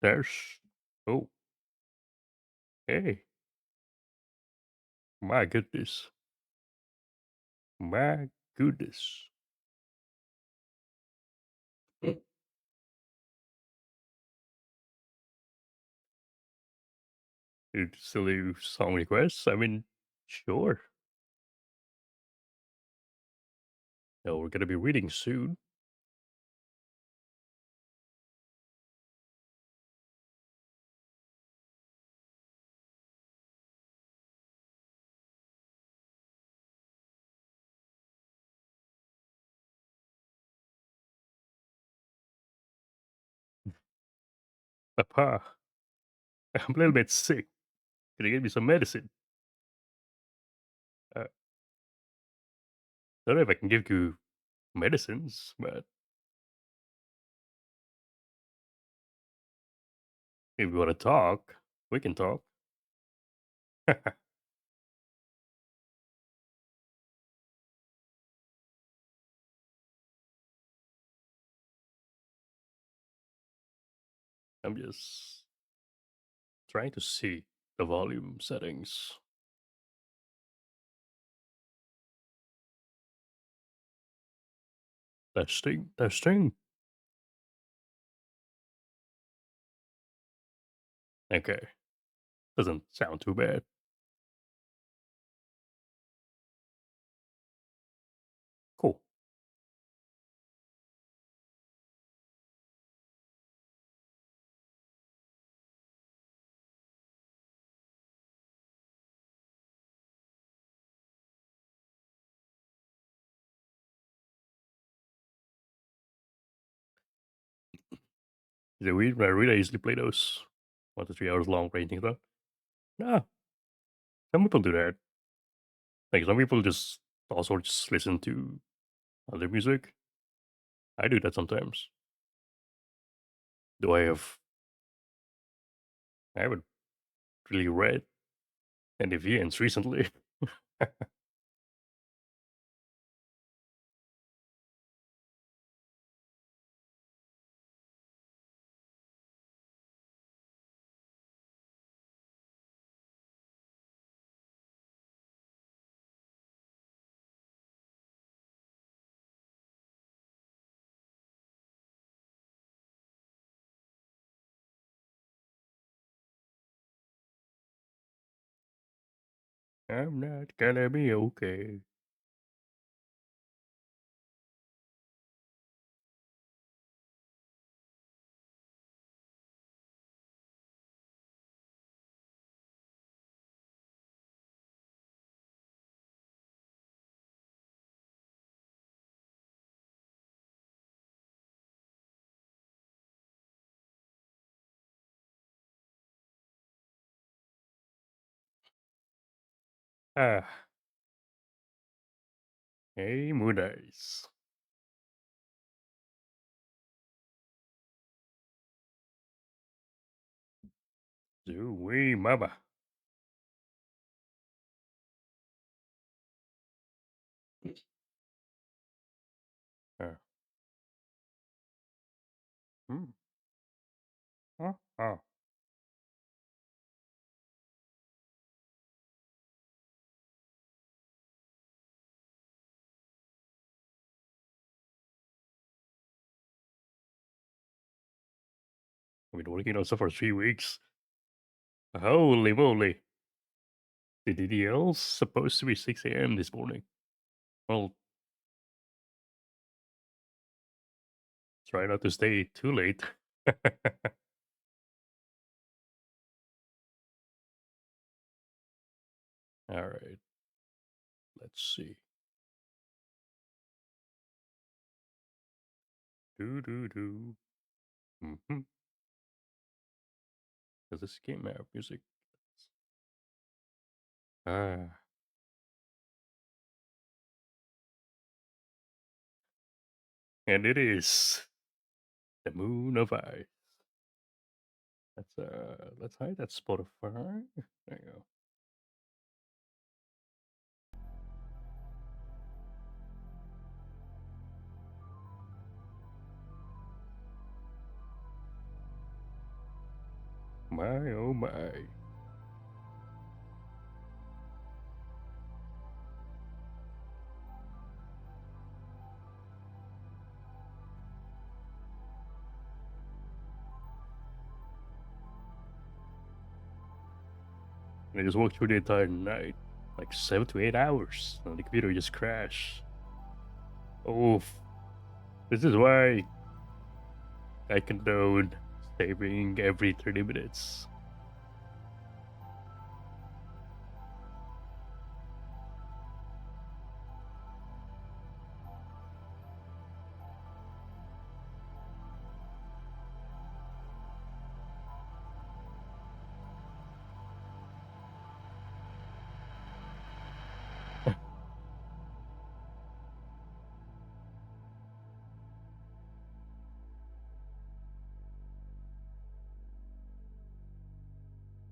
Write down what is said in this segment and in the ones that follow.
There's oh, hey, my goodness. My goodness. You still do song requests? I mean, sure. No, we're gonna be reading soon. Papa, I'm a little bit sick. Can you get me some medicine? I don't know if I can give you medicines, but if you want to talk, we can talk. I'm just trying to see the volume settings. Testing, testing. Okay, doesn't sound too bad. Cool. The read, I really usually play those 1 to 3 hours long painting though. No, some people do that. Like some people just also just listen to other music. I do that sometimes. Do I haven't really read any VNs recently. I'm not gonna be okay. Ah, hey, Moon Eyes. Zooey mama. Uh, hmm, oh. I've been working on stuff for 3 weeks. Holy moly. The DDL's supposed to be 6 a.m. this morning. Well, try not to stay too late. All right, let's see. Do do do. Mm-hmm. Does this game have music? Ah, and it is the Moon of Ice. Let's hide that Spotify. There you go. My, oh my. I just walked through the entire night. Like 7 to 8 hours. And the computer just crashed. Oof. This is why I condone saving every 30 minutes.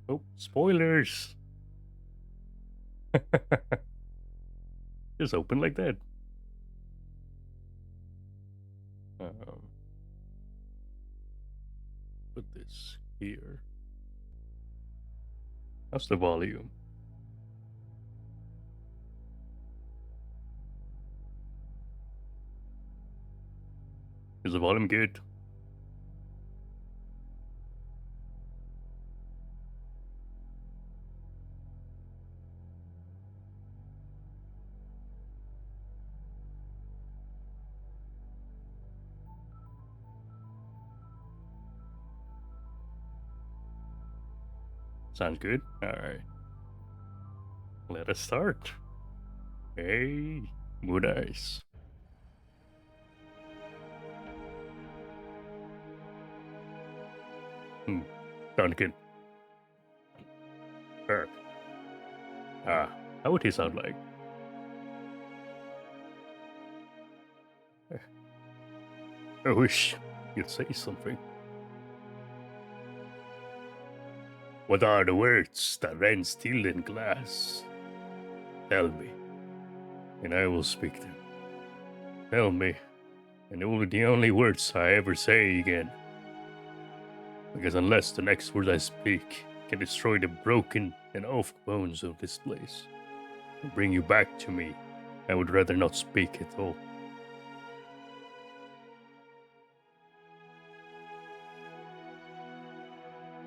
Oh, spoilers! Just open like that. Um, put this here. How's the volume? Is the volume good? Sounds good. Alright. Let us start. Hey, Moon Eyes. Duncan. Kirk. How would he sound like? I wish you'd say something. What are the words that ran still in glass? Tell me, and I will speak them. Tell me, and it will be the only words I ever say again. Because unless the next word I speak can destroy the broken and awful bones of this place and bring you back to me, I would rather not speak at all.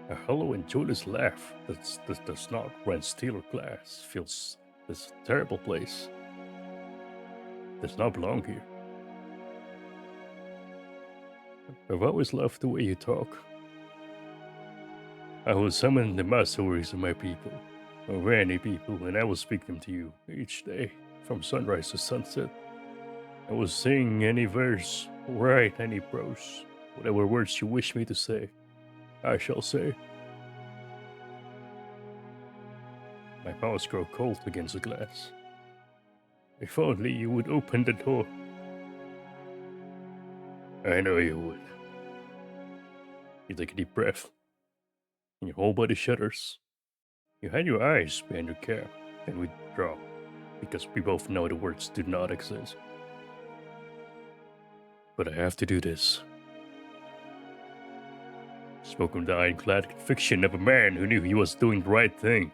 A hollow and joyless laugh that does not run steel or glass fills this terrible place. Does not belong here. I've always loved the way you talk. I will summon the masses of my people, of any people, and I will speak them to you each day, from sunrise to sunset. I will sing any verse, write any prose, whatever words you wish me to say, I shall say. My palms grow cold against the glass. If only you would open the door. I know you would. You take a deep breath, and your whole body shudders. You hide your eyes behind your cap and withdraw, because we both know the words do not exist. But I have to do this. Spoken with the ironclad conviction of a man who knew he was doing the right thing.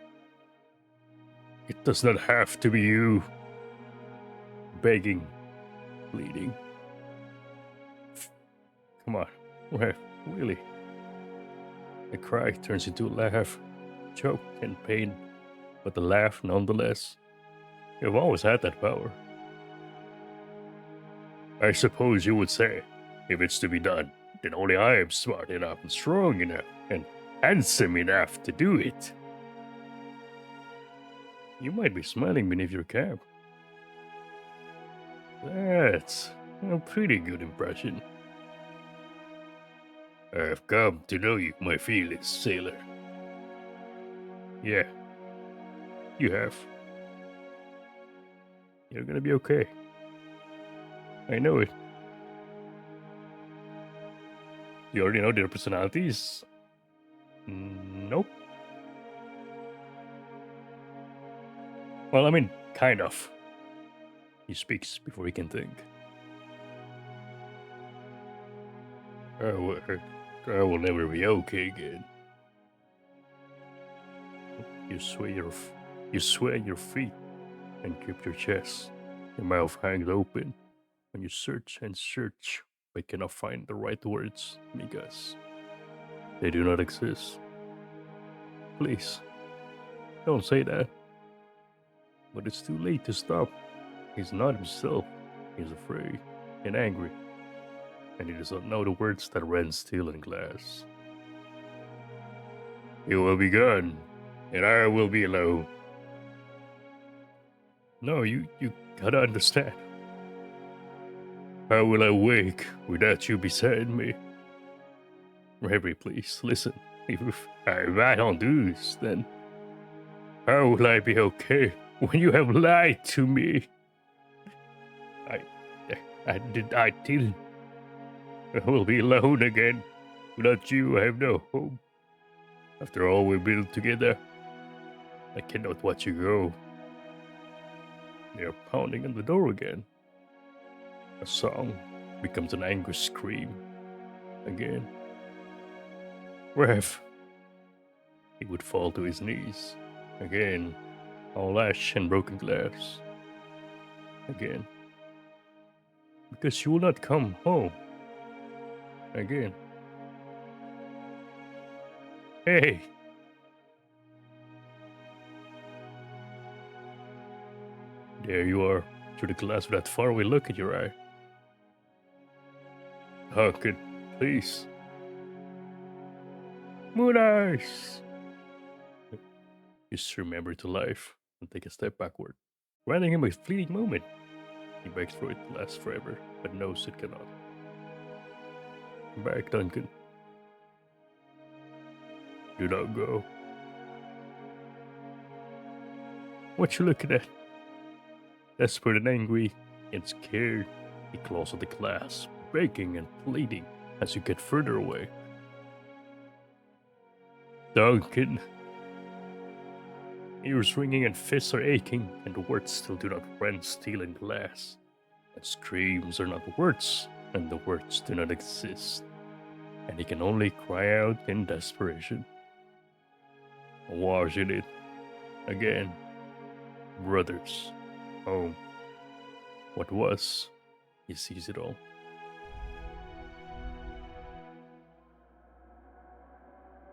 It does not have to be you. Begging, pleading. Come on, really? A cry turns into a laugh, choke and pain, but the laugh nonetheless. You've always had that power. I suppose you would say, if it's to be done, then only I am smart enough and strong enough and handsome enough to do it. You might be smiling beneath your cap. That's a pretty good impression. I've come to know you, my fearless sailor. Yeah, you have. You're gonna be okay. I know it. You already know their personalities? Nope. Well, I mean, kind of. He speaks before he can think. I will never be okay again. You sway your feet and grip your chest. Your mouth hangs open, and you search and search, but cannot find the right words because they do not exist. Please, don't say that. But it's too late to stop. He's not himself. He's afraid and angry, and he does not know the words that ran steel and glass. You will be gone, and I will be alone. No, you gotta understand. How will I wake without you beside me? Reverie, please, listen. If I don't do this, then how will I be okay when you have lied to me? I didn't. I will be alone again. Without you, I have no hope. After all we built together, I cannot watch you go. They are pounding on the door again. A song becomes an angry scream. Again. Rev. He would fall to his knees. Again. All ash and broken glass. Again. Because you will not come home. Again. Hey! There you are, through the glass with that faraway look in your eye. Duncan, please. Moon eyes! Just remember to life and take a step backward, granting him a fleeting moment. He begs for it to last forever, but knows it cannot. Come back, Duncan. Do not go. What you looking at? Desperate and angry and scared, he claws at the glass, begging and pleading as you get further away. Duncan. Ears ringing and fists are aching, and the words still do not rend steel and glass. And screams are not words, and the words do not exist. And he can only cry out in desperation. Washing it. Again. Brothers. Home. What was, he sees it all.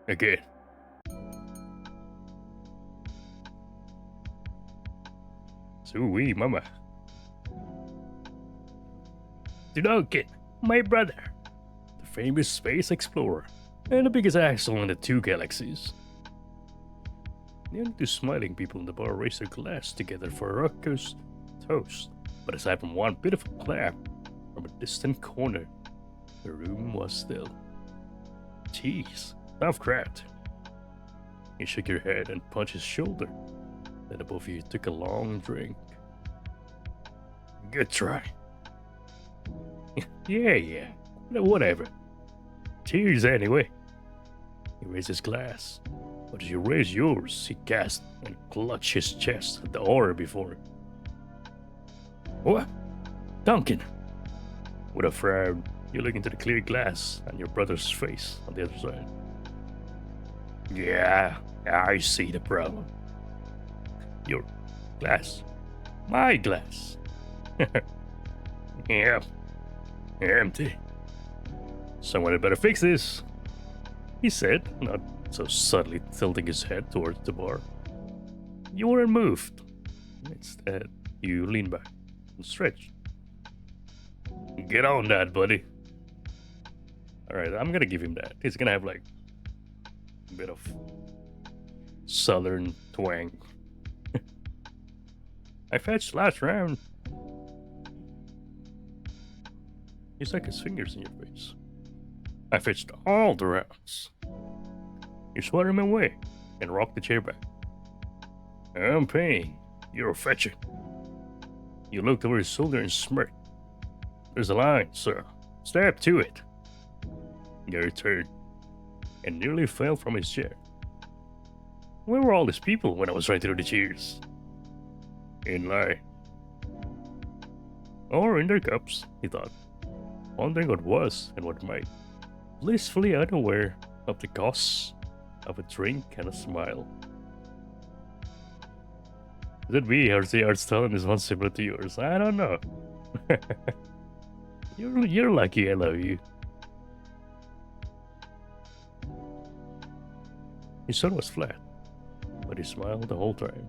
Again. Sweet mama. Duncan, my brother, the famous space explorer, and the biggest asshole in the 2 galaxies. The only 2 smiling people in the bar raised their glass together for a raucous toast, but aside from one pitiful clap from a distant corner, the room was still. Jeez, tough crowd. He shook your head and punched his shoulder. Then the both of you took a long drink. Good try. Yeah, whatever. Cheers anyway. He raised his glass, but as you raise yours, he gasped and clutched his chest at the horror before him. What? Duncan? With a frown, you look into the clear glass and your brother's face on the other side. Yeah, I see the problem. Your glass. My glass. Yeah. Empty. Someone had better fix this, he said, not so subtly tilting his head towards the bar. You weren't moved. Instead, you leaned back and stretched. Get on that, buddy. Alright, I'm gonna give him that. He's gonna have like a bit of southern twang. I fetched last round. He stuck his fingers in your face. I fetched all the rounds. You swatted him away and rocked the chair back. I'm paying. You're fetching. You looked over his shoulder and smirked. There's a line, sir. Step to it. Gary turned and nearly fell from his chair. Where were all these people when I was trying to do the cheers? In line. Or in their cups, he thought, wondering what was and what might, blissfully unaware of the costs of a drink and a smile. Is it me or the art style is one similar to yours? I don't know. You're lucky I love you. His son was flat, but he smiled the whole time.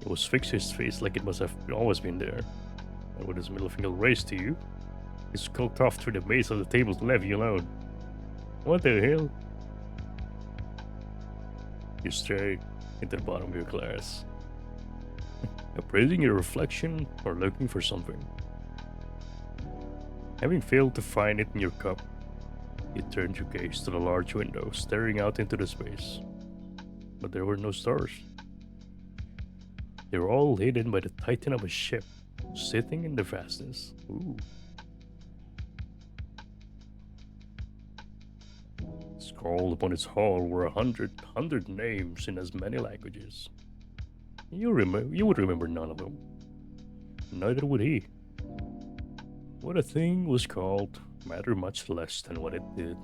He was fixed his face like it must have always been there, and with his middle finger raised to you, he skulked off through the maze of the table to leave you alone. What the hell? You stared into the bottom of your glass, appraising your reflection or looking for something. Having failed to find it in your cup, you turned your gaze to the large window, staring out into the space. But there were no stars. They were all hidden by the titan of a ship, sitting in the vastness. Ooh. Scrawled upon its hull were 100 names in as many languages. You would remember none of them. Neither would he. What a thing was called mattered much less than what it did.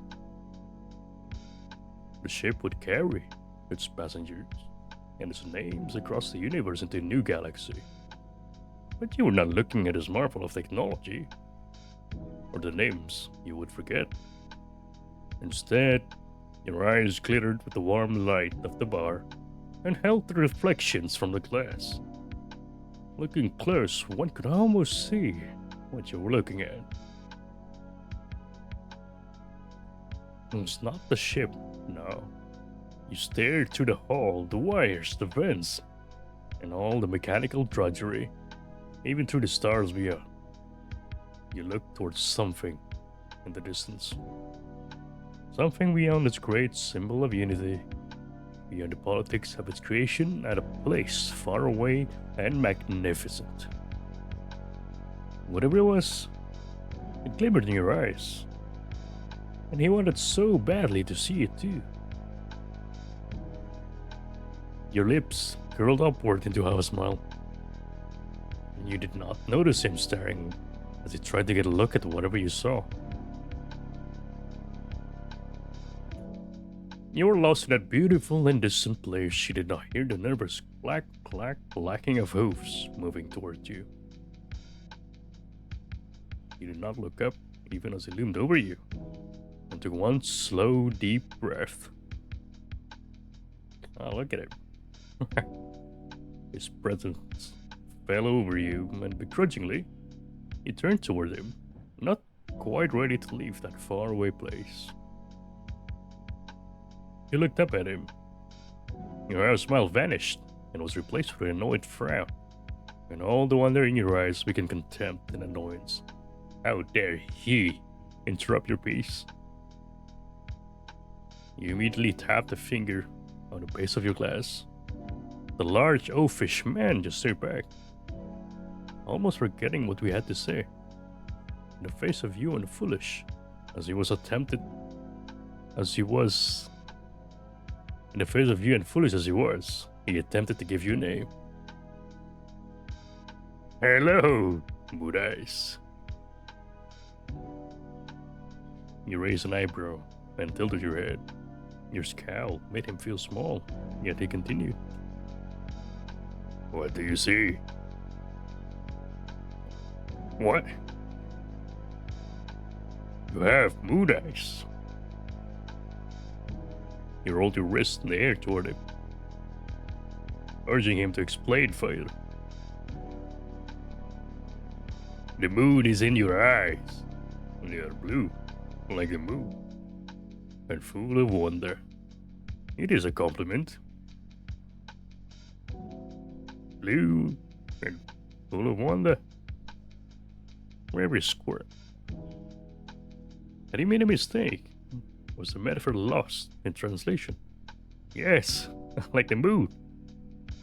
The ship would carry its passengers and its names across the universe into a new galaxy. But you were not looking at this marvel of technology, or the names you would forget. Instead, your eyes glittered with the warm light of the bar and held the reflections from the glass. Looking close, one could almost see what you were looking at. It's not the ship, no. You stared through the hull, the wires, the vents, and all the mechanical drudgery, even through the stars beyond. You looked towards something in the distance. Something beyond its great symbol of unity, beyond the politics of its creation at a place far away and magnificent. Whatever it was, it glimmered in your eyes, and he wanted so badly to see it too. Your lips curled upward into a smile, and you did not notice him staring as he tried to get a look at whatever you saw. You were lost in that beautiful and distant place. You did not hear the nervous clack, clack, clacking of hooves moving towards you. You did not look up, even as he loomed over you, and took one slow, deep breath. Oh, look at him. His presence fell over you, and begrudgingly, you turned toward him, not quite ready to leave that faraway place. You looked up at him. Your smile vanished and was replaced with an annoyed frown, and all the wonder in your eyes became contempt and annoyance. How dare he interrupt your peace? You immediately tapped a finger on the base of your glass. The large oafish man just stared back, almost forgetting what we had to say. In the face of you and foolish, as he was in the face of you and foolish as he was, he attempted to give you a name. Hello, VODS. You raised an eyebrow and tilted your head. Your scowl made him feel small, yet he continued. What do you see? What? You have moon eyes. You rolled your wrist in the air toward him, urging him to explain further. The moon is in your eyes. They are blue, like the moon, and full of wonder. It is a compliment. Blue and full of wonder. Very squirt. Had he made a mistake? Was the metaphor lost in translation? Yes, like the moon.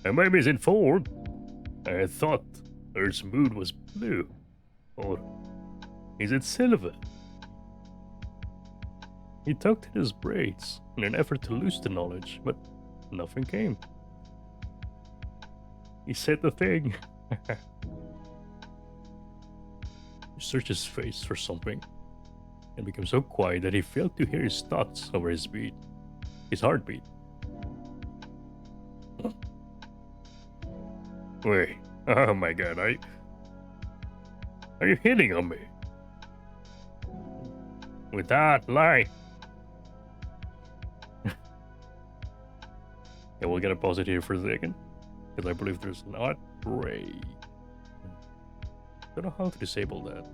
Am I misinformed? I thought Earth's moon was blue. Or is it silver? He tugged at his braids in an effort to lose the knowledge, but nothing came. He said the thing. He searched his face for something, and became so quiet that he failed to hear his thoughts over his heartbeat. Wait. Oh my god, are you hitting on me? With that line. Yeah, we'll get a pause it here for a second. Because I believe there's not Ray. Don't know how to disable that.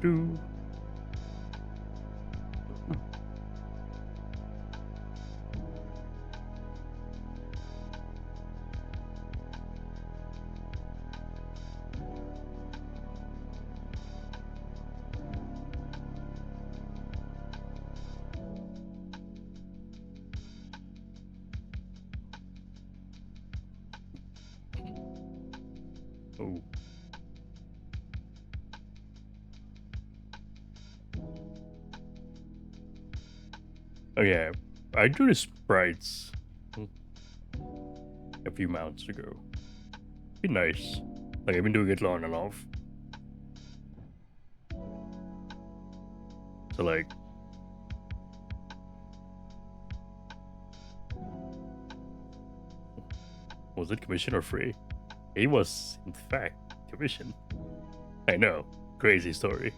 Do. Oh. Oh yeah, I drew the sprites a few months ago. Be nice. Like I've been doing it on and off. So like, was it commission or free? It was, in fact, commission. I know, crazy story.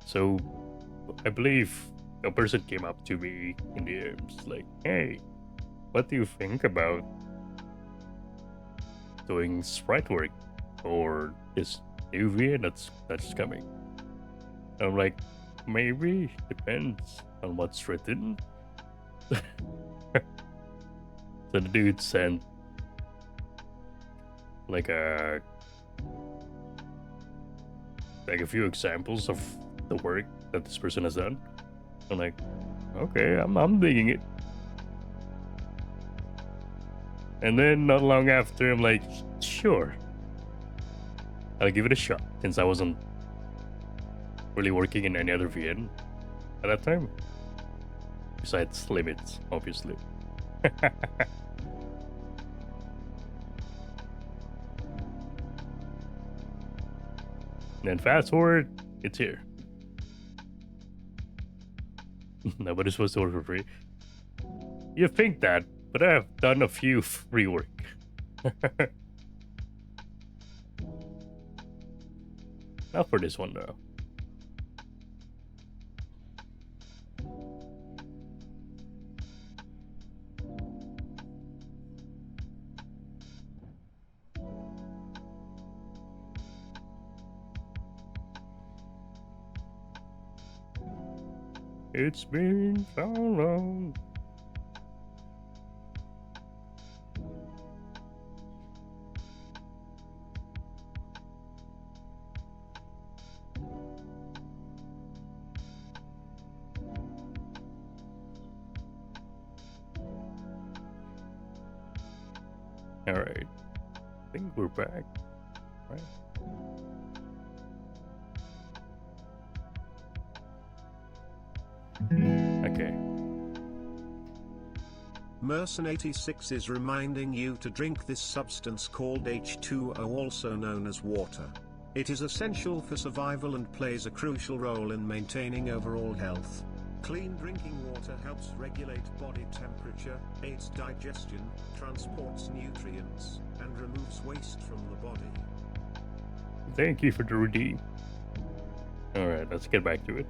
So, I believe a person came up to me in the DMs like, "Hey, what do you think about doing sprite work or this new VN that's coming?" I'm like, maybe depends on what's written. So the dude sent like a few examples of the work that this person has done. I'm like, okay, I'm digging it. And then not long after, I'm like, sure, I'll give it a shot, since I wasn't really working in any other VN at that time. Besides limits, obviously. Then fast forward, it's here. Nobody's supposed to work for free. You think that, but I've done a few free work. Not for this one though. It's been so long. Alright. I think we're back. Right? Okay. Merson86 is reminding you to drink this substance called H2O, also known as water. It is essential for survival and plays a crucial role in maintaining overall health. Clean drinking water helps regulate body temperature, aids digestion, transports nutrients, and removes waste from the body. Thank you for the redeem. Alright, let's get back to it.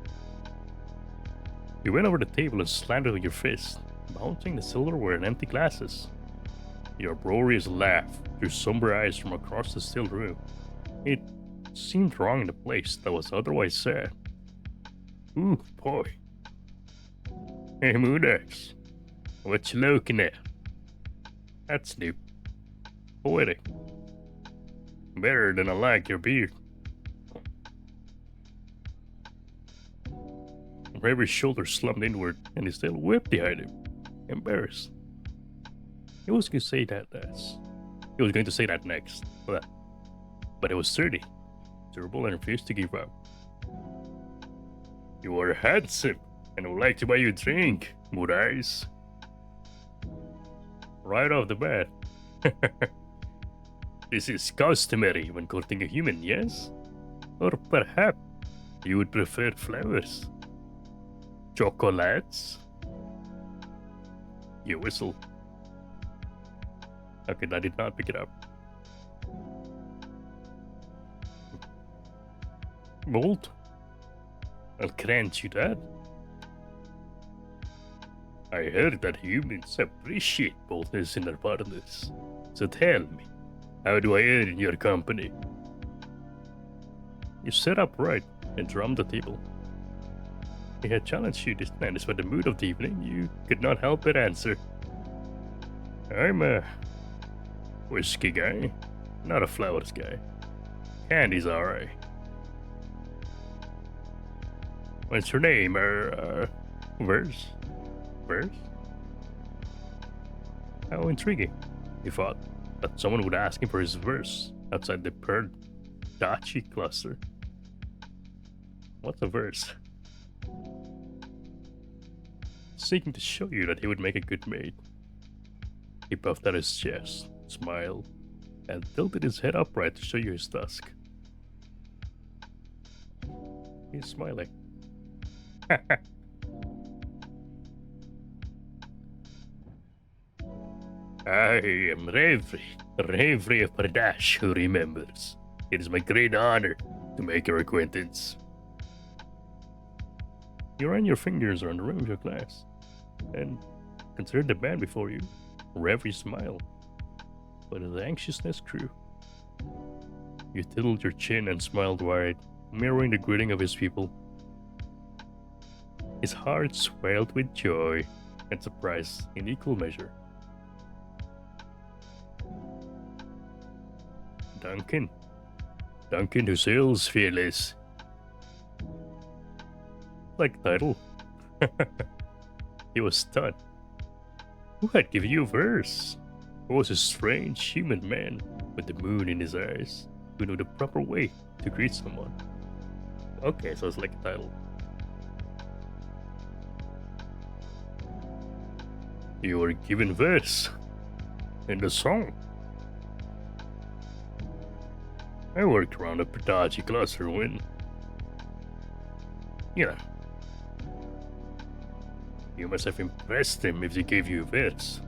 You went over the table and slammed it with your fist, bouncing the silverware and empty glasses. Your uproarious laugh drew somber eyes from across the still room. It seemed wrong in a place that was otherwise sad. Ooh, boy. Hey, Moodax. What you looking at? That's new. Poetic. Better than I like your beard. Ravy's shoulders slumped inward, and his tail whipped behind him, embarrassed. He was going to say that next, but it was sturdy, durable, and refused to give up. You are handsome, and I would like to buy you a drink, Mood Eyes. Right off the bat. This is customary when courting a human, yes? Or perhaps you would prefer flowers? Chocolates? You whistle. Okay, I did not pick it up. Bold? I'll grant you that. I heard that humans appreciate boldness in their partners. So tell me, how do I earn your company? You sat upright and drummed the table. He had challenged you this night, despite the mood of the evening, you could not help but answer. I'm a whiskey guy, not a flowers guy. Candy's alright. What's your name? Verse? Verse? How intriguing, he thought, that someone would ask him for his verse outside the Dachi cluster. What's a verse? Seeking to show you that he would make a good mate. He puffed out his chest, smiled, and tilted his head upright to show you his tusk. He's smiling. I am Reverie of Pardash, who remembers. It is my great honor to make your acquaintance. You ran your fingers around the rim of your glass, and considered the man before you. Reverie smiled, but his anxiousness grew. You tiddled your chin and smiled wide, mirroring the greeting of his people. His heart swelled with joy and surprise in equal measure. Duncan who sails fearless. Like title. He was stunned. Who had given you a verse? Who was a strange human man with the moon in his eyes, who knew the proper way to greet someone? Okay, so it's like a title. You were given verse in the song. I worked around a Patachi cluster when, you must have impressed him if he gave you a verse.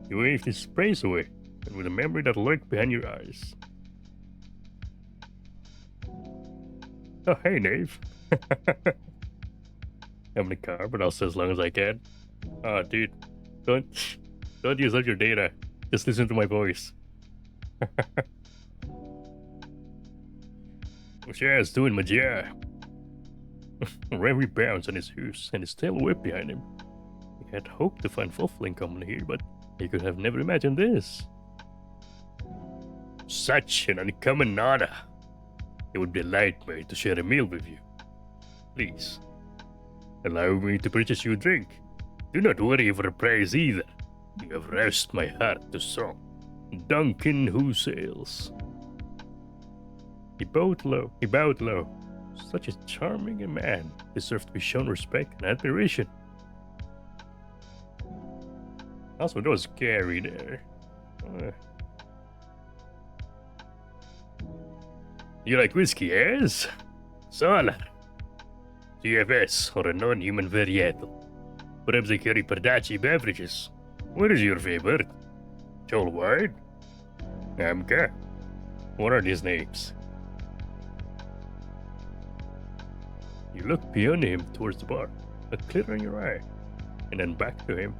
You waved his praise away, and with a memory that lurked behind your eyes. Oh, hey, Knave. I'm in the car, but I'll stay as long as I can. Oh, dude, don't use up your data. Just listen to my voice. What's your ass doing, Major? Reverie bounced on his hooves, and his tail whipped behind him. He had hoped to find fulfilling company here, but he could have never imagined this. Such an uncommon honor. It would delight me to share a meal with you. Please, allow me to purchase you a drink. Do not worry for the price either. You have roused my heart to song. Duncan who sails. He bowed low. Such a charming man deserved to be shown respect and admiration. Also, that was scary there. You like whiskey, yes? Solar. GFS, or a non-human varietal. Perhaps they carry Pardachi beverages. What is your favorite? Tall wide? Amka? What are these names? You look beyond him towards the bar, a glitter in your eye, and then back to him.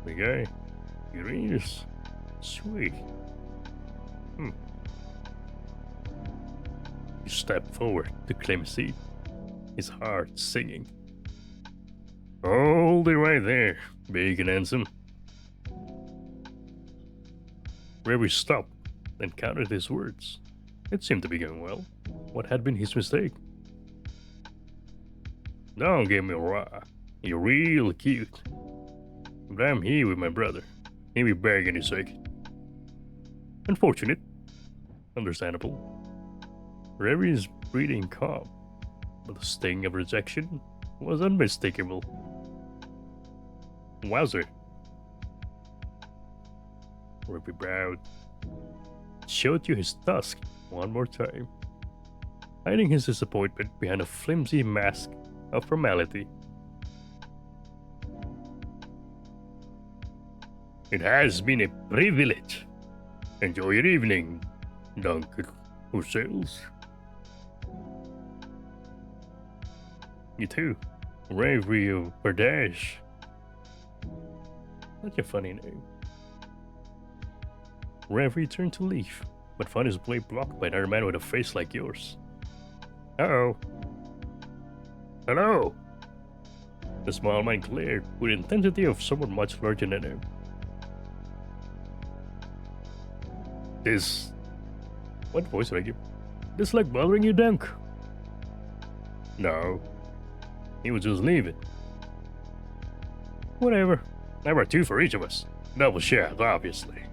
The guy, he really is sweet. You step forward to claim a seat, his heart singing. Hold it right there, big and handsome. Reverie stopped, then counted his words. It seemed to be going well. What had been his mistake? Don't get me wrong, you're real cute. But I'm here with my brother. He'll be back any second. Unfortunate. Understandable. Reverie's breathing calm, but the sting of rejection was unmistakable. Wowzer. Ruby Brown showed you his tusk one more time, hiding his disappointment behind a flimsy mask of formality. It has been a privilege. Enjoy your evening, Duncan Hussails. You too, Bravery of Bardash. Such a funny name. Reverie turned to leave, but found his way blocked by another man with a face like yours. Uh-oh. Hello! The small man glared with the intensity of someone much larger than him. This... What voice did I give? This like bothering you, Dunk? No. He was just leaving. Whatever. There were two for each of us. Double shares, obviously.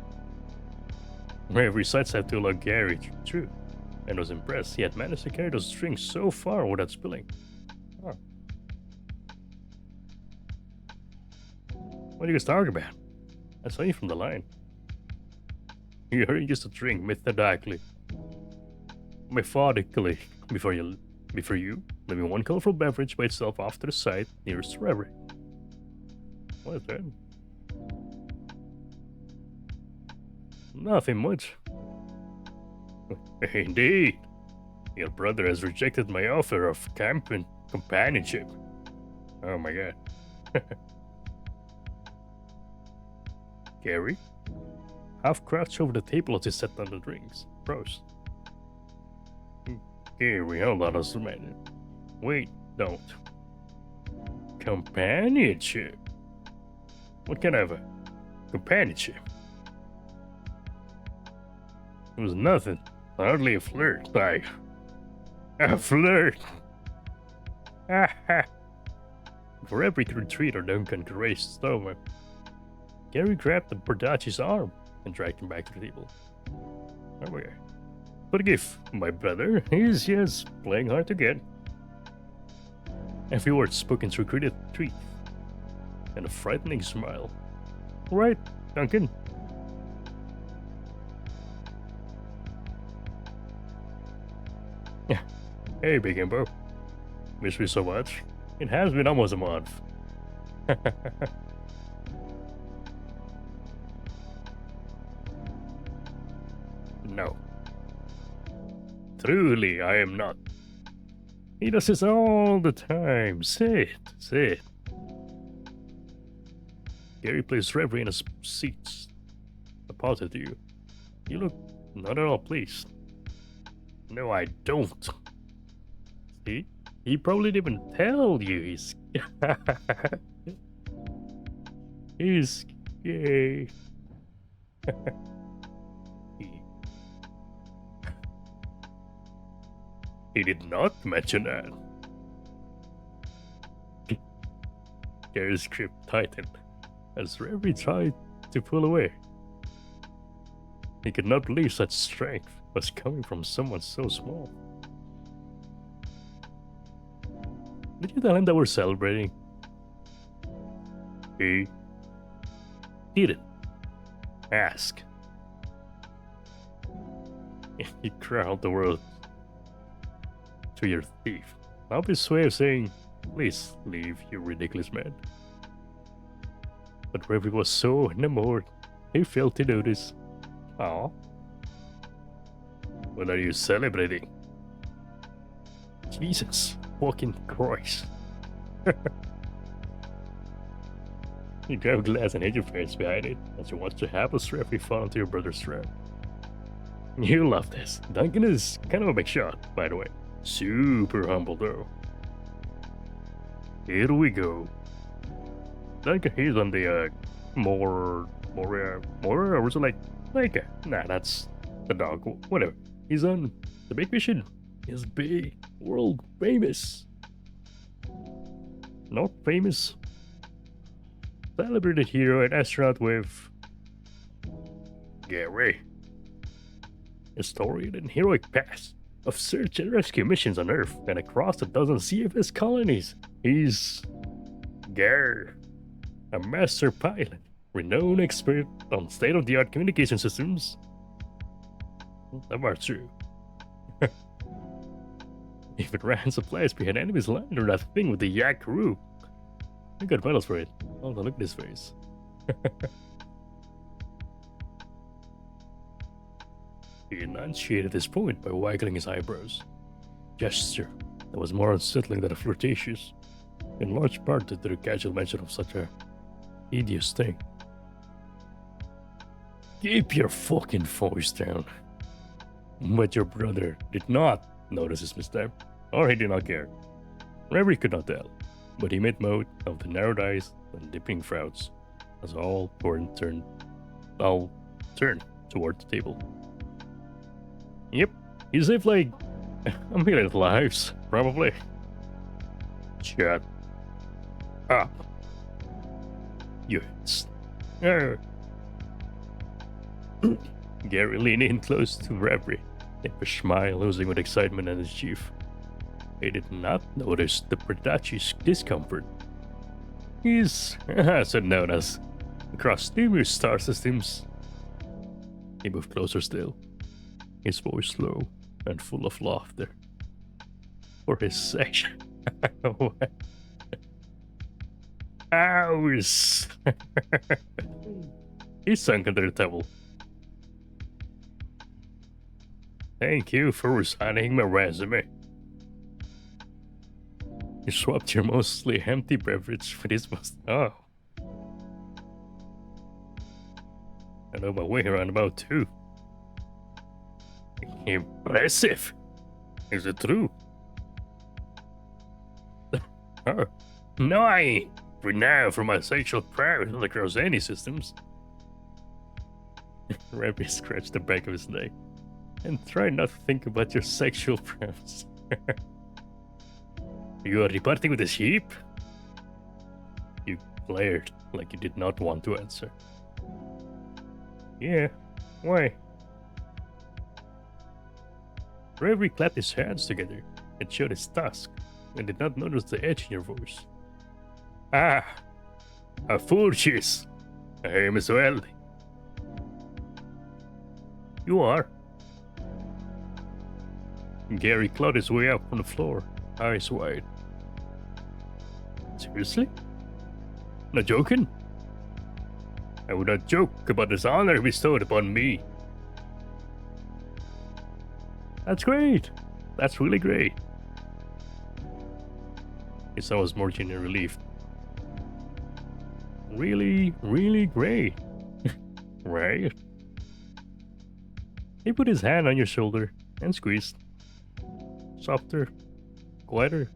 Reverie sidestepped to look Gary through, and was impressed he had managed to carry those strings so far without spilling. Huh. What are you guys talking about? I saw you from the line. You heard just a drink methodically. Methodically before you leaving one colorful beverage by itself off to the side nearest Reverie. What is that? Nothing much. Indeed. Your brother has rejected my offer of companionship. Oh my god. Gary? Half crouched over the table as he set down the drinks. Rose. Gary, hold on a minute. Wait, don't. Companionship? What kind of a companionship? It was nothing. Hardly a flirt. A flirt! For every retreat or Duncan could raise his stomach, Gary grabbed the Bardacci's arm and dragged him back to the table. There we are. Forgive my brother, he's just playing hard to get. A few words spoken through gritted teeth and a frightening smile. Right, Duncan? Yeah. Hey, Big Impo. Miss me so much. It has been almost a month. No. Truly, I am not. He does this all the time. Sit. Gary plays Reverie in his seats. Opposite to you. You look not at all pleased. No, I don't. See? He probably didn't even tell you he's... he's gay. He did not mention that. Gary's grip tightened as Reverie tried to pull away. He could not believe such strength was coming from someone so small. Did you tell him that we're celebrating? He didn't ask. He growled the word to your thief. Obvious way of saying, please leave, you ridiculous man. But Reverie was so enamored, he failed to notice. Aw. What are you celebrating? Jesus fucking Christ. You grab a glass and hit your face behind it as you watch the hapless Reverie fall into your brother's trap. You love this. Duncan is kind of a big shot, by the way. Super humble though. Here we go. Duncan, he's on the more, or was it like, nah, that's the dog, whatever. He's on the big mission. He's big, world famous. Not famous. Celebrated hero and astronaut with Gary. A storied and heroic past of search and rescue missions on Earth and across a dozen CFS colonies. He's Gare. A master pilot, renowned expert on state-of-the-art communication systems. That part's true. If it ran supplies behind enemies' line or that thing with the yak crew. We got medals for it. Oh, look at his face. He enunciated his point by waggling his eyebrows. Gesture that was more unsettling than flirtatious, in large part due to the casual mention of such a hideous thing. Keep your fucking voice down. But your brother did not notice his misstep, or he did not care. Reverie could not tell, but he made note of the narrowed eyes and dipping frowns as all turned toward the table. Yep, he saved like a million lives, probably. Shut up. You. Gary leaned in close to Reverie, a smile oozing with excitement on his chief. He did not notice the Predachi's discomfort. He's also known as across numerous star systems. He moved closer still, his voice low and full of laughter. For his section. Hours. He sunk under the table. Thank you for resigning my resume. You swapped your mostly empty beverage for this most. Oh. I know my way around about too. Impressive. Is it true? Oh. No, I ain't. Renowned for my sexual prowess across any systems. Rabbi scratched the back of his neck and tried not to think about your sexual prowess. You are reporting with the sheep? You glared like you did not want to answer. Yeah, why? Reverie clapped his hands together and showed his tusk and did not notice the edge in your voice. Ah, a fool she is. I am as well. You are. Gary clawed his way up from the floor, eyes wide. Seriously? Not joking? I would not joke about this honor bestowed upon me. That's great. That's really great. His son was more genuinely relieved. Really, really great. Right? He put his hand on your shoulder and squeezed. Softer, quieter,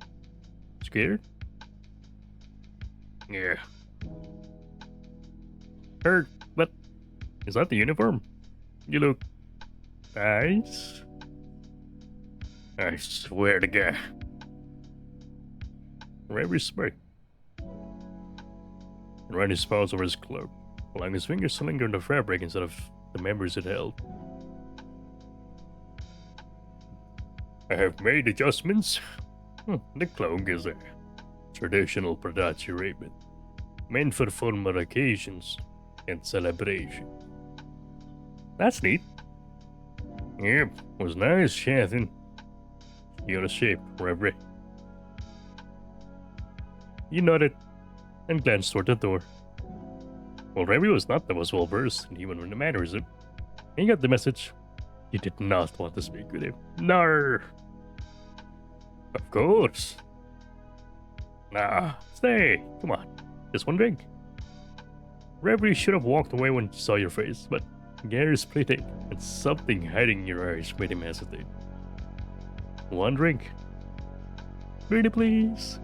scared? Yeah. Hurt, but is that the uniform? You look nice. I swear to God. Reverie smirked and ran his paws over his cloak, allowing his fingers to linger on the fabric instead of the members it held. I have made adjustments. The cloak is a traditional Predachi raiment, meant for formal occasions and celebrations. That's neat. Yep, was nice, Shathan. You're a shape, Reverie. You nodded and glanced toward the door. Well, Reverie was not the most well versed in human mannerism. He got the message. You did not want to speak with him. No. Of course. Nah, stay. Come on. Just one drink. Reverie should have walked away when he saw your face, but Gary's pleading and something hiding in your eyes made him hesitate. One drink. Pretty please.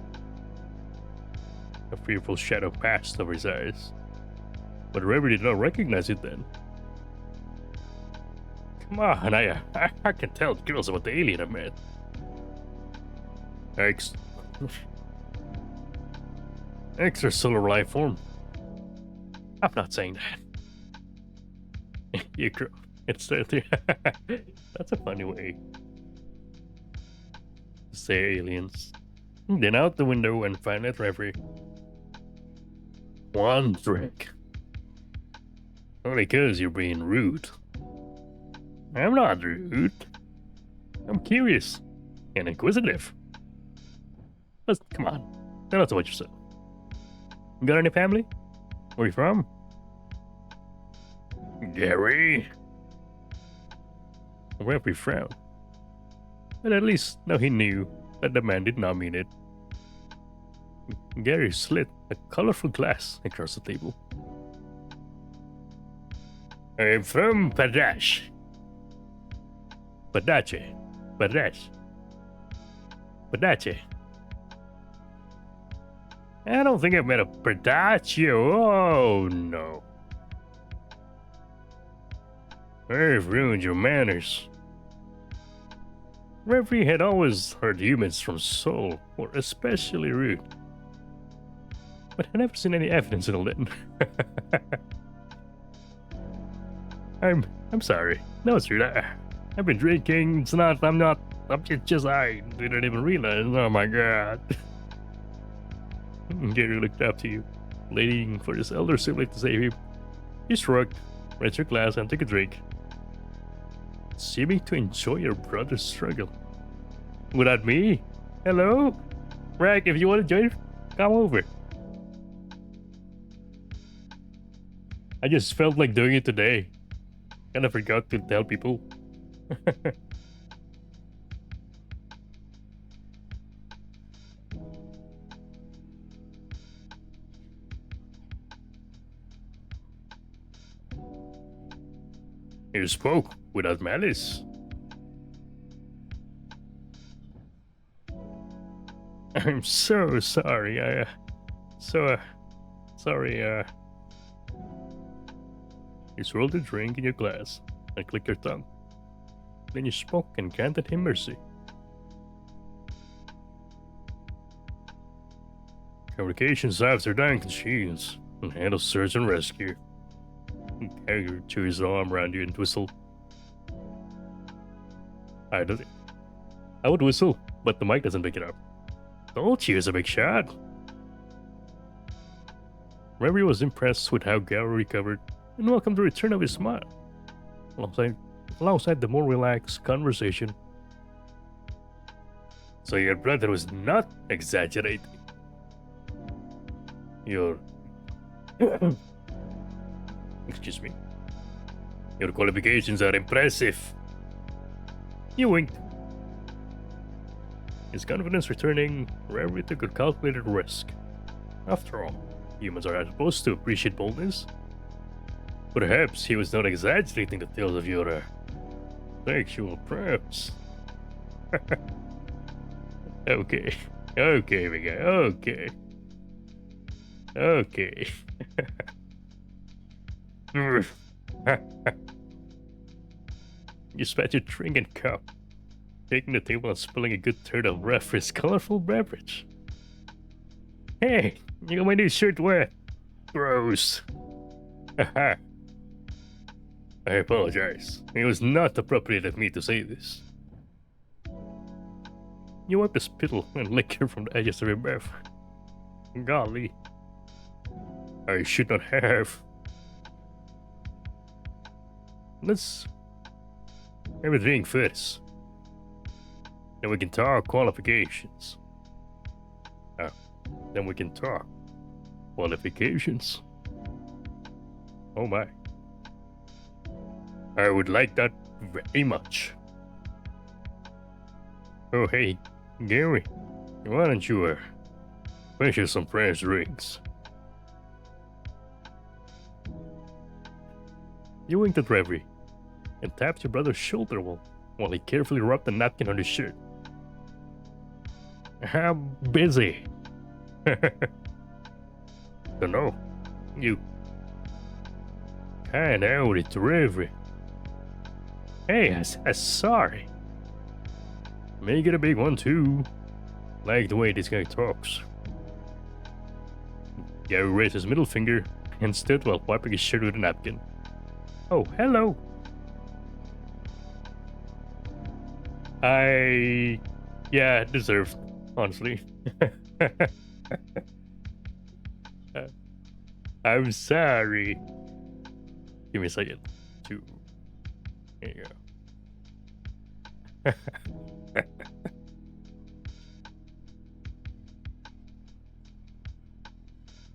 A fearful shadow passed over his eyes, but Reverie did not recognize it then. Come on, I can tell girls about the alien I met. Extrasolar life form. I'm not saying that. You girl. It's that's a funny way to say aliens. Then out the window and find at Reverie. one drink. Only 'cause you're being rude. I'm not rude. I'm curious and inquisitive. But come on, tell us about yourself. You got any family? Where you from? Gary. Referee frowned. But at least now he knew that the man did not mean it. Gary slid a colorful glass across the table. I'm from Padash. Padache. Padash. Padache. I don't think I've met a Pardaccio. Oh no. I've ruined your manners. Referee had always heard humans from Seoul were especially rude, but had never seen any evidence in Lynn. I'm sorry. No, it's rude. I've been drinking. It's not. I'm not. I'm just. I didn't even realize. Oh my god. Gary looked up to you, waiting for his elder sibling to save him. He shrugged, raised your glass, and took a drink, seeming to enjoy your brother's struggle. Without me? Hello? Rag, if you want to join, come over. I just felt like doing it today. Kinda forgot to tell people. You spoke without malice. I'm so sorry. Sorry. You swirled the drink in your glass and clicked your tongue. Then you spoke and granted him mercy. Communications after dying machines and handle search and rescue. Gary threw his arm around you and whistled. I would whistle, but the mic doesn't pick it up. Told you, it's a big shot. Reverie was impressed with how Gary recovered and welcomed the return of his smile, alongside the more relaxed conversation. So your brother was not exaggerating. Your excuse me. Your qualifications are impressive. You winked. His confidence returning, Reverie took a calculated risk. After all, humans are supposed to appreciate boldness. Perhaps he was not exaggerating the tales of your sexual prowess. Okay, big guy, okay. You spat your drink and cup, taking the table and spilling a good third of Referee's colorful beverage. Hey, you got my new shirt wet. Gross. Haha. I apologize. It was not appropriate of me to say this. You wiped the spittle and liquor from the edges of your mouth. Golly. I should not have. Let's have a drink first. Then we can talk qualifications. Then we can talk qualifications. Oh my. I would like that very much. Oh hey, Gary, why don't you finish us some French drinks? You winked at Reverie and tapped your brother's shoulder while he carefully rubbed the napkin on his shirt. I'm busy. Don't know. You kinda owed it to Reverie. Hey, I'm sorry. Make it a big one too. Like the way this guy talks. Gary raised his middle finger and stood while wiping his shirt with a napkin. Oh, hello. Yeah, deserved, honestly. I'm sorry. Give me a second. Two. There you go.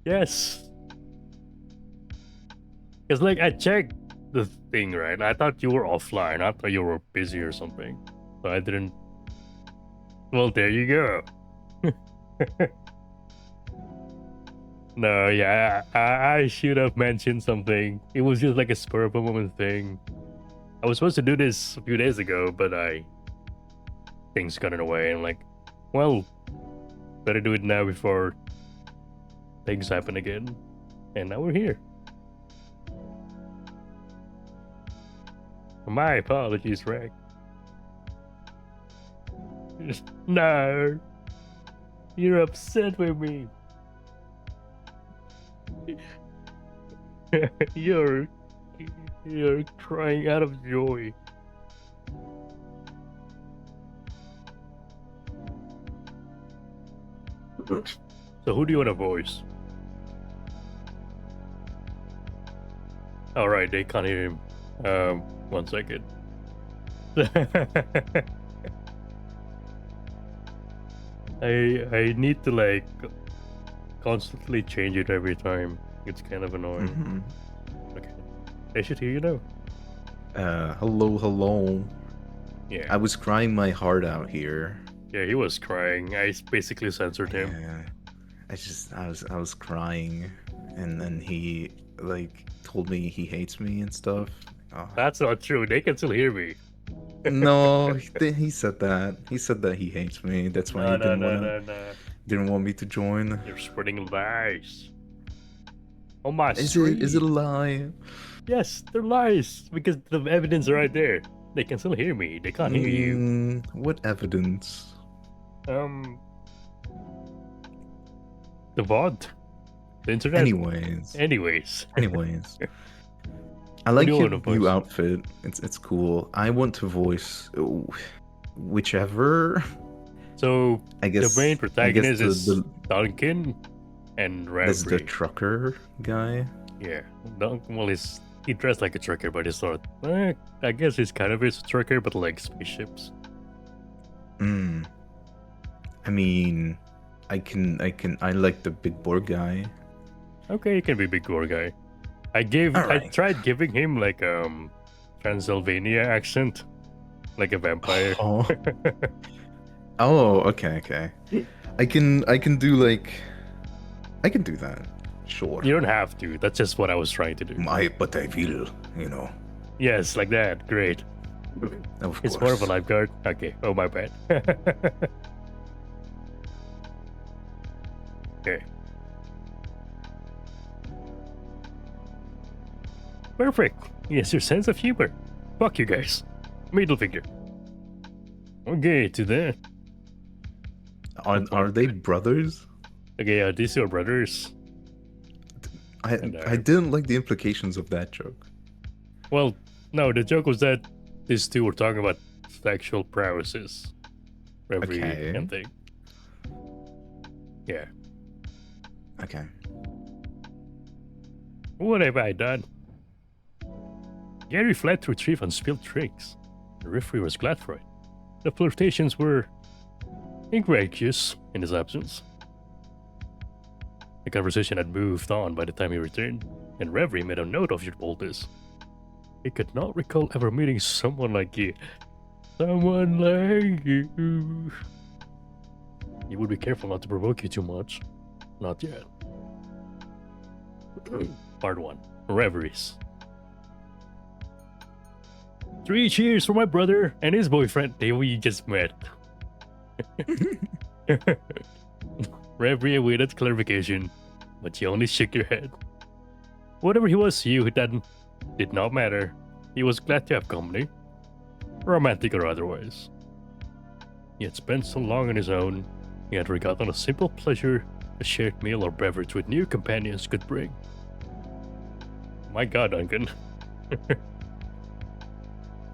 Yes. It's like I checked the thing, right? I thought you were offline. I thought you were busy or something. So I didn't. Well, there you go. No, yeah, I should have mentioned something. It was just like a spur of a moment thing. I was supposed to do this a few days ago, but things got in the way, and like, well, better do it now before things happen again. And now we're here. My apologies, Rick. No, you're upset with me. you're crying out of joy. So who do you want to voice? All right, they can't hear him. 1 second. I need to like constantly change it every time. It's kind of annoying. Okay, they should hear you now. Hello. Yeah. I was crying my heart out here. Yeah, he was crying. I basically censored him. Yeah. I was crying, and then he like told me he hates me and stuff. Oh. That's not true. They can still hear me. No, he said that. He said that he hates me. That's why he didn't want me to join. You're spreading lies. Oh my! Is it a lie? Yes, they're lies because the evidence is right there. They can still hear me. They can't hear you. What evidence? The VOD, the internet. Anyways. I like your new outfit. It's cool. I want to voice whichever. So I guess the main protagonist is Duncan and Reverie. That's the trucker guy. Yeah, Duncan. Well, he dressed like a trucker, but he's not. I guess he's kind of a trucker, but like spaceships. I mean, I like the big boar guy. Okay, he can be big boar guy. I tried giving him like Transylvania accent, like a vampire. Oh, okay. I can do that. Sure. You don't have to. That's just what I was trying to do. But I will, you know. Yes, like that. Great. Of course. It's more of a lifeguard. Okay. Oh, my bad. Okay. Perfect. Yes, your sense of humor. Fuck you guys. Middle finger. Okay, to that. Are they brothers? Okay, are these your brothers? I didn't like the implications of that joke. Well, no, the joke was that these two were talking about sexual prowesses. Every thing. Yeah. Okay. What have I done? Gary fled to retrieve unspilled drinks. The referee was glad for it. The flirtations were ingracious in his absence. The conversation had moved on by the time he returned, and Reverie made a note of your boldness. He could not recall ever meeting someone like you. Someone like you. He would be careful not to provoke you too much. Not yet. Part 1. Reveries. 3 cheers for my brother and his boyfriend they we just met. Reverie awaited clarification, but you only shook your head. Whatever he was to you, that did not matter. He was glad to have company, romantic or otherwise. He had spent so long on his own, he had forgotten a simple pleasure a shared meal or beverage with new companions could bring. My God, Duncan.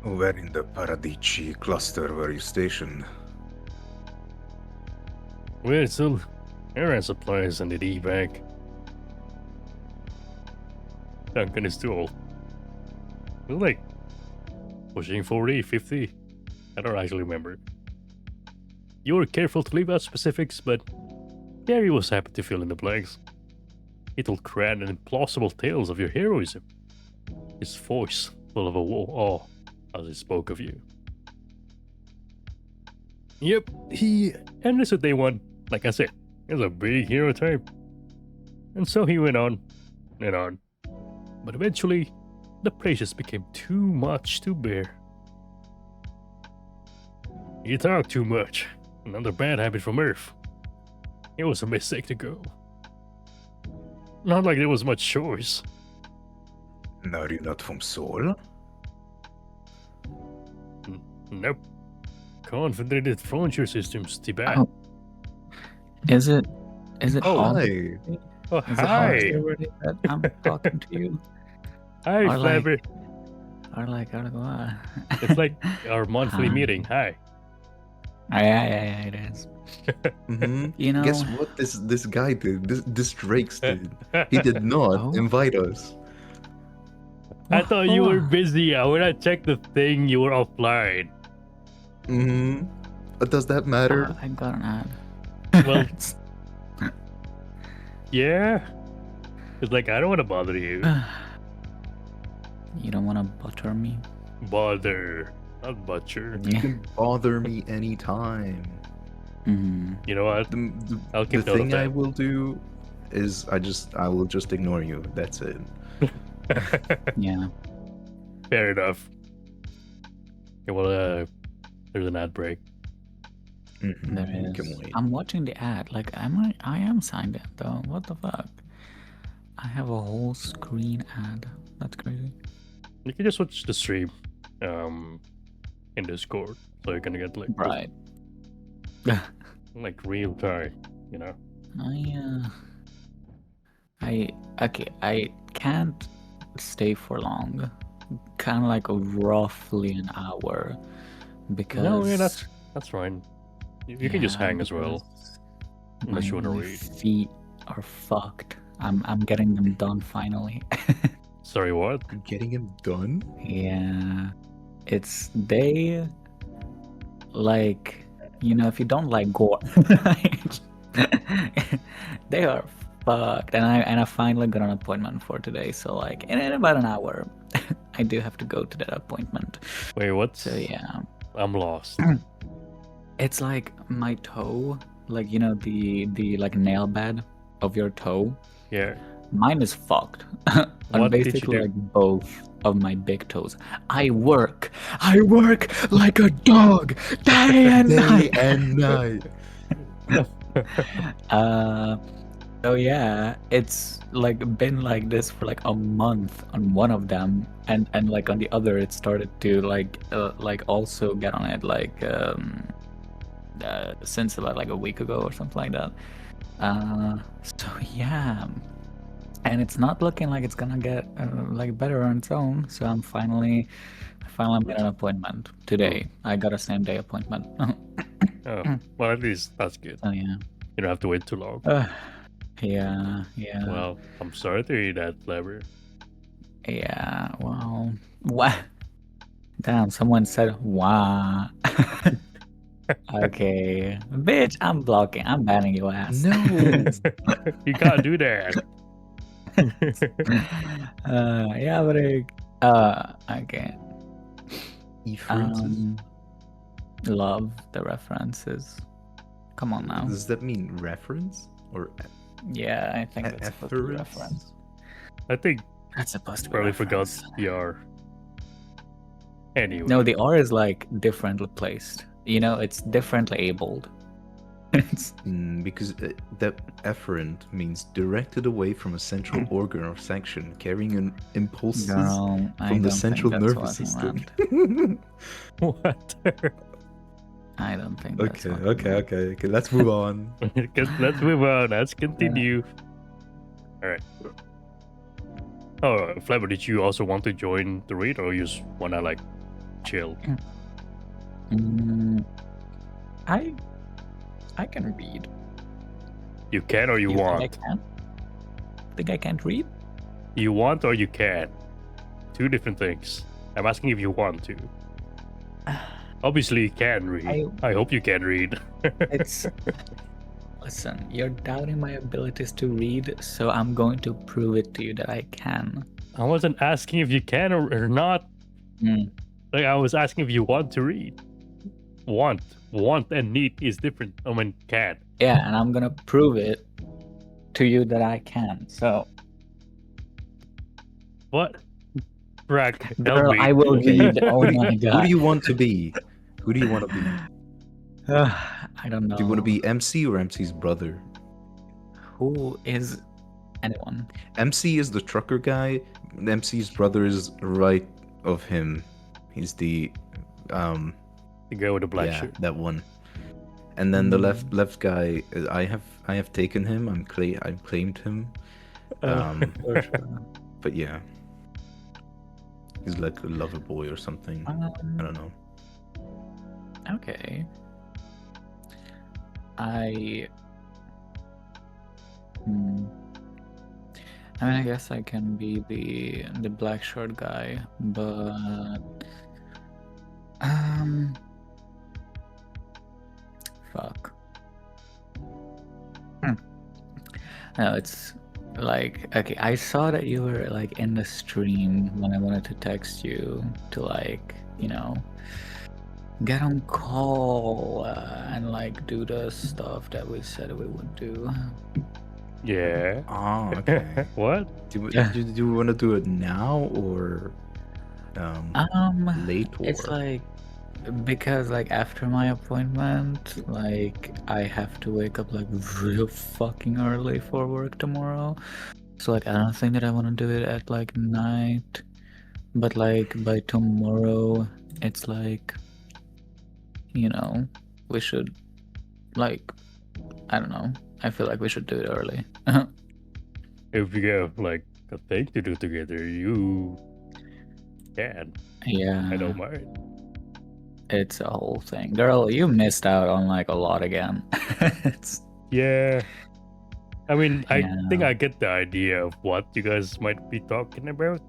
Where in the Paradici cluster were you stationed? We're still air supplies and the evac. Duncan is too old. It was like pushing 40, 50. I don't actually remember. You were careful to leave out specifics, but Gary was happy to fill in the blanks. He told grand and implausible tales of your heroism, his voice full of awe as he spoke of you. Yep, he enlisted day one. Like I said, he was a big hero type. And so he went on and on. But eventually, the praises became too much to bear. He talked too much. Another bad habit from Earth. It was a mistake to go. Not like there was much choice. Are you not from Sol? Nope. Confederated Frontier Systems, Tibet. Oh. Is it Oh, all? Hi. Oh, Is it honestly hi. already that I'm talking to you? Hi, Or like- Flabber. Or like, what? It's like our monthly Hi. meeting. Hi. Yeah, it is. Mm-hmm. You know, Guess what this guy did? This Drakes did. He did not Oh. invite us. I thought you were Oh. busy. When I checked the thing, you were offline. Mm-hmm. Does that matter? I got an ad. Well, yeah. It's like, I don't want to bother you. You don't want to butter me? Bother. Not butcher. You can bother me anytime. Mm-hmm. You know what? I'll The keep note of thing I that. will do is I will just ignore you. That's it. Yeah. Fair enough. Okay, well, there's an ad break. Mhm. There You is. can wait. I'm watching the ad. Like, I am signed in though. What the fuck? I have a whole screen ad. That's crazy. You can just watch the stream in Discord. So you're gonna get like, Right. like real time, you know? I can't stay for long. Kind of like roughly an hour, because No, yeah, that's fine. You can just yeah, hang as well. because Unless you my wanna read. feet are fucked. I'm getting them done finally. Sorry, what? You're getting him done? Yeah, it's they like, if you don't like gore, they are fucked. And I finally got an appointment for today. So like in about an hour, I do have to go to that appointment. Wait, what? So yeah, I'm lost. it's like my toe, like the like nail bed of your toe. Yeah. Mine is fucked. On What did you basically do? like both of my big toes. I work like a dog, day and Day night. and night. So yeah, it's like been like this for like a month on one of them, and like on the other, it started to like also get on it like since about like a week ago or something like that. So yeah, and it's not looking like it's gonna get like better on its own. So I finally made an appointment today. I got a same day appointment. Oh, well, at least that's good. So yeah. You don't have to wait too long. Yeah. Well, I'm sorry to hear that, Clever. Yeah, well, what? Damn, someone said, wow. Okay. Bitch, I'm blocking. I'm banning your ass. No. You can't do that. Yeah, but okay. References? Love the references. Come on now. Does that mean reference or Yeah, I think that's supposed to be efference? reference. I think That's supposed to be probably forgot reference. the R. Anyway. No, the R is like differently placed. It's differently abled. It's because that efferent means directed away from a central organ or section, carrying an impulses no, I from the don't central think that's nervous what he system. meant. What? I don't think. That's what he meant. Okay. Let's move on. Let's move on. Let's continue. Alright. Oh, Flavor, did you also want to join the raid, or you just wanna like chill? I can read. You can or you Think I want? can? Think I can't read? You want or you can. Two different things. I'm asking if you want to. Obviously, you can read. I hope you can read. It's listen, you're doubting my abilities to read, so I'm going to prove it to you that I can. I wasn't asking if you can or not. Mm. Like, I was asking if you want to read. Want and need is different. I mean, can. Yeah, and I'm gonna prove it to you that I can. So, What? Rack, help girl, me. I will read. Oh Who do my you god. want to be? Who do you want to be? I don't know. Do you want to be MC or MC's brother? Who is anyone? MC is the trucker guy. MC's brother is right of him. He's the The guy with the black yeah, shirt. that one. And then the left guy, I have taken him. I've claimed him. For sure. But yeah, he's like a lover boy or something. I don't know. Okay. I mean, I guess I can be the black shirt guy, but fuck. No, it's like, okay, I saw that you were like in the stream when I wanted to text you to like, you know, get on call and like do the stuff that we said we would do. Yeah. Oh, okay. What? Do you want to do it now or late? It's Or like, because like after my appointment, like I have to wake up like real fucking early for work tomorrow. So like I don't think that I want to do it at like night, but like by tomorrow, it's like, you know, we should like, I don't know. I feel like we should do it early. If you have like a thing to do together, you can. Yeah. I don't mind. It's a whole thing. Girl, you missed out on like a lot again. It's Yeah. I mean, I think Yeah. I get the idea of what you guys might be talking about,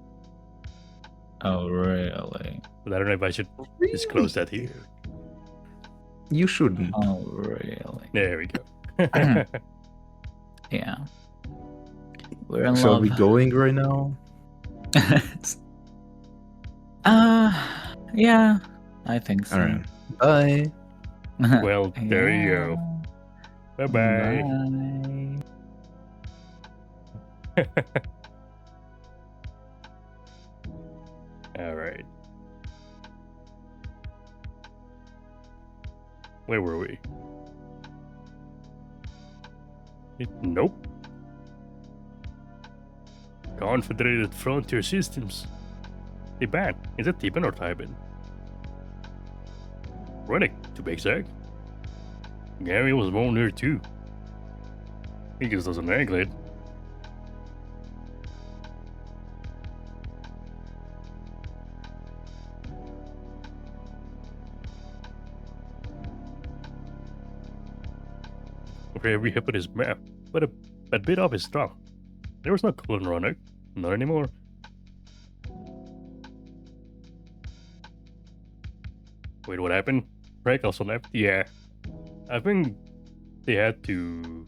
Oh really? but I don't know if I should disclose that here. you shouldn't. Oh really? There we go. Yeah. We're in So are love. we going right now? Yeah, I think so. All right. Bye. Well, there you go. Yeah. Bye-bye. Bye. All right. Where were we? Nope. Confederated Frontier Systems. Tiban. Is that Tiban or Taiban? Rennick, to be exact. Gary was born there too. He just doesn't act like it. Okay, we hit his map, but a bit off his tongue. There was no colon runner. Not anymore. Wait, what happened? Frank also left? Yeah. I think they had to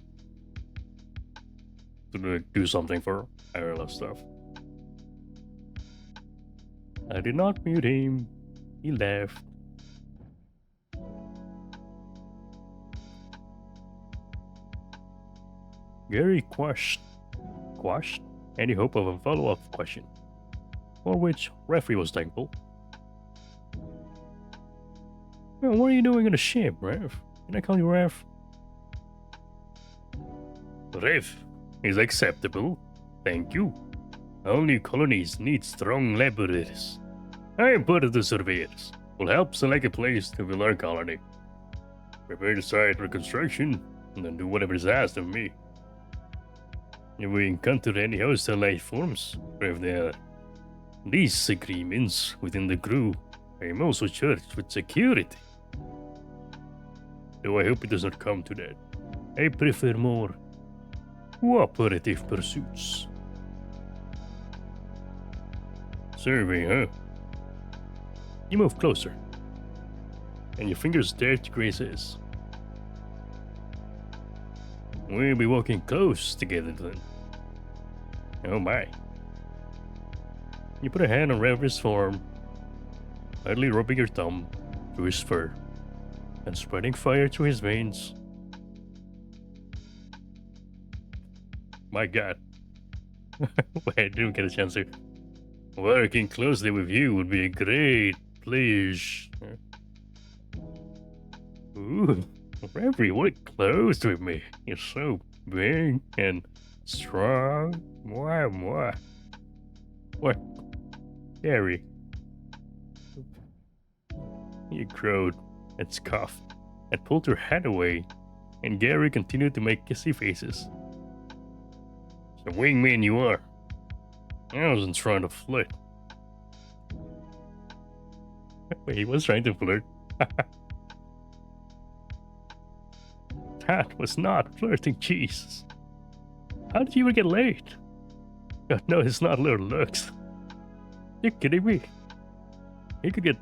do something for IRL stuff. I did not mute him. He left. Gary quashed any hope of a follow-up question, for which referee was thankful. Well, what are you doing in the ship, Ref? Can I call you Ref? Ref is acceptable. Thank you. All new colonies need strong laboratories. I am part of the surveyors. Will help select a place to build our colony. Prepare the site for construction, and then do whatever is asked of me. If we encounter any hostile life forms, or if there are disagreements within the crew, I am also charged with security. Though I hope it does not come to that. I prefer more cooperative pursuits. Survey, huh? You move closer, and your fingers dare to graze his. We'll be walking close together then. Oh my. You put a hand on Revere's forearm, lightly rubbing your thumb through his fur, and spreading fire through his veins. My god. Wait, I didn't get a chance to. Working closely with you would be a great pleasure. Ooh, Reverie, work close with me. You're so big and strong. Mwah, mwah. What? Gary. You crowed and scoffed and pulled her head away, and Gary continued to make kissy faces. The wingman you are. I wasn't trying to flirt. Wait, he was trying to flirt. That was not flirting, Jesus. How did you even get laid? God, no, it's not little looks. You're kidding me. You could get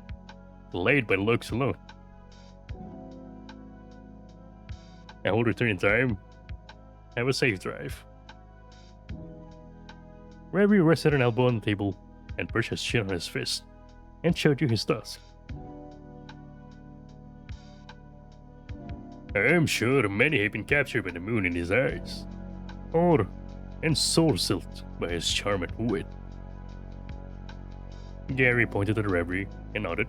laid by looks alone. I will return in time. Have a safe drive. Reverie rested an elbow on the table and perched his chin on his fist and showed you his tusk. I am sure many have been captured by the moon in his eyes, or ensorcelled by his charm and wit. Gary pointed at Reverie and nodded.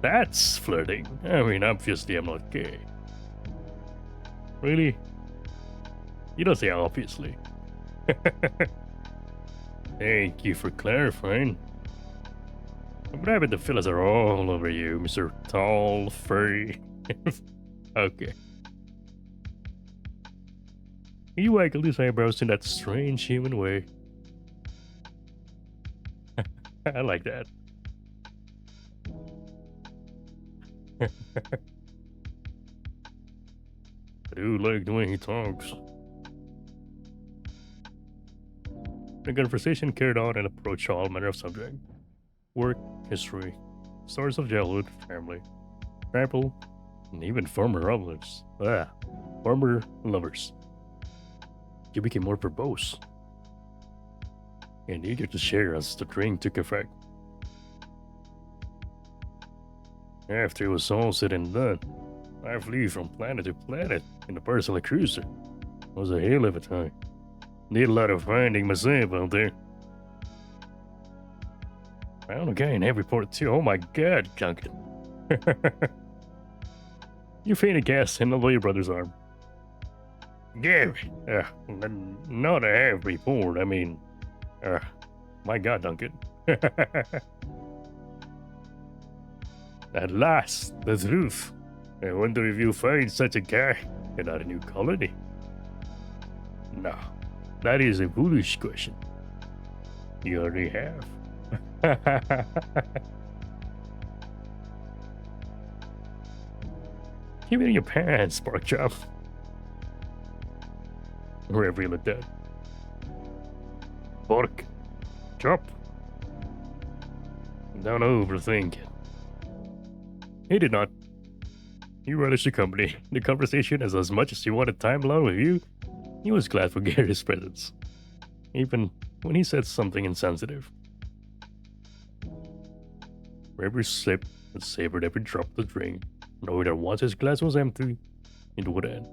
That's flirting. I mean, obviously I'm not gay. Really? You don't say obviously. Thank you for clarifying. But I bet the fellas are all over you, Mr. Tall, Furry. Okay. He waggled his eyebrows in that strange human way. I like that. I do like the way he talks. The conversation carried on and approached all manner of subjects. Work, history, stories of childhood, family, travel, and even former lovers. Former lovers. You became more verbose and eager to share as the drink took effect. After it was all said and done, I flew from planet to planet in the personal cruiser. It was a hell of a time. Did a lot of finding myself out there. Found a guy in every port too. Oh my god, Duncan. You fainted gas and although your brother's arm. Gary, not every port. I mean, my god, Duncan. At last, the truth. I wonder if you find such a guy in our new colony. No, that is a foolish question. You already have. Keep it in your pants, pork chop. Wherever you looked at. Pork chop. Don't overthink it. He did not. He relished the company, the conversation, as much as he wanted time alone with you. He was glad for Gary's presence, even when he said something insensitive. Reverie sipped and savored every drop of the drink, knowing that once his glass was empty, it would end.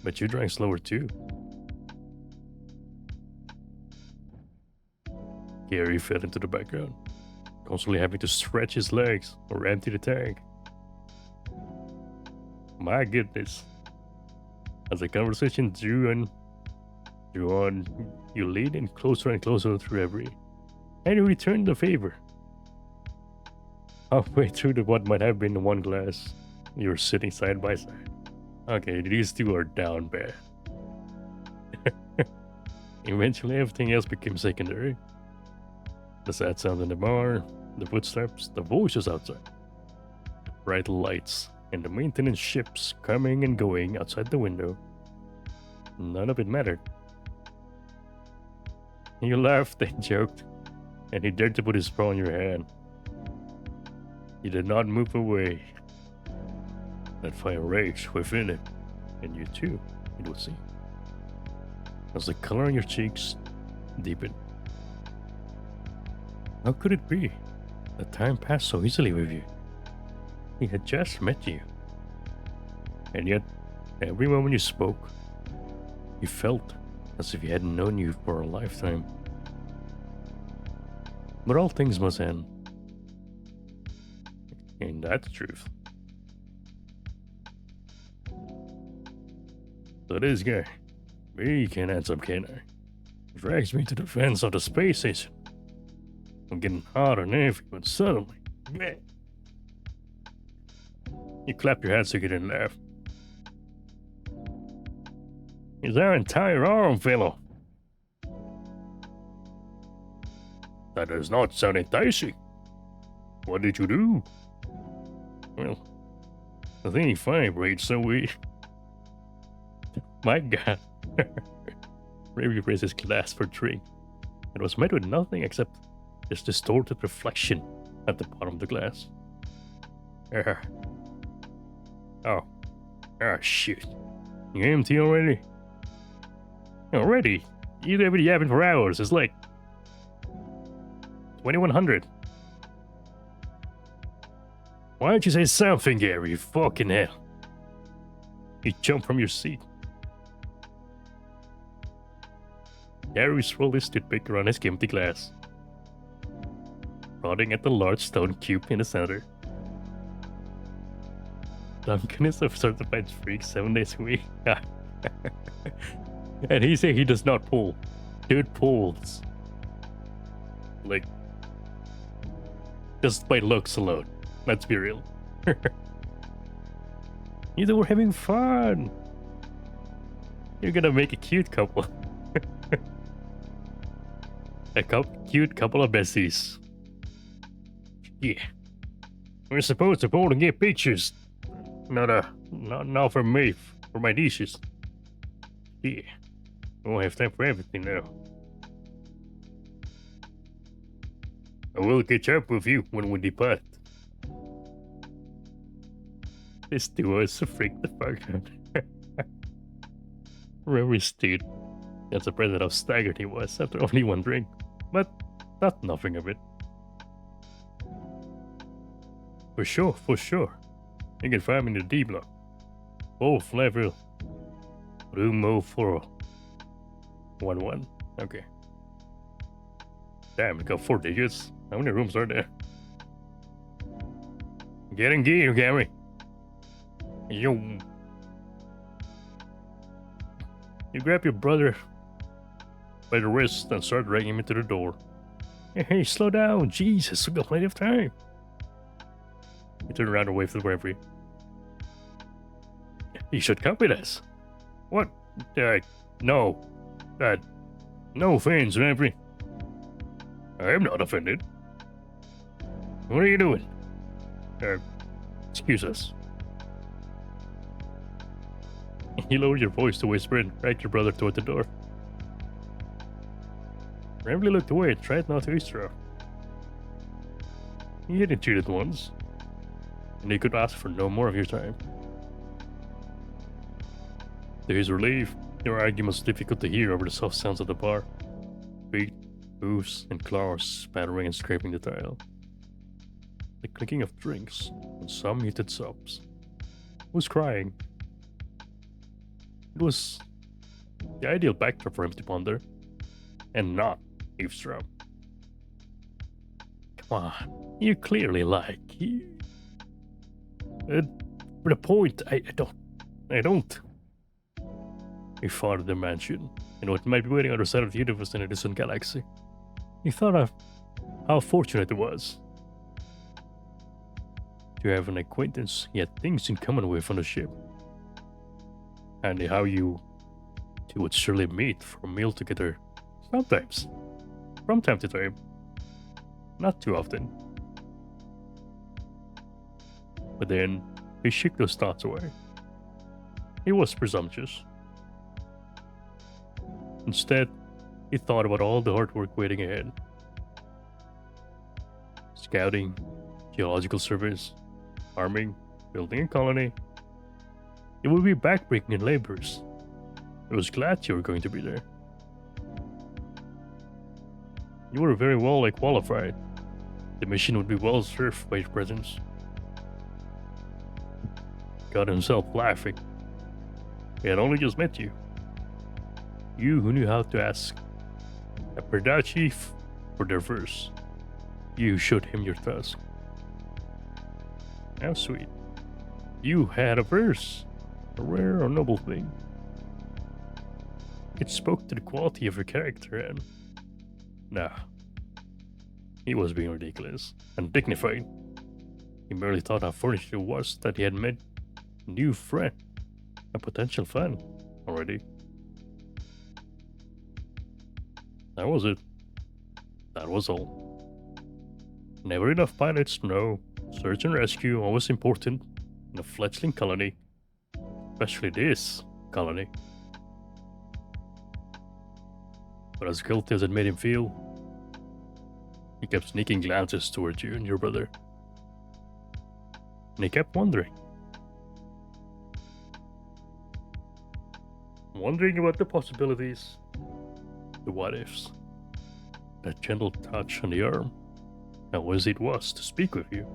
But you drank slower too. Gary fell into the background, constantly having to stretch his legs or empty the tank. My goodness. As the conversation drew on, you leaned in closer and closer to Reverie, and you returned the favor. Halfway through what might have been one glass, you were sitting side by side. Okay, these two are down bad. Eventually, everything else became secondary. The sad sound in the bar, the footsteps, the voices outside, the bright lights, and the maintenance ships coming and going outside the window. None of it mattered. You laughed and joked, and he dared to put his paw on your hand. He did not move away. That fire raged within him, and you too, it would seem, as the color on your cheeks deepened. How could it be that time passed so easily with you? He had just met you, and yet every moment you spoke, you felt as if he hadn't known you for a lifetime. But all things must end. And that's the truth. So this guy, he can handsome, can I? Drags me to the fence of the space station. I'm getting hot and heavy, but suddenly, bleh. You clap your hands so you can laugh. Is our entire arm, fellow? That does not sound enticing. What did you do? Well, the thing vibrates so we. My God. Maybe raised his glass for drink. It was met with nothing except this distorted reflection at the bottom of the glass. Oh, shoot. You empty already? Already? You've been yapping for hours. It's like 2100. Why don't you say something, Gary? You fucking hell. You jump from your seat. Gary rolled his toothpick around his empty glass, prodding at the large stone cube in the center. Duncan is a certified freak 7 days a week. And he say he does not pull. Dude pulls. Like, just by looks alone. Let's be real. You two were having fun. You're gonna make a cute couple. Cute couple of besties. Yeah. We're supposed to go and get pictures. Not for me, for my dishes. Yeah. We won't have time for everything now. I will catch up with you when we depart. This duo is so freaked the fuck out. Very stupid. I'm surprised at how staggered he was after only one drink. But that's nothing of it. For sure. You can find me in the D block. Both level. Room 0411. Okay. Damn, it got 4 digits. How many rooms are there? Get in gear, Gary. You grab your brother by the wrist and start dragging him to the door. Hey, slow down. Jesus, we got plenty of time. He turned around and waved to the referee. You should come with us. What? No. No offense, referee. I am not offended. What are you doing? Excuse us. You lowered your voice to whisper and dragged your brother toward the door. Bramley looked away and tried not to eavesdrop. He had been cheated once, and he could ask for no more of your time. To his relief, your argument was difficult to hear over the soft sounds of the bar. Feet, hooves, and claws spattering and scraping the tile. The clinking of drinks, and some muted sobs. Who was crying? It was the ideal backdrop for him to ponder, and not eavesdrop. Come on, you clearly like. For the point, I don't. He thought of the mansion, and what might be waiting on the other side of the universe in a distant galaxy. He thought of how fortunate it was to have an acquaintance he had things in common with on the ship, and how you two would surely meet for a meal together sometimes, from time to time, not too often. But then he shook those thoughts away. He was presumptuous. Instead, he thought about all the hard work waiting ahead. scouting, geological surveys, farming, building a colony. It would be backbreaking in labors. I was glad you were going to be there. You were very well qualified. The mission would be well served by your presence. Got himself laughing. He had only just met you. You who knew how to ask a Perdachi for their verse. You showed him your task. How sweet. You had a verse. A rare or noble thing. It spoke to the quality of your character and... Nah. He was being ridiculous and dignified. He merely thought how furnished it was that he had met a new friend, a potential fan already. That was it. That was all. Never enough pilots to know. Search and rescue always important in a fledgling colony. Especially this colony. But as guilty as it made him feel, he kept sneaking glances towards you and your brother. And he kept wondering. Wondering about the possibilities, the what ifs. That gentle touch on the arm, how easy it was to speak with you.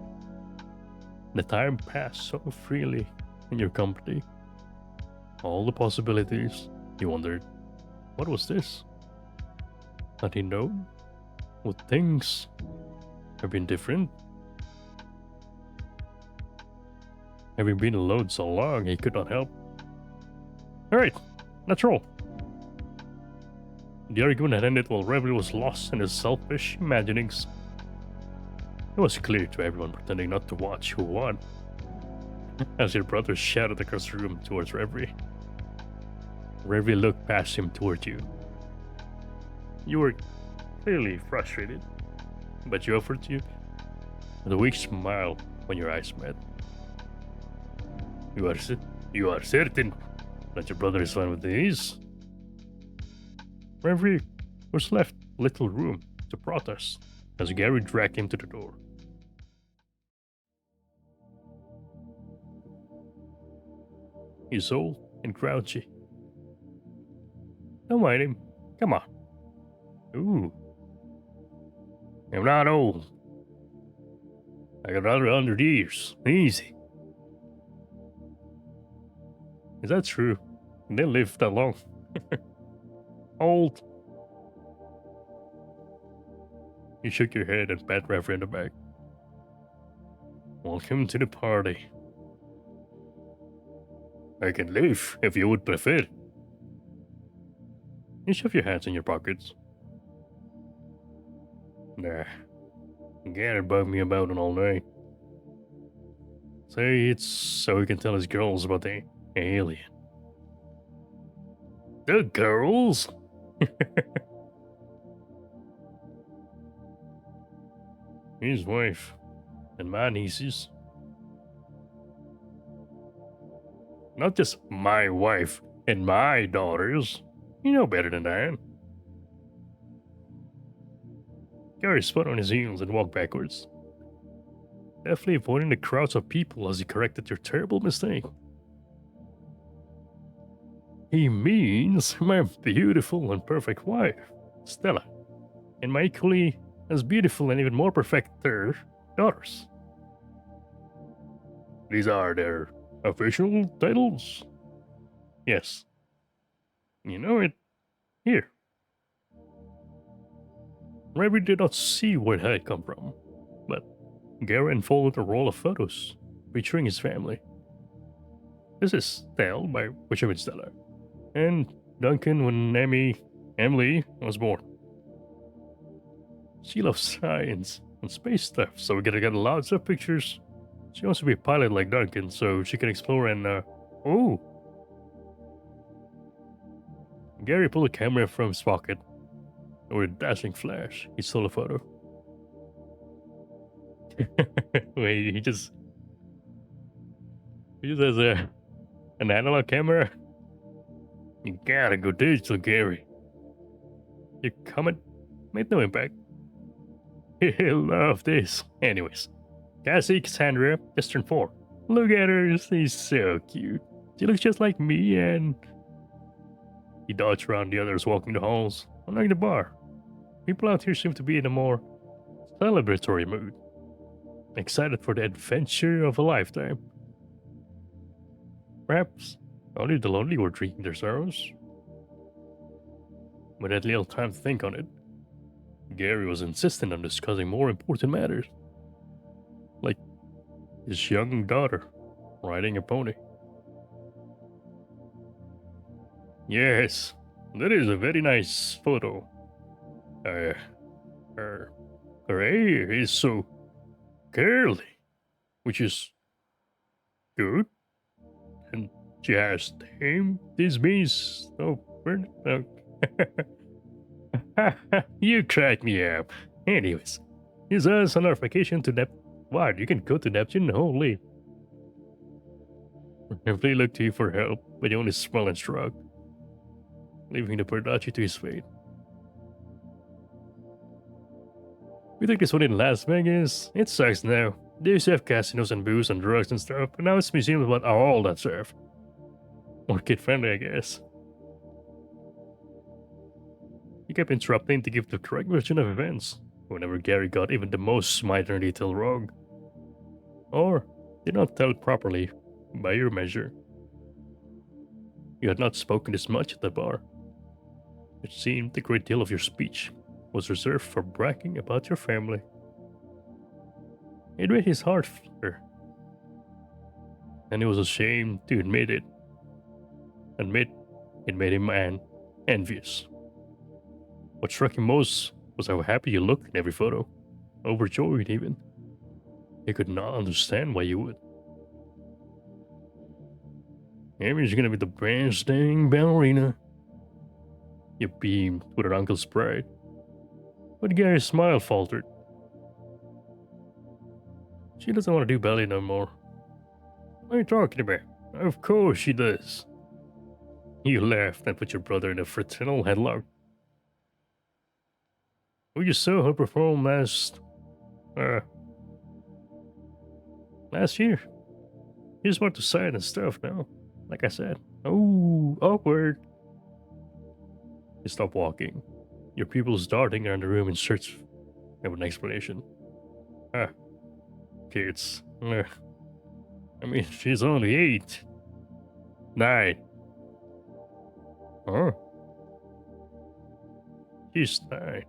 The time passed so freely in your company. All the possibilities, he wondered. What was this? Had he known? Would things have been different? Having been alone so long, he could not help. Alright, let's roll. The argument had ended while Reverie was lost in his selfish imaginings. It was clear to everyone pretending not to watch who won, as your brother shouted across the room towards Reverie. Reverie looked past him toward you. You were clearly frustrated, but you offered you with a weak smile when your eyes met. You are certain that your brother is fine with these? Reverie was left little room to protest as Gary dragged him to the door. He's old and grouchy. Don't mind him. Come on. Ooh. I'm not old. I got another 100 years. Easy. Is that true? They live that long. Old. You shook your head and pat Reverie in the back. Welcome to the party. I can leave if you would prefer. You shove your hands in your pockets. Nah. Gary bugged me about it all night. Say it's so he can tell his girls about the alien. The girls? His wife and my nieces. Not just my wife and my daughters. You know better than that. Gary spun on his heels and walked backwards, deftly avoiding the crowds of people as he corrected your terrible mistake. He means my beautiful and perfect wife, Stella, and my equally as beautiful and even more perfect daughters. These are their official titles? Yes. You know it. Here. Reverie did not see where it had come from, but Gary unfolded a roll of photos featuring his family. This is Stella, by which I mean Stella, and Duncan when Emily was born. She loves science and space stuff, so we gotta get lots of pictures. She wants to be a pilot like Duncan, so she can explore and, oh. Gary pulled a camera from his pocket. With a dashing flash, he stole a photo. Wait, he just has an analog camera? You gotta go digital, Gary. Your comment made no impact. He'll love this. Anyways, Cassie Cassandra just turned 4. Look at her, she's so cute. She looks just like me, and he dodged around the others walking the halls, unlike the bar. People out here seem to be in a more celebratory mood, excited for the adventure of a lifetime. Perhaps only the lonely were drinking their sorrows. With that little time to think on it, Gary was insistent on discussing more important matters, like his young daughter riding a pony. Yes, that is a very nice photo. Her hair is so curly, which is good. And she has tamed this beast. Oh, you crack me up. Anyways, is us on our vacation to What? You can go to Neptune? Holy. If they look to you for help, but you only smile and shrug, leaving the Perdachi to his fate. We took this one in Las Vegas. It sucks now. They used to have casinos and booze and drugs and stuff, but now it's museums about all that stuff. More kid friendly, I guess. He kept interrupting to give the correct version of events, whenever Gary got even the most minor detail wrong. Or did not tell properly, by your measure. You had not spoken this much at the bar. It seemed a great deal of your speech was reserved for bragging about your family. It made his heart flutter, and he was ashamed to admit it. It made him envious. What struck him most was how happy you looked in every photo, overjoyed even. He could not understand why you would. Amy's gonna be the best dang ballerina. You beamed with her uncle's pride, but Gary's smile faltered. She doesn't want to do ballet no more. What are you talking about? Of course she does. You laughed and put your brother in a fraternal headlock. We just saw her perform last year. She's more to side and stuff now. Like I said. Oh, awkward. You stop walking. Your pupils darting around the room in search of an explanation. Kids. I mean, she's only 8. 9. Huh? She's 9.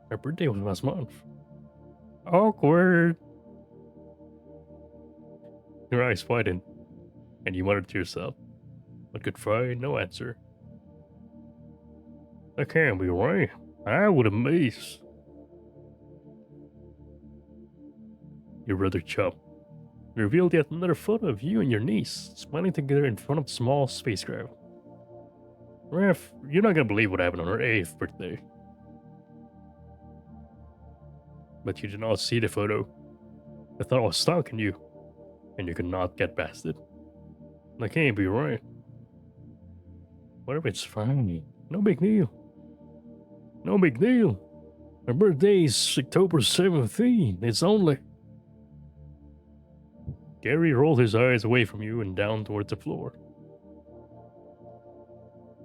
Her birthday was last month. Awkward. Your eyes widened, and you muttered to yourself, but could find no answer. That can't be right. I would have missed. Your brother Chub revealed yet another photo of you and your niece smiling together in front of the small spacecraft. Ref, you're not gonna believe what happened on her 8th birthday. But you did not see the photo. I thought I was stalking you, and you could not get past it. That can't be right. Whatever, it's fine. No big deal. No big deal. Her birthday is October 17th. It's only... Gary rolled his eyes away from you and down towards the floor.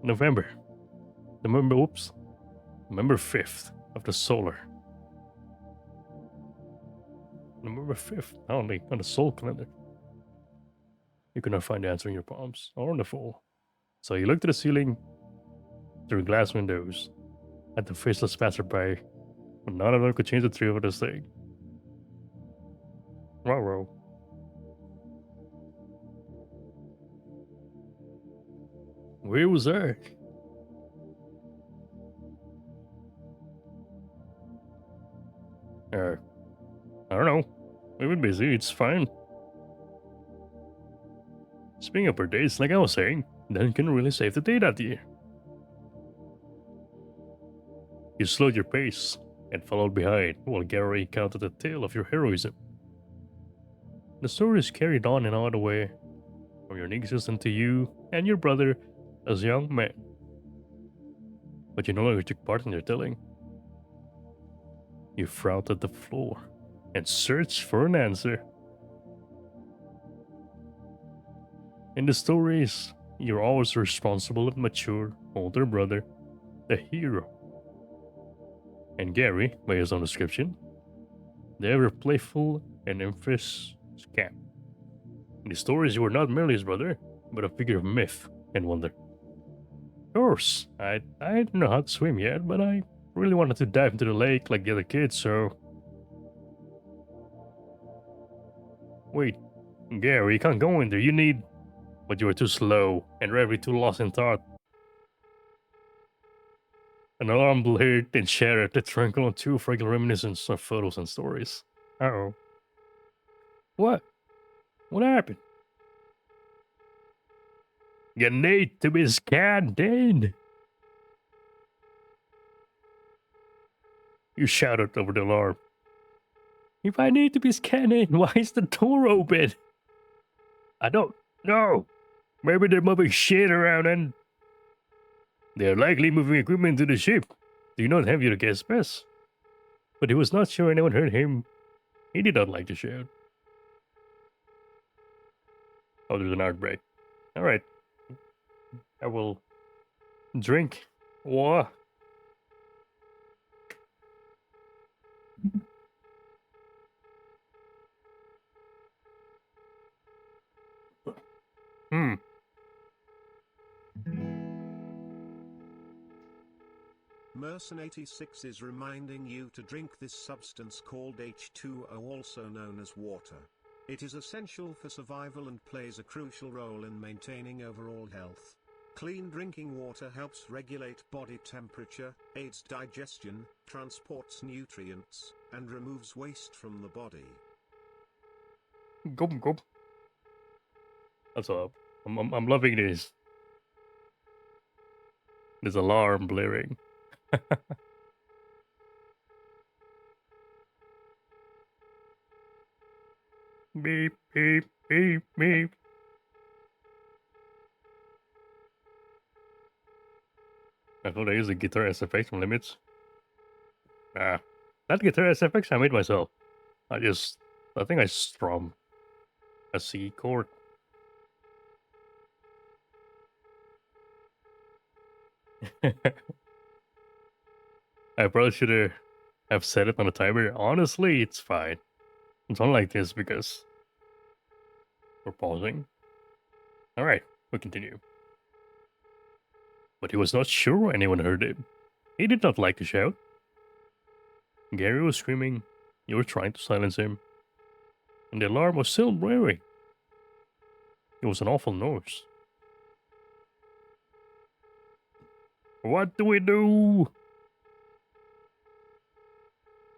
November 5th of the solar. November 5th, only on the soul calendar. You could not find the answer in your palms or on the floor. So you looked at the ceiling through glass windows at the faceless passerby, but none of them could change the truth of this thing. Ruh-roh. Where was I? I don't know. We've been busy, it's fine. Speaking of birthdays, like I was saying, Duncan really saved the day that year. You slowed your pace and followed behind while Gary counted the tale of your heroism. The story is carried on in all the way from your nieces into you and your brother as young men. But you no longer took part in their telling. You frowned at the floor and searched for an answer. In the stories, you're always responsible and mature older brother, the hero. And Gary, by his own description, the ever playful and infamous scamp. In the stories, you were not merely his brother, but a figure of myth and wonder. Of course, I didn't know how to swim yet, but I really wanted to dive into the lake like the other kids, so... Wait, Gary, you can't go in there, you need... But you were too slow, and Reverie too lost in thought. An alarm blared and shattered the tranquil on two fragile reminiscences of photos and stories. Uh-oh. What? What happened? You need to be scanned in. You shouted over the alarm. If I need to be scanned in, why is the door open? I don't know. Maybe they're moving shit around and... They're likely moving equipment to the ship. Do you not have your guest pass? But he was not sure anyone heard him. He did not like to shout. Oh, there's an outbreak. Alright. I will drink. Whoa. Hmm. Merson86 is reminding you to drink this substance called H2O, also known as water. It is essential for survival and plays a crucial role in maintaining overall health. Clean drinking water helps regulate body temperature, aids digestion, transports nutrients, and removes waste from the body. Gulp, gulp. That's up. I'm loving this. This alarm blaring. Beep, beep, beep, beep. I thought I used the guitar SFX from Limits. Ah, that guitar SFX I made myself. I think I strum a C chord. I probably should have set it on a timer. Honestly, it's fine. It's unlike this because we're pausing. Alright, we continue. But he was not sure anyone heard him. He did not like to shout. Gary was screaming. You were trying to silence him. And the alarm was still blaring. It was an awful noise. What do we do?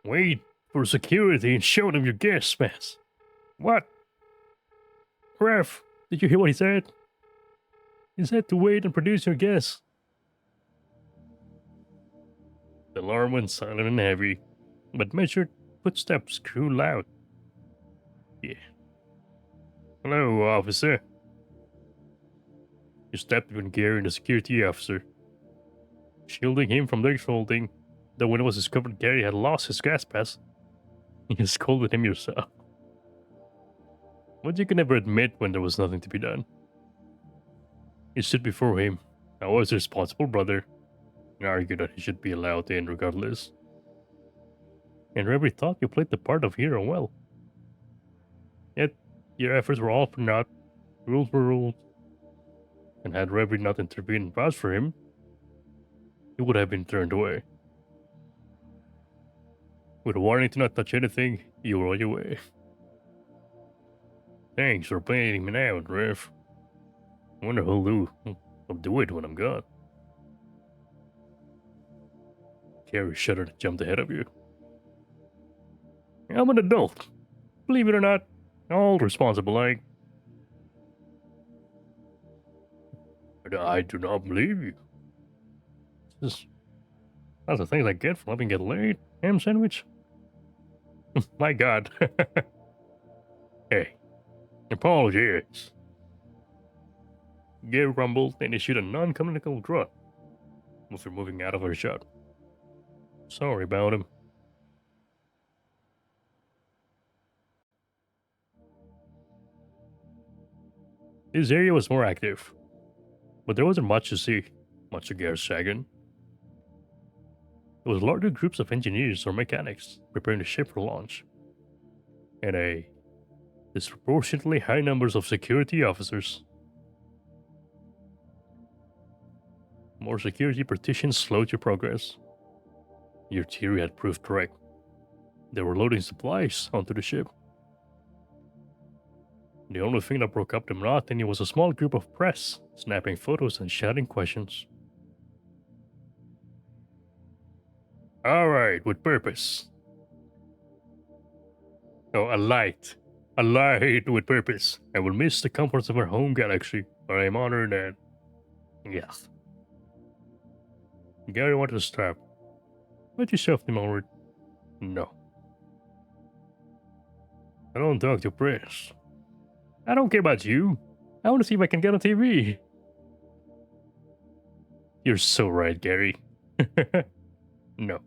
Wait for security and show them your gas mask. What? Ref, did you hear what he said? He said to wait and produce your gas. The alarm went silent and heavy, but measured footsteps grew loud. Yeah. Hello, officer. You stepped between Gary and the security officer, shielding him from their folding. Though when it was discovered Gary had lost his gas pass, you scolded him yourself. But you could never admit when there was nothing to be done. You stood before him. I was a responsible brother, and argued that he should be allowed in regardless. And Reverie thought you played the part of hero well. Yet, your efforts were all for naught. Rules were rules. And had Reverie not intervened and vouched for him, he would have been turned away. With a warning to not touch anything, you were on your way. Thanks for bailing me out, Rev. I wonder who'll do it when I'm gone. Carrie shuddered and jumped ahead of you. I'm an adult. Believe it or not, all responsible, But I do not believe you. That's the things I get for letting get laid. Ham sandwich? My god. Hey, apologies. Gary rumbled and issued a non-communicable grunt before moving out of her shot. Sorry about him. This area was more active, but there wasn't much to see, much to Gary's chagrin. There was larger groups of engineers or mechanics preparing the ship for launch, and a disproportionately high numbers of security officers. More security partitions slowed your progress. Your theory had proved correct. They were loading supplies onto the ship. The only thing that broke up the monotony was a small group of press, snapping photos and shouting questions. Alright, with purpose. Oh, a light. A light with purpose. I will miss the comforts of our home galaxy, but I am honored that... Yes. Gary wanted to stop. Let yourself the moment. No. I don't talk to press. I don't care about you. I want to see if I can get on TV. You're so right, Gary. No.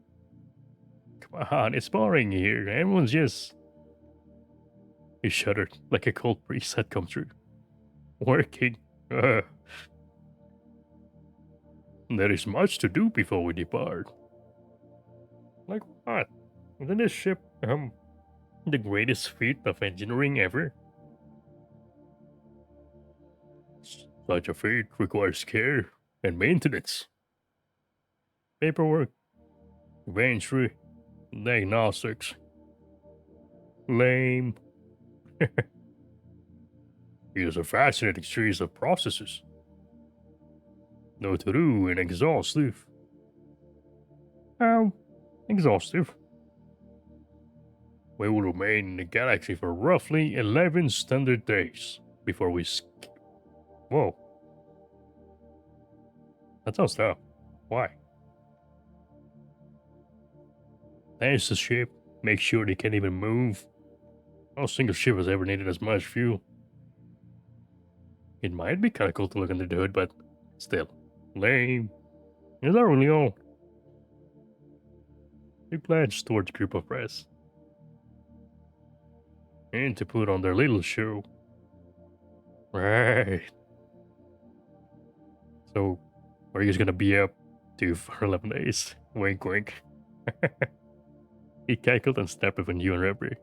Come on, it's boring here. Everyone's just... He shuddered like a cold breeze had come through. Working. There is much to do before we depart. Like what? Isn't this ship, the greatest feat of engineering ever? Such a feat requires care and maintenance. Paperwork, inventory, diagnostics. Lame. It is a fascinating series of processes. No to do and exhaustive. How exhaustive? We will remain in the galaxy for roughly 11 standard days before we Whoa. That sounds tough. Why? Test the ship, make sure they can't even move. No single ship has ever needed as much fuel. It might be kinda cool to look under the hood, but still, lame. Is that really all? He glanced towards the group of press. And to put on their little show. Right. So, are you guys gonna be up to for 11 days? Wink, wink. He cackled and snapped with a new reverie.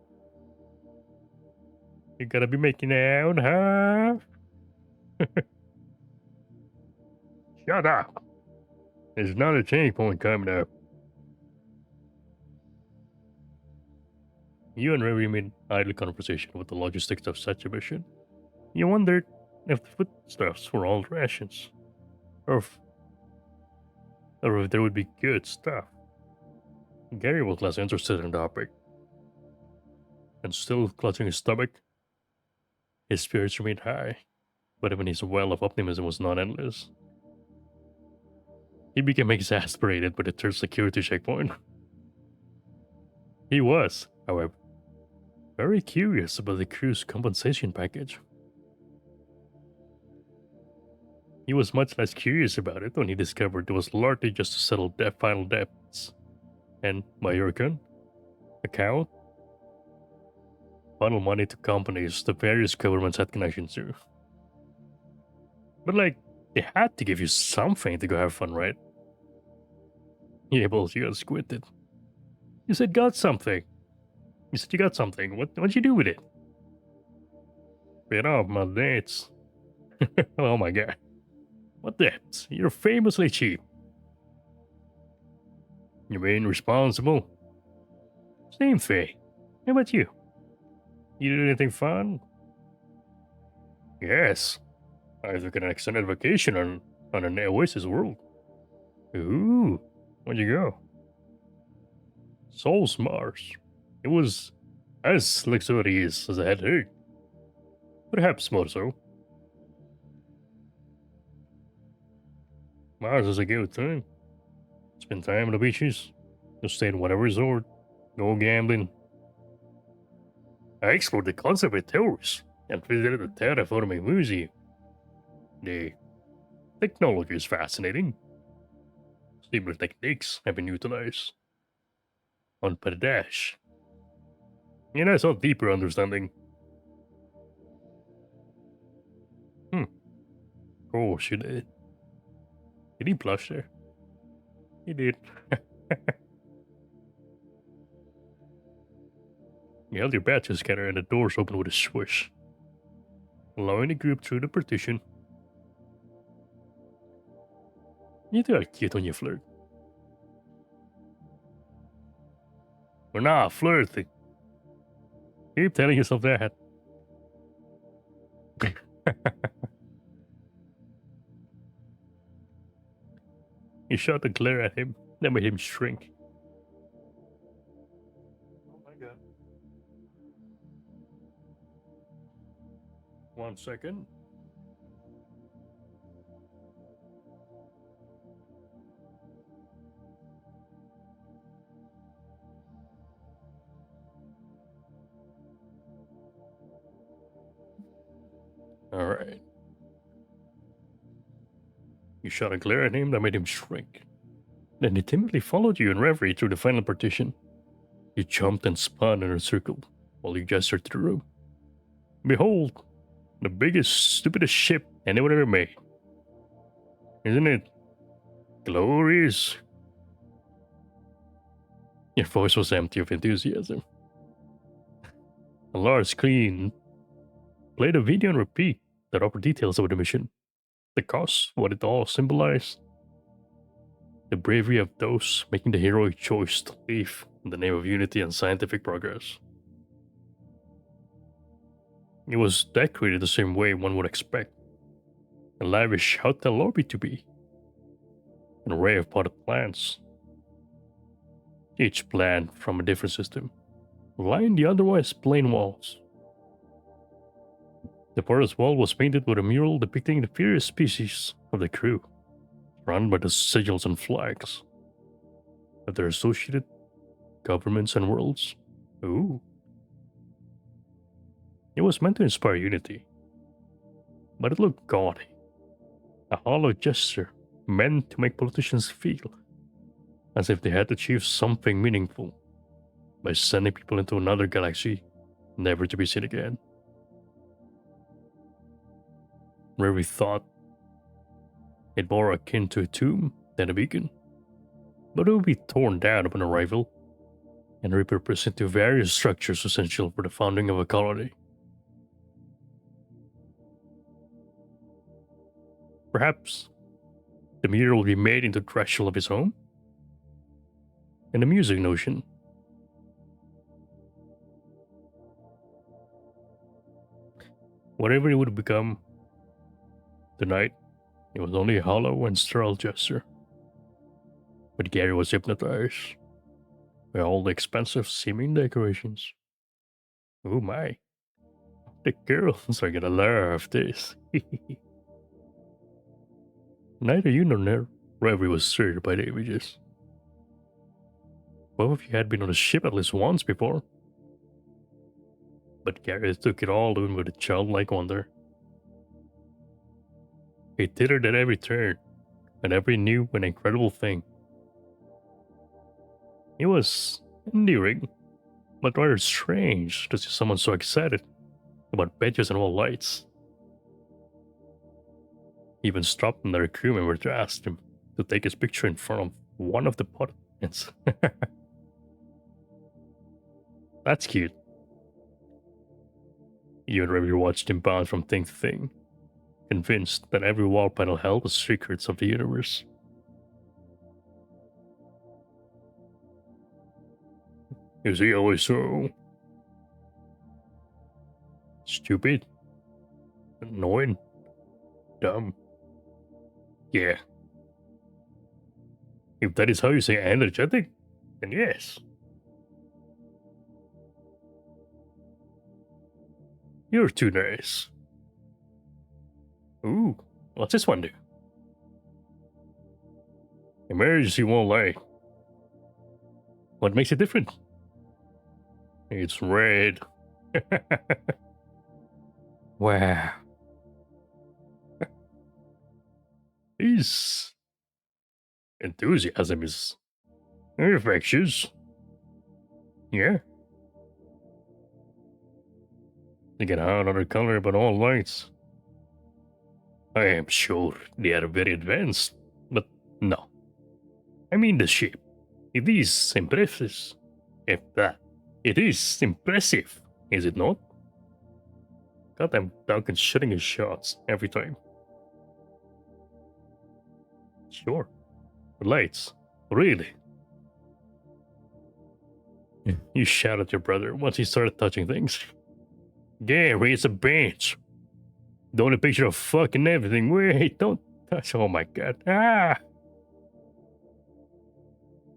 You gonna be making out, huh? Shut up! There's another change point coming up. You and Reverie made idle conversation with the logistics of such a mission. You wondered if the foodstuffs were all rations, or if there would be good stuff. Gary was less interested in the topic, and still clutching his stomach. His spirits remained high, but even his well of optimism was not endless. He became exasperated by the third security checkpoint. He was, however, very curious about the crew's compensation package. He was much less curious about it when he discovered it was largely just to settle final debts, and, by your account, funnel money to companies the various governments had connections to. But they had to give you something to go have fun, right? Yeah, well, you got squinted. You said got something. You said you got something. What'd you do with it? Paid off my debts. Oh my god. What debts? You're famously cheap. You mean responsible? Same thing. How about you? You did anything fun? Yes. I took an extended vacation on an Oasis world. Ooh. Where'd you go? Souls Mars. It was as luxurious as I had heard. Perhaps more so. Mars is a good time. Spend time on the beaches. Just stay in whatever resort. Go gambling. I explored the concept with tourists and visited the terraforming museum. The technology is fascinating. Similar techniques have been utilized on Pardash. And I saw deeper understanding. Oh, she did. Did he blush there? He did. You held your badge scanner and the doors opened with a swish, allowing the group through the partition. You two are cute when you flirt. We're not flirting. Keep telling yourself that. You shot a glare at him that made him shrink. Oh my god. 1 second. Alright. You shot a glare at him that made him shrink. Then he timidly followed you in reverie through the final partition. You jumped and spun in a circle while you gestured to the room. Behold, the biggest, stupidest ship anyone ever made. Isn't it glorious? Your voice was empty of enthusiasm. A large screen played a video on repeat that offered details about the mission, the cost, what it all symbolized, the bravery of those making the heroic choice to leave in the name of unity and scientific progress. It was decorated the same way one would expect a lavish hotel lobby to be, an array of potted plants, each plant from a different system, lined the otherwise plain walls. The forest wall was painted with a mural depicting the various species of the crew, surrounded by the sigils and flags of their associated governments and worlds. Ooh. It was meant to inspire unity, but it looked gaudy. A hollow gesture meant to make politicians feel as if they had achieved something meaningful by sending people into another galaxy never to be seen again. Where we thought it more akin to a tomb than a beacon, but it would be torn down upon arrival and repurposed into various structures essential for the founding of a colony. Perhaps the mirror will be made into the threshold of his home, and the music notion. Whatever it would become, tonight it was only a hollow and sterile gesture. But Gary was hypnotized by all the expensive seeming decorations. Oh my, the girls are gonna love this. Neither you nor Reverie was stirred by the images. Both of you had been on a ship at least once before. But Gary took it all in with a childlike wonder. He tittered at every turn, at every new and incredible thing. It was endearing, but rather strange to see someone so excited about badges and all lights. He even stopped another crew member to ask him to take his picture in front of one of the plants. That's cute. You and Reverie watched him bounce from thing to thing, convinced that every wall panel held the secrets of the universe. Is he always so stupid, annoying, dumb? Yeah. If that is how you say energetic, then yes. You're too nice. Ooh, what's this one do? Emergency won't lie. What makes it different? It's red. Wow. His enthusiasm is infectious. Yeah. They get out of color but all lights. I am sure they are very advanced, but no. I mean the ship. It is impressive. If that. It is impressive, is it not? Goddamn Duncan shooting his shots every time. Sure. The lights. Really? You shout at your brother once he started touching things. Gary, it's a bench. The only picture of fucking everything. Wait, don't touch. Oh my god. Ah!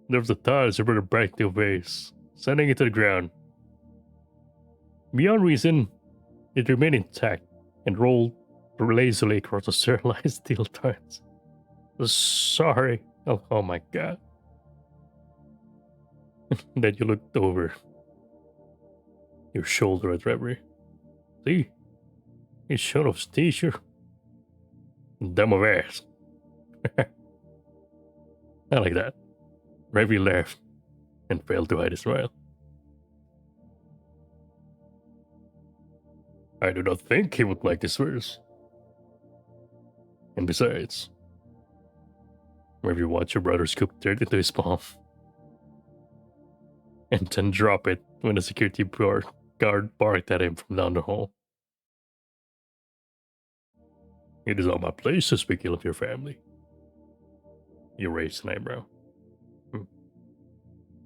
There's the tiles your brother backed your face, sending it to the ground. Beyond reason, it remained intact and rolled lazily across the sterilized steel tiles. Sorry. Oh my god. Then you looked over your shoulder at Reverie. See? He's short of stature. Dumb of ass. I like that. Reverie laughed and failed to hide a smile. I do not think he would like this verse. And besides, Reverie watched your brother scoop dirt into his palm and then drop it when the security guard barked at him from down the hall. It is not my place to speak ill of your family. You raised an eyebrow.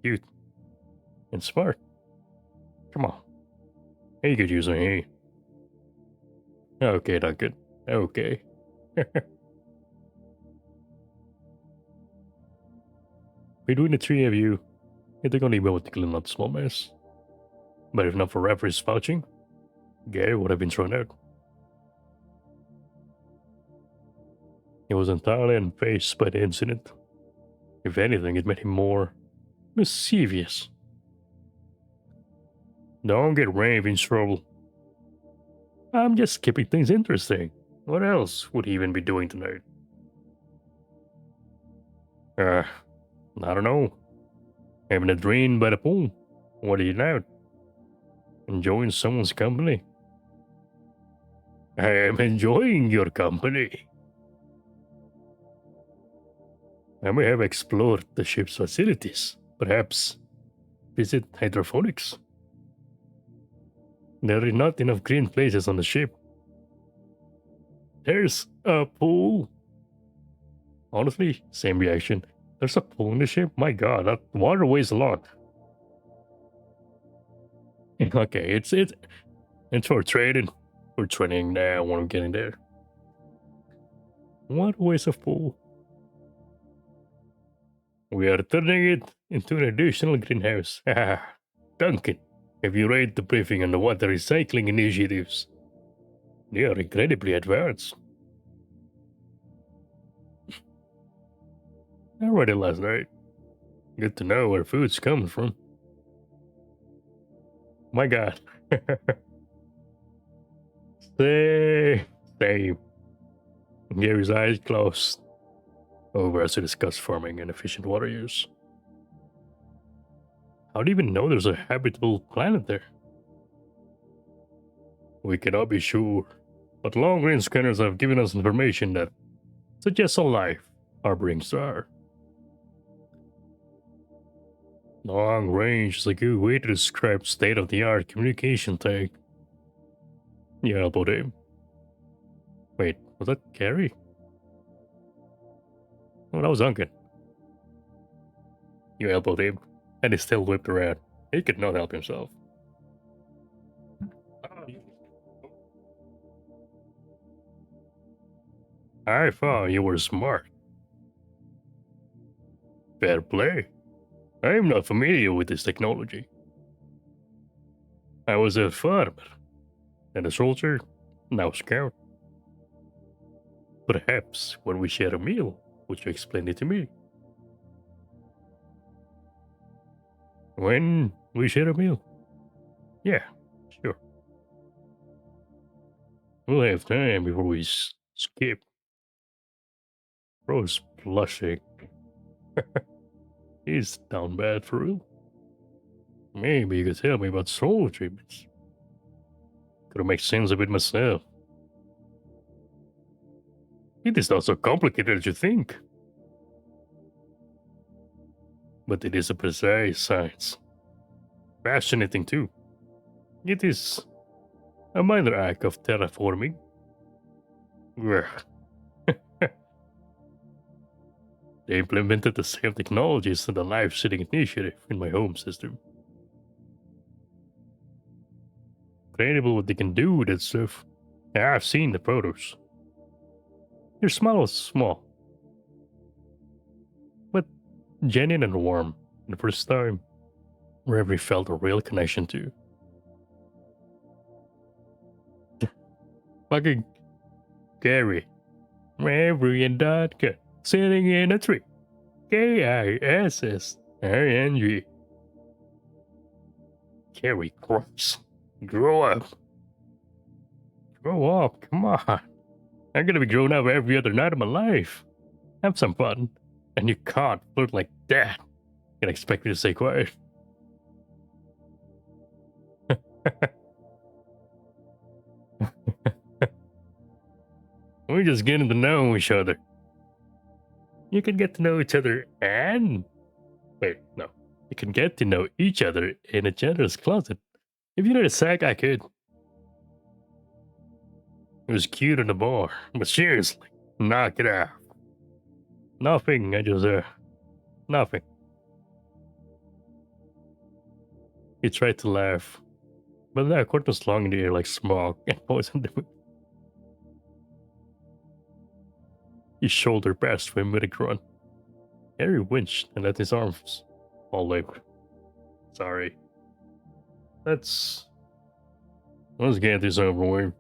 Cute. And smart. Come on. He could use a hey. Okay, Duncan. Okay. Between the three of you, you took only moment to clean up the small mess. But if not for Referee's vouching, Gary would have been thrown out. He was entirely unfazed by the incident. If anything, it made him more mischievous. Don't get Rave in trouble. I'm just keeping things interesting. What else would he even be doing tonight? I don't know. Having a dream by the pool. What are you now? Enjoying someone's company? I am enjoying your company. I may have explored the ship's facilities. Perhaps visit hydroponics. There are not enough green places on the ship. There's a pool. Honestly, same reaction. There's a pool in the ship? My god, that water weighs a lot. Okay, it's for trading. We're trading now when I'm getting there. What a waste of pool. We are turning it into an additional greenhouse. Duncan, have you read the briefing on the water recycling initiatives? They are incredibly advanced. I read it last night. Good to know where food's coming from. My god. Same. Gary's eyes closed over as we discuss farming and efficient water use. How do you even know there's a habitable planet there? We cannot be sure, but long-range scanners have given us information that suggests a life harboring star. Long range is a good way to describe state-of-the-art communication tech. You elbowed him. Wait, was that Gary? Oh, that was Duncan. You elbowed him, and he still whipped around. He could not help himself. I thought you were smart. Fair play. I am not familiar with this technology. I was a farmer, and a soldier, now scout. Perhaps when we share a meal, would you explain it to me? When we share a meal? Yeah, sure. We'll have time before we skip. Rose blushing. He's down bad for real. Maybe you could tell me about soul treatments. Could make sense of it myself. It is not so complicated as you think. But it is a precise science. Fascinating too. It is a minor act of terraforming. Ugh. They implemented the same technologies in the life sitting initiative in my home system. Incredible what they can do with that stuff. I've seen the photos. Your smile was small, but genuine and warm. And the first time, Reverie felt a real connection to. Fucking Gary. Reverie and Dodka sitting in a tree. Kissing. Gary, gross. Grow up. Grow up, come on. I'm gonna be grown up every other night of my life. Have some fun. And you can't flirt like that. And expect me to stay quiet. We're just getting to know each other. You can get to know each other and... Wait, no. You can get to know each other in a generous closet. If you need a sec, I could. It was cute in the bar, but seriously, knock it off. Nothing, nothing. He tried to laugh, but the cord was long in the air like smog and poisoned the mood. His shoulder passed him with a grunt. Harry winched and let his arms fall limp. Sorry. Let's get this over with.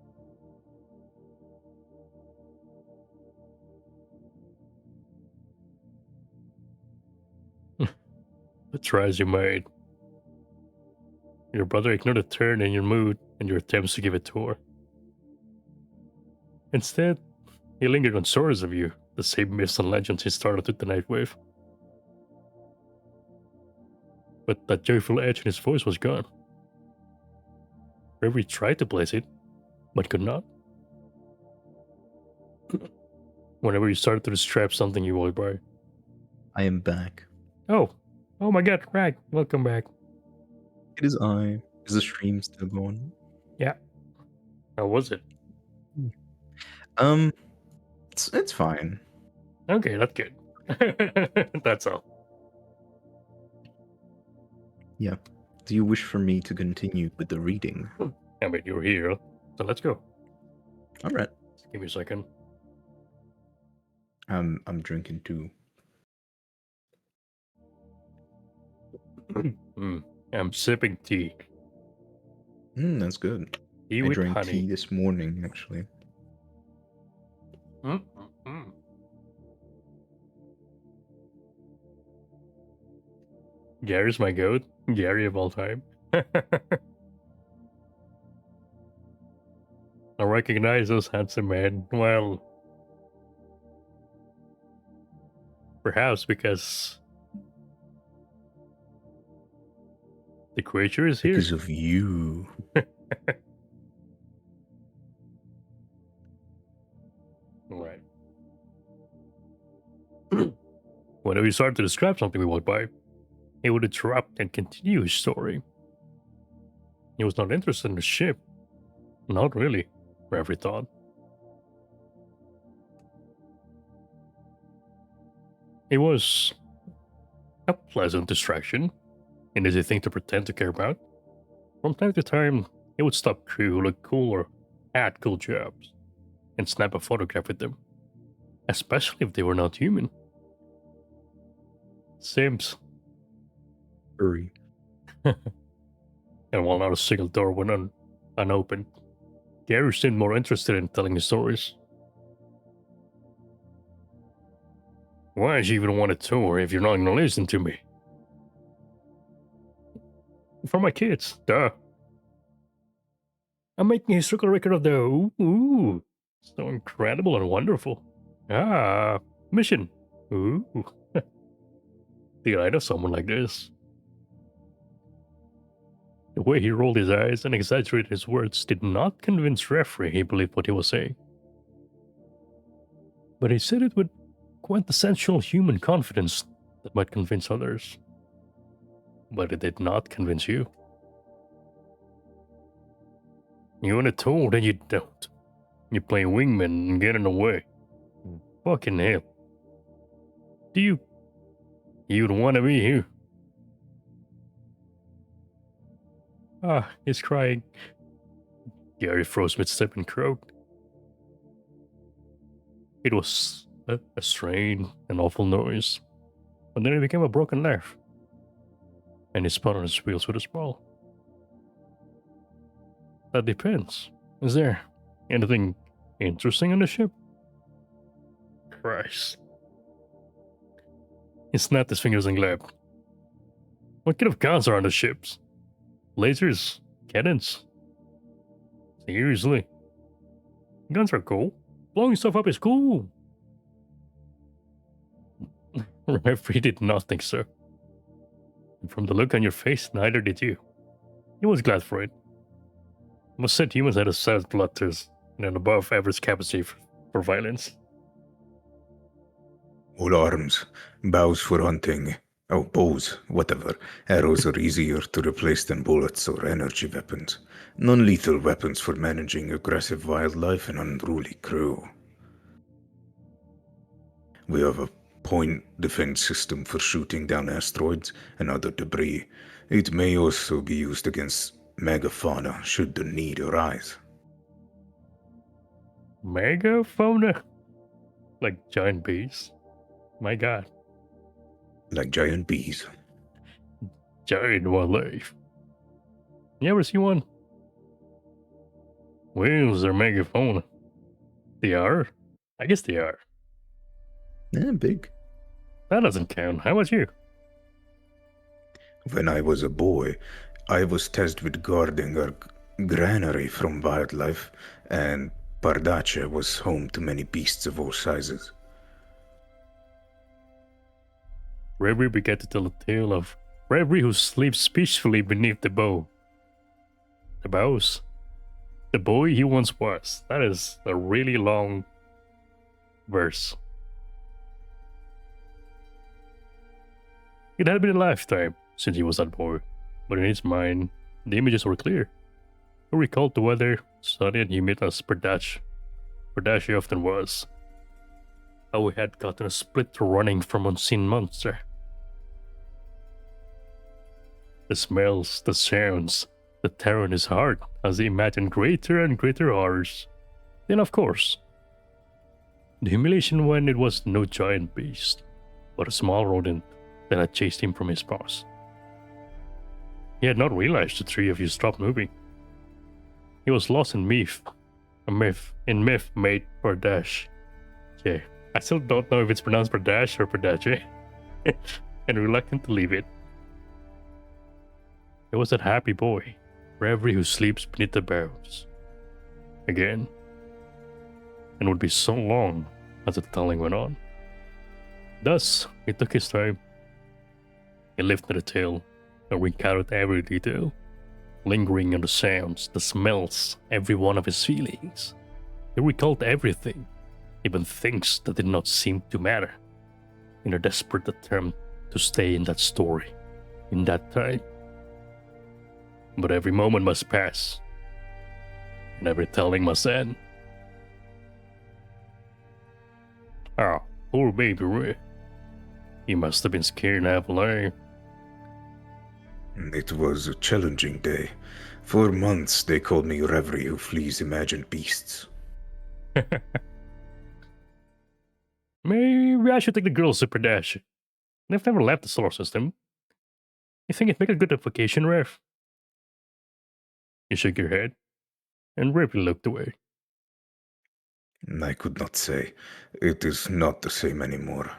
The tries you made. Your brother ignored a turn in your mood and your attempts to give a tour. Instead, he lingered on stories of you, the same myths and legends he started with the night with. But that joyful edge in his voice was gone. Reverie tried to place it, but could not. Whenever you started to describe something, you walked by. I am back. Oh my god, Rag, welcome back. It is I. Is the stream still going? Yeah. How was it? It's fine. Okay, that's good. That's all. Yeah. Do you wish for me to continue with the reading? I mean, you're here, so let's go. All right. Just give me a second. I'm drinking too. I'm sipping tea. That's good. Tea I with drank honey. tea this morning, actually. Gary's my goat. Gary of all time. I recognize this handsome man. Well, perhaps because the creature is here. Because of you. Right. Whenever he started to describe something we walked by, he would interrupt and continue his story. He was not interested in the ship. Not really, Reverie thought. It was a pleasant distraction, an easy thing to pretend to care about. From time to time, he would stop crew who looked cool or had cool jobs, and snap a photograph with them, especially if they were not human. Sims. Hurry. And while not a single door went unopened, Gary seemed more interested in telling his stories. Why did you even want a tour if you're not gonna listen to me? For my kids, duh. I'm making a historical record of the ooh, so incredible and wonderful. Mission. Ooh. Did I know someone like this? The way he rolled his eyes and exaggerated his words did not convince Referee he believed what he was saying. But he said it with quintessential human confidence that might convince others. But it did not convince you. You want a tool, then you don't. You play wingman and get in the way. Fucking hell. You'd want to be here. Ah, he's crying. Gary froze mid-step and croaked. It was a strange and awful noise. But then it became a broken laugh. And he spun on his wheels with a smile. That depends. Is there anything interesting on the ship? Christ. He snapped his fingers and glared. What kind of guns are on the ships? Lasers? Cannons? Seriously? Guns are cool. Blowing stuff up is cool. Referee did not think so. And from the look on your face, neither did you. He was glad for it. It was said humans had a set blood test and an above average capacity for violence. All arms, bows for hunting. Oh, bows, whatever. Arrows are easier to replace than bullets or energy weapons. Non-lethal weapons for managing aggressive wildlife and unruly crew. We have a point defense system for shooting down asteroids and other debris. It may also be used against megafauna should the need arise. Megafauna? Like giant bees? My god. Like giant bees. Giant wildlife. You ever see one? Whales are megafauna. They are? I guess they are. Yeah, big. That doesn't count. How about you? When I was a boy, I was tasked with guarding our granary from wildlife, and Pardace was home to many beasts of all sizes. Reverie began to tell a tale of Reverie who sleeps peacefully beneath the bow. The bows? The boy he once was. That is a really long verse. It had been a lifetime since he was that boy, but in his mind, the images were clear. He recalled the weather, sunny and humid as Pardace often was. How he had gotten a split running from unseen monster. The smells, the sounds, the terror in his heart as he imagined greater and greater horrors. Then, of course, the humiliation when it was no giant beast, but a small rodent that had chased him from his paws. He had not realized the three of you stopped moving. He was lost in myth. In myth made Pardace. Yeah, I still don't know if it's pronounced Pardace or Pardace, and reluctant to leave it. It was that happy boy, Reverie, who sleeps beneath the boughs. Again. And would be so long as the telling went on. Thus, he took his time. He lifted the tale and recounted every detail, lingering on the sounds, the smells, every one of his feelings. He recalled everything, even things that did not seem to matter, in a desperate attempt to stay in that story, in that time. But every moment must pass, and every telling must end. Oh, poor baby Ray. He must have been scared half alive. It was a challenging day. For months they called me Reverie who flees imagined beasts. Maybe I should take the girls to Pardace. They've never left the solar system. You think it'd make a good vacation, Rev? You shook your head, and Ripley looked away. I could not say. It is not the same anymore.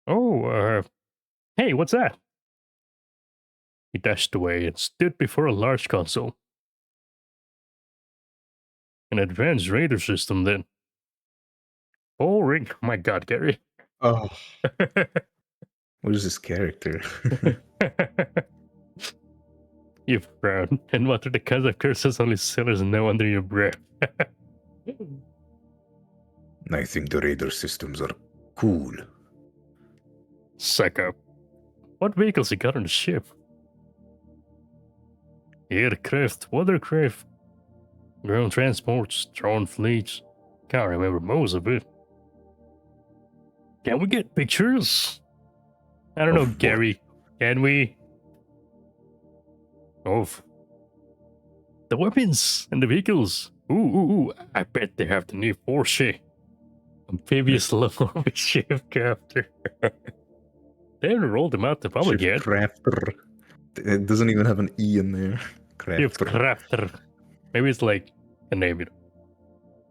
Oh, hey, what's that? He dashed away and stood before a large console. An advanced radar system, then. Boring. My god, Gary. Oh. What is this character? You frowned and muttered the kinds of curses only sailors know under your breath. I think the radar systems are cool. Suck up. What vehicles you got on the ship? Aircraft, watercraft, ground transports, drone fleets. Can't remember most of it. Can we get pictures? I don't know, Of what? Gary. Can we? Of the weapons and the vehicles. Ooh. I bet they have the new Porsche. Amphibious low shipcrafter. They haven't rolled them out to public yet. Crafter. It doesn't even have an E in there. Crafter. Shipcrafter. Maybe it's like a name, you know.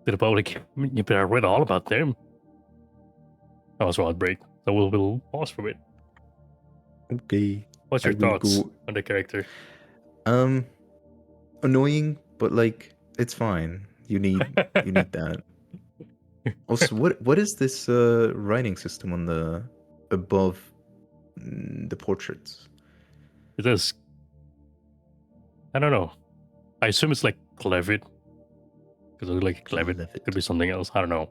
To the public. You better read all about them. That was a break. So we'll pause for a bit. Okay. What's your I will thoughts go- on the character? Annoying, but like it's fine. You need that. Also, what is this writing system on the above the portraits? It says, I don't know. I assume it's like Clevid. Because it looks like Clevid. Clevid. Could be something else. I don't know.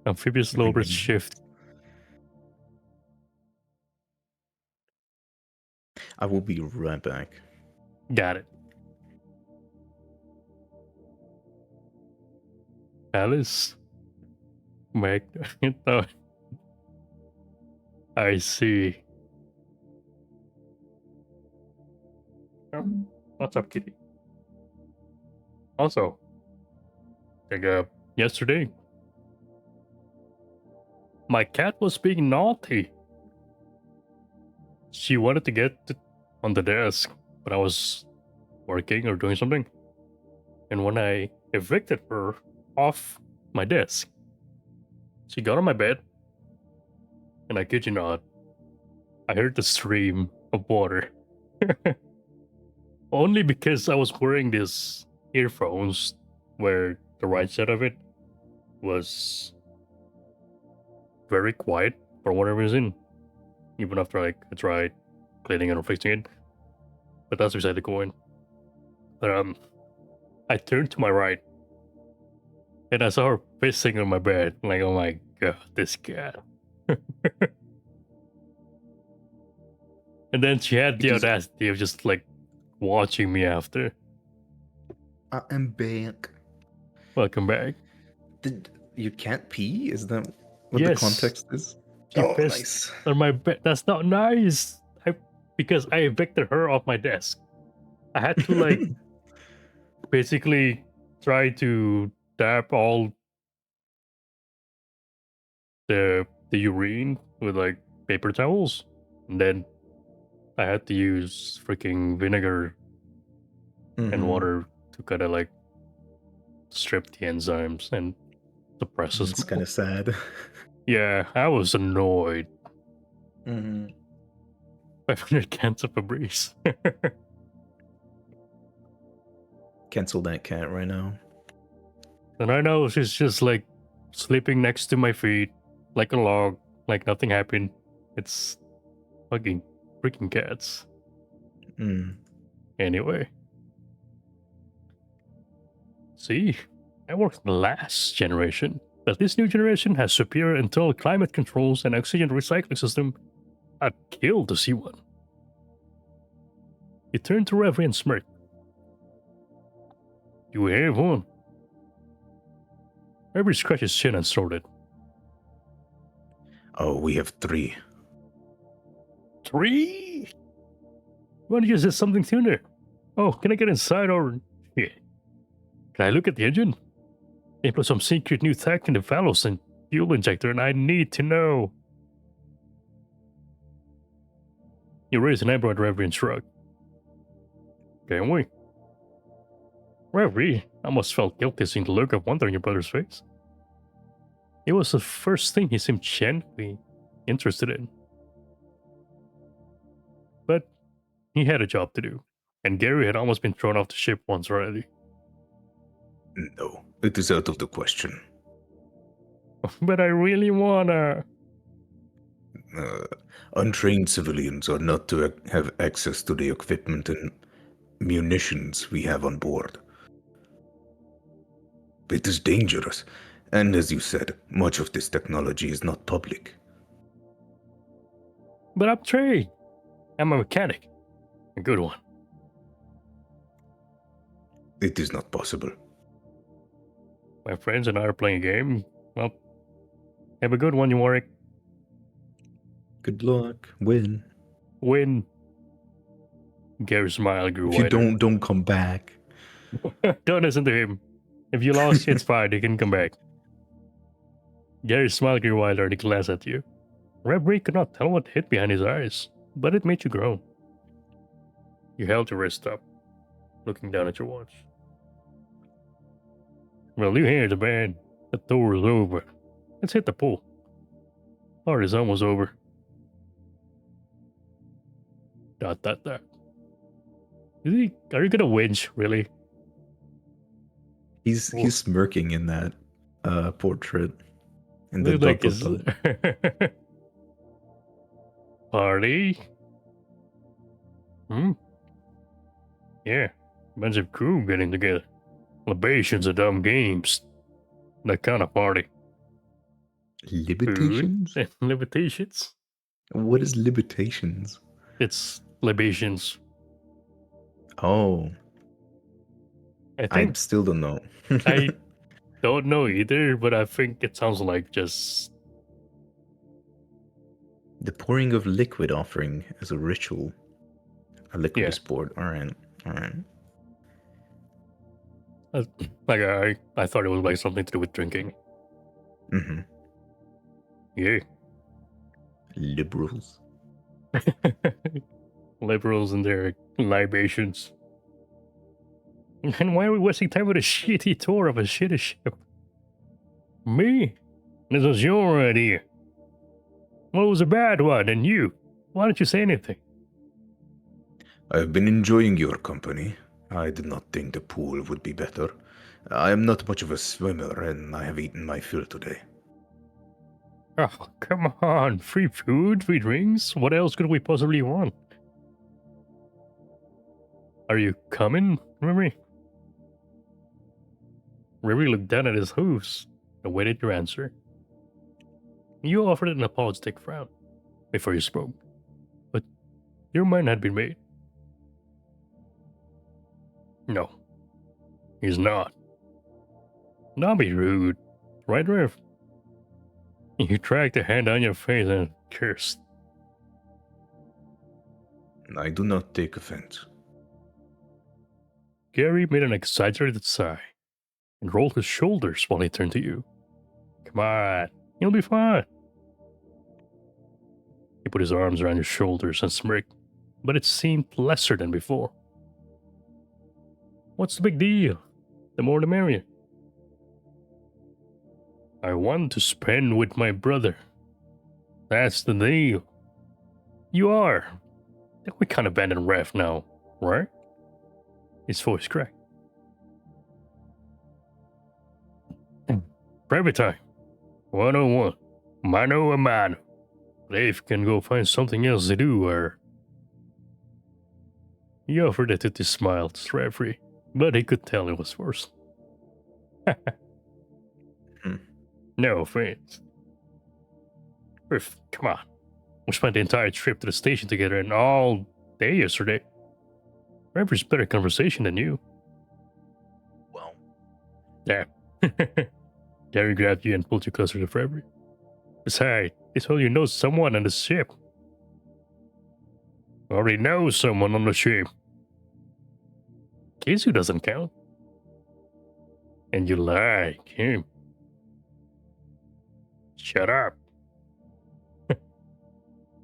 Amphibious lower shift. I will be right back. Got it. Alice. Meg. No. I see. What's up, kitty? Also, like yesterday, my cat was being naughty. She wanted to get on the desk, but I was working or doing something. And when I evicted her off my desk, she got on my bed, and I kid you not, I heard the stream of water. Only because I was wearing these earphones where the right side of it was very quiet for whatever reason. Even after I tried cleaning it or fixing it. But that's beside the coin. But I turned to my right and I saw her pissing on my bed. Like, oh my god, this cat. And then she had the audacity of just like watching me after. I am back. Welcome back. You can't pee? Is that what Yes. the context is? She pissed on my bed. That's not nice. Because I evicted her off my desk. I had to like basically try to tap all the urine with like paper towels, and then I had to use freaking vinegar and water to kind of like strip the enzymes and suppress the It's smell. kind of sad. Yeah, I was annoyed. 500 cans of Febreze. Cancel that cat right now. And I know she's just like sleeping next to my feet like a log, like nothing happened. It's fucking freaking cats. Anyway. See, I worked the last generation, but this new generation has superior internal climate controls and oxygen recycling system. I'd kill to see one. He turned to Reverie and smirked. You have one? Reverie scratched his chin and snorted. Oh, we have 3. 3? Why don't you say something sooner? Oh, can I get inside or... Yeah. Can I look at the engine? They put some secret new tech in the valves and fuel injector and I need to know. You raised an eyebrow at Reverie and shrugged. Can we? Reverie almost felt guilty seeing the look of wonder in your brother's face. It was the first thing he seemed genuinely interested in. But he had a job to do, and Gary had almost been thrown off the ship once already. No, it is out of the question. But I really wanna... Untrained civilians are not to have access to the equipment and munitions we have on board. It is dangerous, and as you said, much of this technology is not public. But I'm trained. I'm a mechanic. A good one. It is not possible. My friends and I are playing a game. Well, have a good one, you Warwick. Good luck. Win. Win. Gary's smile grew If you wider. don't come back. Don't listen to him. If you lost, it's fine. You can come back. Gary's smile grew wider and he glanced at you. Reverie could not tell what hid behind his eyes, but it made you groan. You held your wrist up, looking down at your watch. Well, you hear the band. The tour is over. Let's hit the pool. Party's almost over. ... Is he? Are you gonna winch, really? He's smirking in that portrait. In the Looks like dot, his... dot, dot. Party? Yeah, bunch of crew getting together. Libations of dumb games. That kind of party. Libitations? Food and libitations? What is libitations? It's libations. Oh, I I think still don't know. I don't know either, but I think it sounds like just... The pouring of liquid offering as a ritual. A liquid Yeah. is poured. Alright. Like I thought it was like something to do with drinking. Mm-hmm. Yeah. Liberals. Liberals and their libations. And why are we wasting time with a shitty tour of a shitty ship? Me? This was your idea. Well, it was a bad one, and you? Why didn't you say anything? I have been enjoying your company. I did not think the pool would be better. I am not much of a swimmer, and I have eaten my fill today. Oh, come on. Free food, free drinks? What else could we possibly want? Are you coming, Riri? Riri looked down at his hooves and waited your answer. You offered an apologetic frown before you spoke, but your mind had been made. No, he's not. Don't be rude, right, Rev? You dragged a hand down your face and cursed. I do not take offense. Gary made an exaggerated sigh and rolled his shoulders while he turned to you. Come on, you'll be fine. He put his arms around your shoulders and smirked, but it seemed lesser than before. What's the big deal? The more the merrier. I want to spend with my brother. That's the deal. You are. We can't abandon Rev now, right? His voice cracked. Private time. 101. Mano a mano. Dave can go find something else to do, or... He offered it with a smile to Reverie, but he could tell it was forced. No offense. Riff, come on. We spent the entire trip to the station together and all day yesterday. Reverie's better conversation than you. Well, Yeah. Gary grabbed you and pulled you closer to Reverie. Besides, they told you know someone on the ship. Already know someone on the ship. Kizu doesn't count. And you like him. Shut up.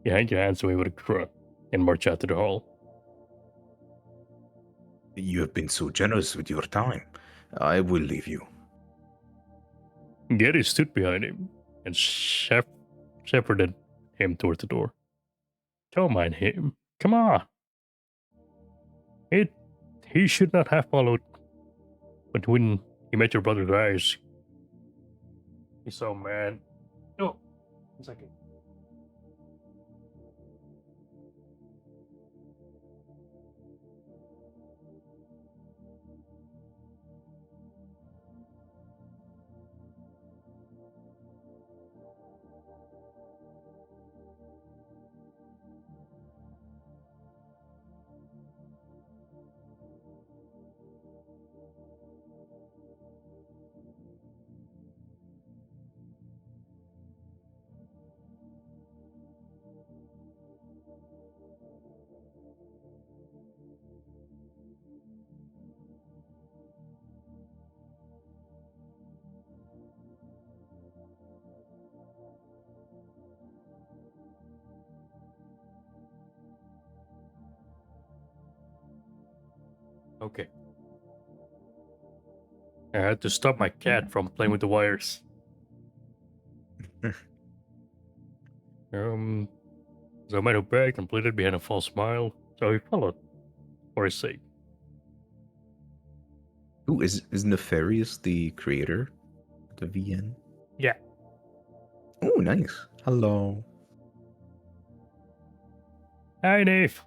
You hang your hands away with a grunt and march out to the hall. You have been so generous with your time. I will leave you. Gary stood behind him and shepherded him toward the door. Don't mind him. Come on. He should not have followed. But when he met your brother's eyes, he's so mad. Oh, 1 second. Okay. I had to stop my cat from playing with the wires. So I made a bag, completed behind a false smile, so he followed, for his sake. Ooh, is Nefarious the creator of the VN? Yeah. Oh, nice. Hello. Hi, Dave.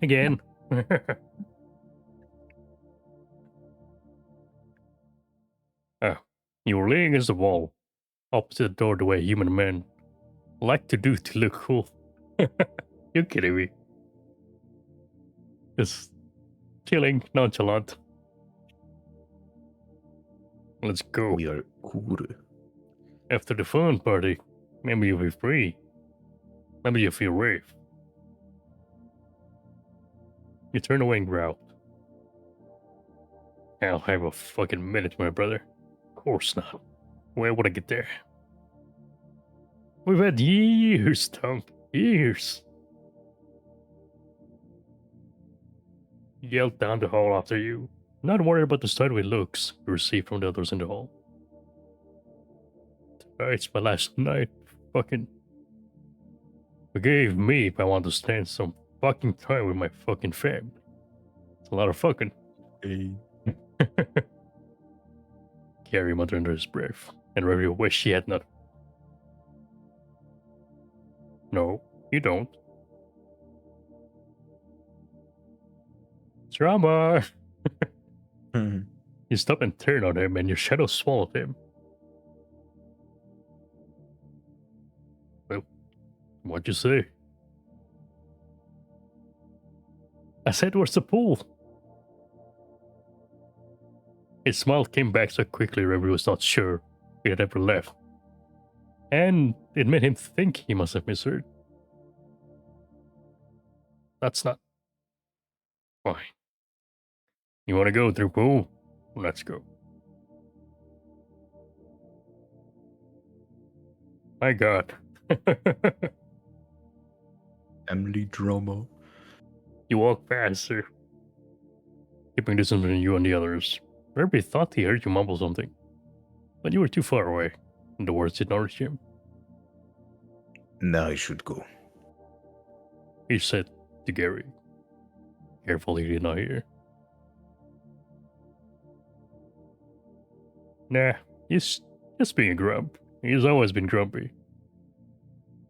Again. Oh, you were laying against the wall, opposite the door the way human men like to do to look cool. You're kidding me. Just chilling, nonchalant. Let's go. We are cool. After the fun party, maybe you'll be free. Maybe you'll feel brave. You turn away and growled. I'll have a fucking minute, my brother. Of course not. Where would I get there? We've had years, Tonk. Years. He yelled down the hall after you, not worried about the sideways looks you received from the others in the hall. Tonight's my last night. Fucking. Forgive me if I want to spend some fucking time with my fucking family. It's a lot of fucking. Hey. Gary muttered under his breath, and really wish he had not. No, you don't. Drama! You stopped and turned on him, and your shadow swallowed him. Well, what'd you say? I said, where's the pool? His smile came back so quickly Reverie was not sure he had ever left. And it made him think he must have misheard. That's not... Fine. You want to go through pool? Let's go. My God. Emily drama. You walk faster, keeping distance between you and the others. Reverie thought he heard you mumble something, but you were too far away, and the words did not reach him. Now I should go. He said to Gary. Carefully, he did not hear. Nah, he's just being a grump. He's always been grumpy.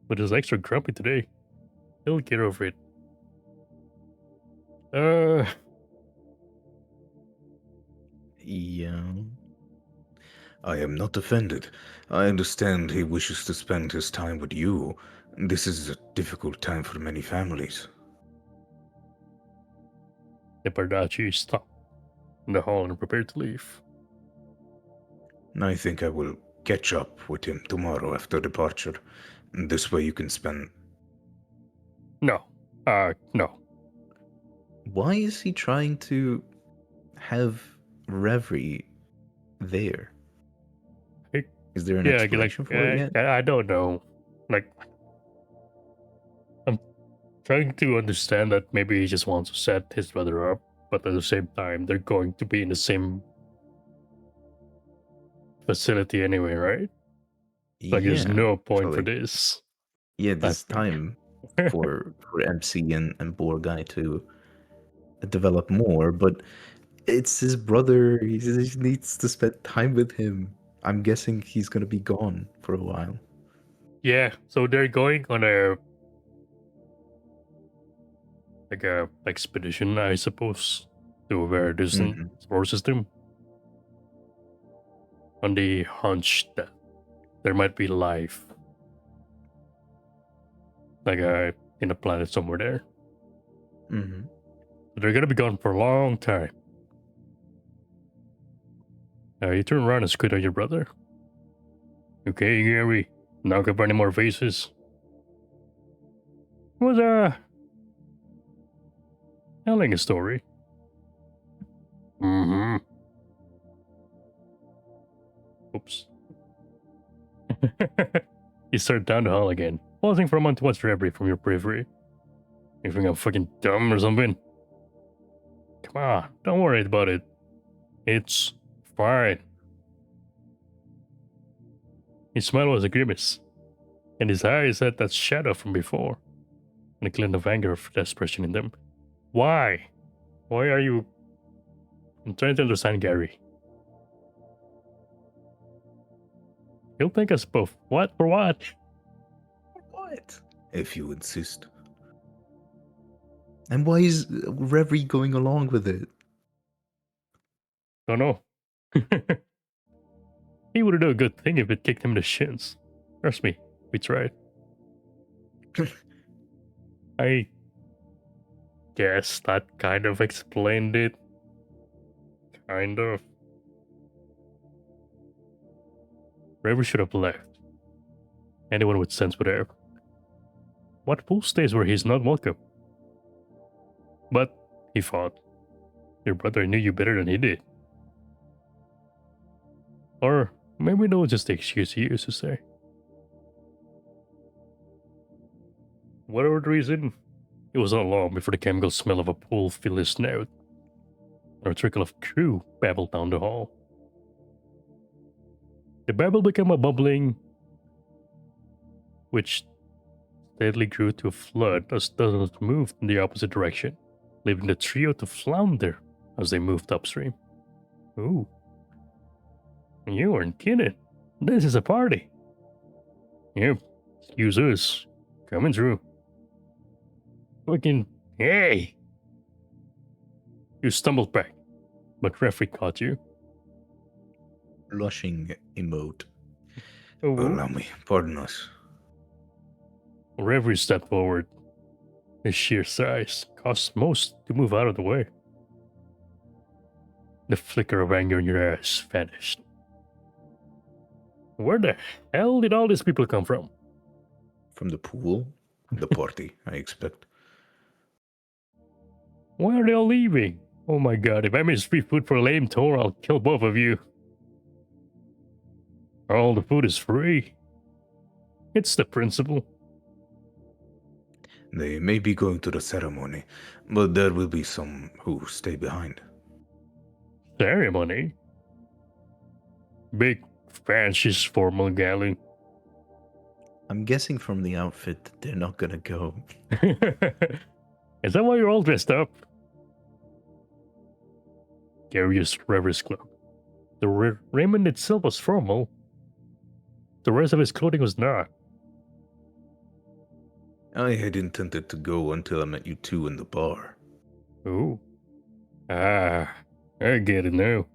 But he's extra grumpy today. He'll get over it. Yeah. I am not offended. I understand he wishes to spend his time with you. This is a difficult time for many families. The Bardacci stopped in the hall and prepared to leave. I think I will catch up with him tomorrow after departure. This way you can spend... No. No. Why is he trying to have Reverie there? Is there an Yeah, explanation for it yet? I don't know. Like, I'm trying to understand that maybe he just wants to set his brother up, but at the same time, they're going to be in the same facility anyway, right? Like, there's no point for actually. this. Yeah, there's think. time for MC and Borgai to develop more, but it's his brother. He needs to spend time with him. I'm guessing he's gonna be gone for a while. Yeah, so they're going on a expedition, I suppose, to a very distant solar system, on the hunch that there might be life, like in a planet somewhere there. Mm-hmm. But they're gonna be gone for a long time. You turn around and squint at your brother. Okay, Gary, not gonna burn any more faces. Was telling a story. Mm-hmm. Oops. You start down the hall again, pausing for a moment to watch Reverie from your periphery. You think I'm fucking dumb or something? Come on, don't worry about it. It's fine. His smile was a grimace, and his eyes had that shadow from before, and a glint of anger of desperation in them. Why? Why are you... I'm trying to understand Gary. He'll thank us both. What? For what? What? If you insist. And why is Reverie going along with it? Don't know. He would do a good thing if it kicked him in the shins. Trust me, we tried. I guess that kind of explained it. Kind of. Reverie should have left. Anyone with sense would have. What fool stays where he's not welcome? But, he thought, your brother knew you better than he did. Or maybe that was just the excuse he used to say. Whatever the reason, it was not long before the chemical smell of a pool filled his snout, and a trickle of crew babbled down the hall. The babble became a bubbling, which steadily grew to a flood as dozens moved in the opposite direction, leaving the trio to flounder as they moved upstream. Ooh. You weren't kidding. This is a party. Yep. Excuse us. Coming through. Fucking... Hey! You stumbled back, but referee caught you. Blushing emote. Oh, Allow me, pardon us. referee stepped forward. His sheer size caused most to move out of the way. The flicker of anger in your eyes vanished. Where the hell did all these people come from? From the pool? The party, I expect. Why are they all leaving? Oh my god, if I miss free food for a lame tour, I'll kill both of you. All the food is free. It's the principle. They may be going to the ceremony, but there will be some who stay behind. Ceremony? Big, fascist formal galley. I'm guessing from the outfit that they're not gonna go. Is that why you're all dressed up? Gary used Rever's cloak. The raiment itself was formal. The rest of his clothing was not. I had intended to go until I met you two in the bar. Ooh. Ah, I get it now.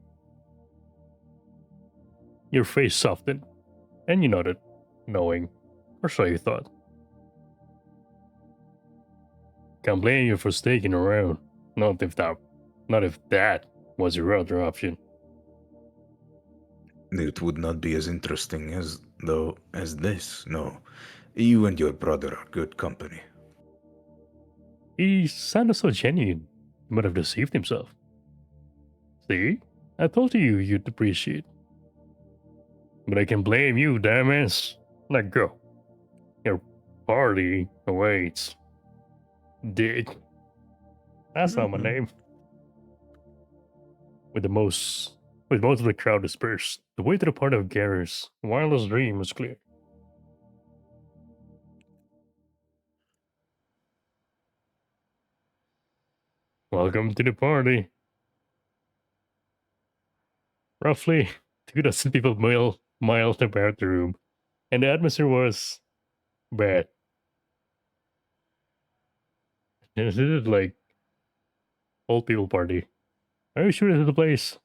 Your face softened, and you nodded, knowing, or so you thought. Can't blame you for sticking around. Not if that was your other option. It would not be as interesting as this, no. You and your brother are good company. He sounded so genuine. He might have deceived himself. See? I told you you'd appreciate. But I can blame you, dumbass. Let go. Your party awaits. Dick. That's not my name. With most of the crowd dispersed, the way to the party of Gary's wildest dream was clear. Welcome to the party. Roughly 2,000 people miled about the room, and the atmosphere was bad. This is like old people party. Are you sure this is the place?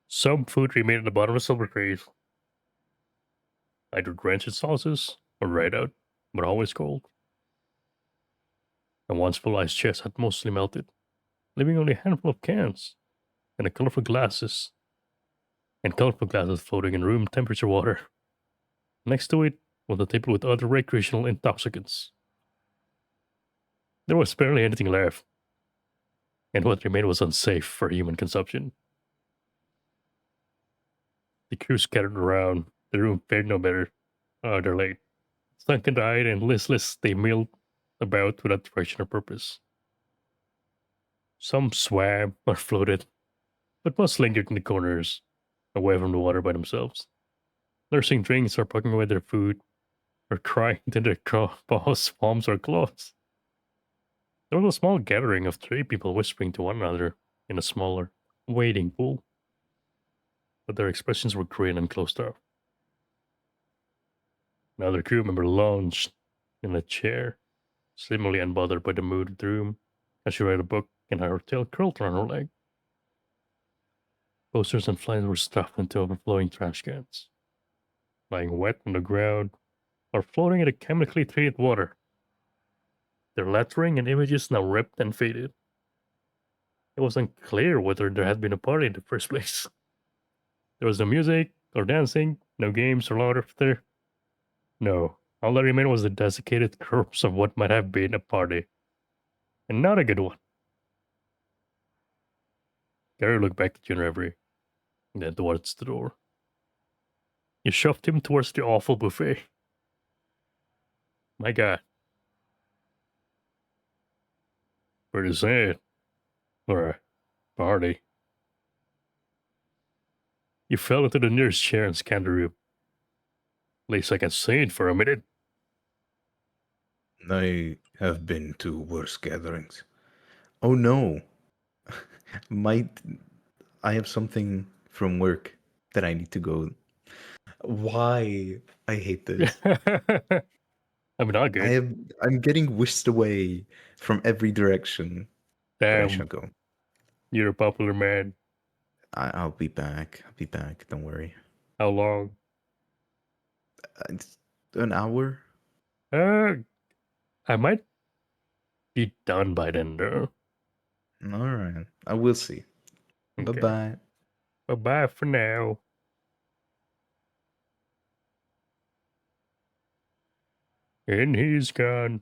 Some food remained at the bottom of silver trays, either drenched in sauces or dried out, but always cold. And once full ice chest had mostly melted, leaving only a handful of cans and colorful glasses floating in room temperature water. Next to it was a table with other recreational intoxicants. There was barely anything left, and what remained was unsafe for human consumption. The crew scattered around. The room fared no better. They're late. Sunken-eyed and listless, they milled about without direction or purpose. Some swam or floated, but most lingered in the corners, away from the water by themselves, nursing drinks or pecking away their food, or crying into their paws, palms, or claws. There was a small gathering of 3 people whispering to one another in a smaller, waiting pool, but their expressions were grim and closed off. Another crew member lounged in a chair, seemingly unbothered by the mood of the room, as she read a book and had her tail curled around her leg. Posters and flyers were stuffed into overflowing trash cans, lying wet on the ground or floating in the chemically treated water, their lettering and images now ripped and faded. It was unclear whether there had been a party in the first place. There was no music or dancing, no games or laughter. No, all that remained was the desiccated corpse of what might have been a party, and not a good one. Gary looked back at you in reverie, and then towards the door. You shoved him towards the awful buffet. My God. Pretty sad. For a party. You fell into the nearest chair and scanned the room. At least I can say it for a minute. I have been to worse gatherings. Oh no. Might I have something from work that I need to go. Why? I hate this. I mean, not good. I'm getting whisked away from every direction. But I shall Damn, go. you're a popular man. I'll be back. I'll be back. Don't worry. How long? It's an hour? Uh, I might be done by then, though. Alright. I will see. Bye Okay. bye. Bye-bye for now. And he's gone.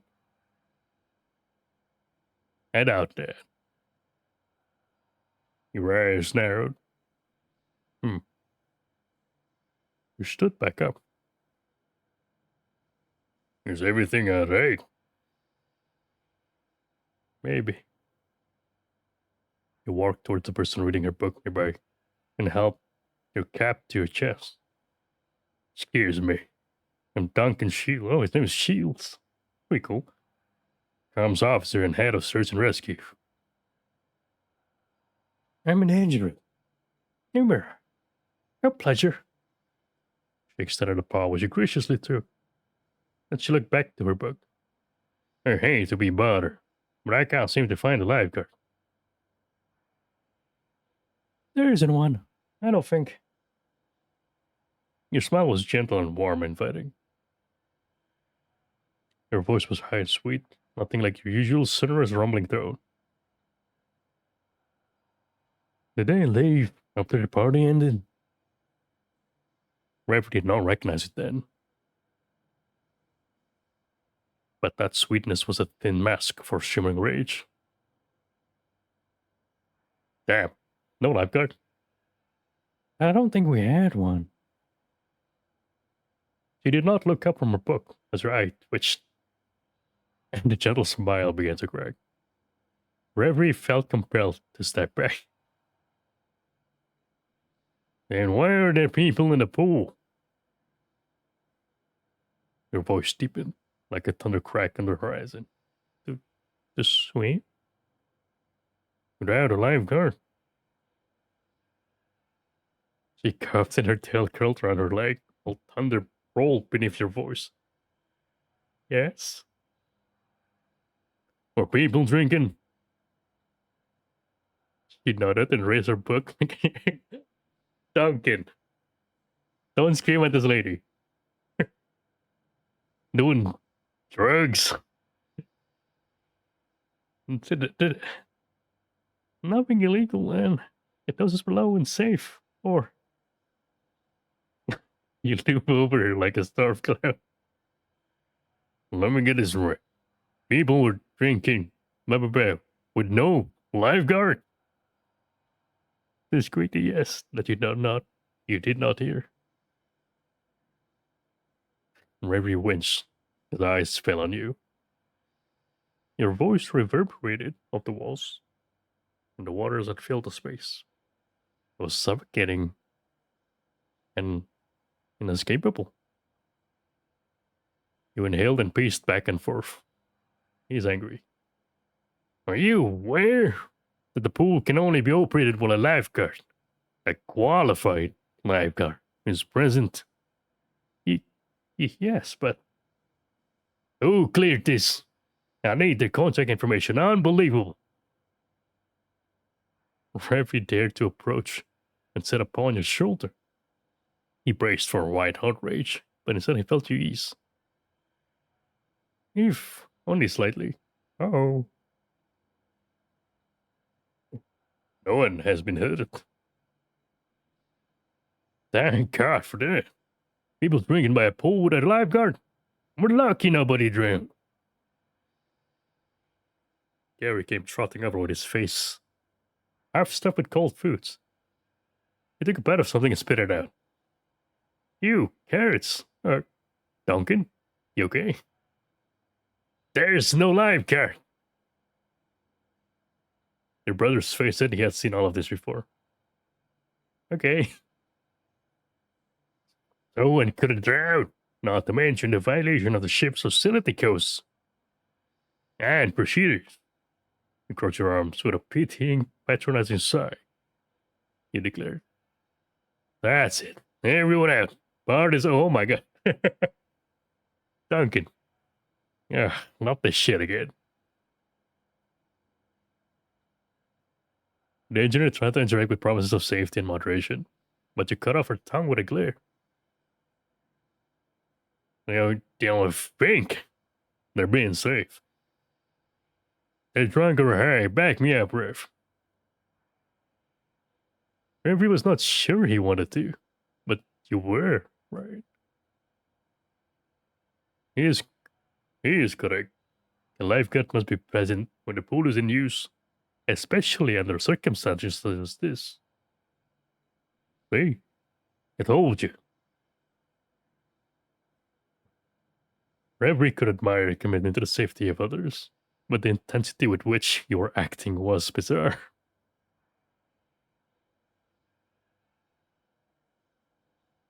Head out there. Your eyes narrowed. You stood back up. Is everything alright? Maybe. You walked towards the person reading her book nearby and held your cap to your chest. Excuse me. I'm Duncan Shields. Oh, his name is Shields. Pretty cool. Comms officer and head of search and rescue. I'm an engineer. Humor. A pleasure. She extended a paw, which you graciously threw. Then she looked back to her book. I hate to be bothered, but I can't seem to find a lifeguard. There isn't one. I don't think. Your smile was gentle and warm and inviting. Your voice was high and sweet, nothing like your usual sonorous rumbling tone. Did they leave after the party ended? Rev did not recognize it then. But that sweetness was a thin mask for shimmering rage. Damn, no lifeguard. I don't think we had one. She did not look up from her book as her eye twitched, and the gentle smile began to crack. Reverie felt compelled to step back. Then why are there people in the pool? Her voice deepened like a thunder crack on the horizon. To swim? Without a lifeguard? She coughed and her tail curled around her leg, while thunder rolled beneath her voice. Yes? Were people drinking? She nodded and raised her book. Duncan, don't scream at this lady. Doing drugs. Nothing illegal, man. It does us below and safe. Or you loop over her like a storm cloud. Let me get this right. People were drinking, blah blah blah, with no lifeguard. Discreetly, yes, that you did not hear. Reverie winced. His eyes fell on you. Your voice reverberated off the walls, and the waters that filled the space. It was suffocating and inescapable. You inhaled and paced back and forth. He's angry. Are you aware that the pool can only be operated while a lifeguard, a qualified lifeguard, is present? Yes, but who cleared this? I need the contact information. Unbelievable. Ravi dared to approach and set upon his shoulder. He braced for a white hot rage, but instead he felt ease. If only slightly. Oh. No one has been hurt. Thank God for that. People drinking by a pool with a lifeguard. We're lucky nobody drowned. Gary came trotting over with his face half stuffed with cold foods. He took a bite of something and spit it out. You, carrots. Duncan, you okay? There's no lifeguard. Your brother's face said he had seen all of this before. Okay. No one could have drowned, not to mention the violation of the ship's hostility codes and procedures. You crossed your arms with a pitying, patronizing sigh. He declared. That's it. Everyone out. Bart is. Oh my god. Duncan. Yeah, not this shit again. The engineer tried to interact with promises of safety and moderation, but you cut off her tongue with a glare. They don't think they're being safe. They're drunk or high. Back me up, Rev. Rev was not sure he wanted to, but you were, right? He is correct. A lifeguard must be present when the pool is in use, especially under circumstances such as this. See, I told you. Reverie could admire your commitment to the safety of others, but the intensity with which you were acting was bizarre.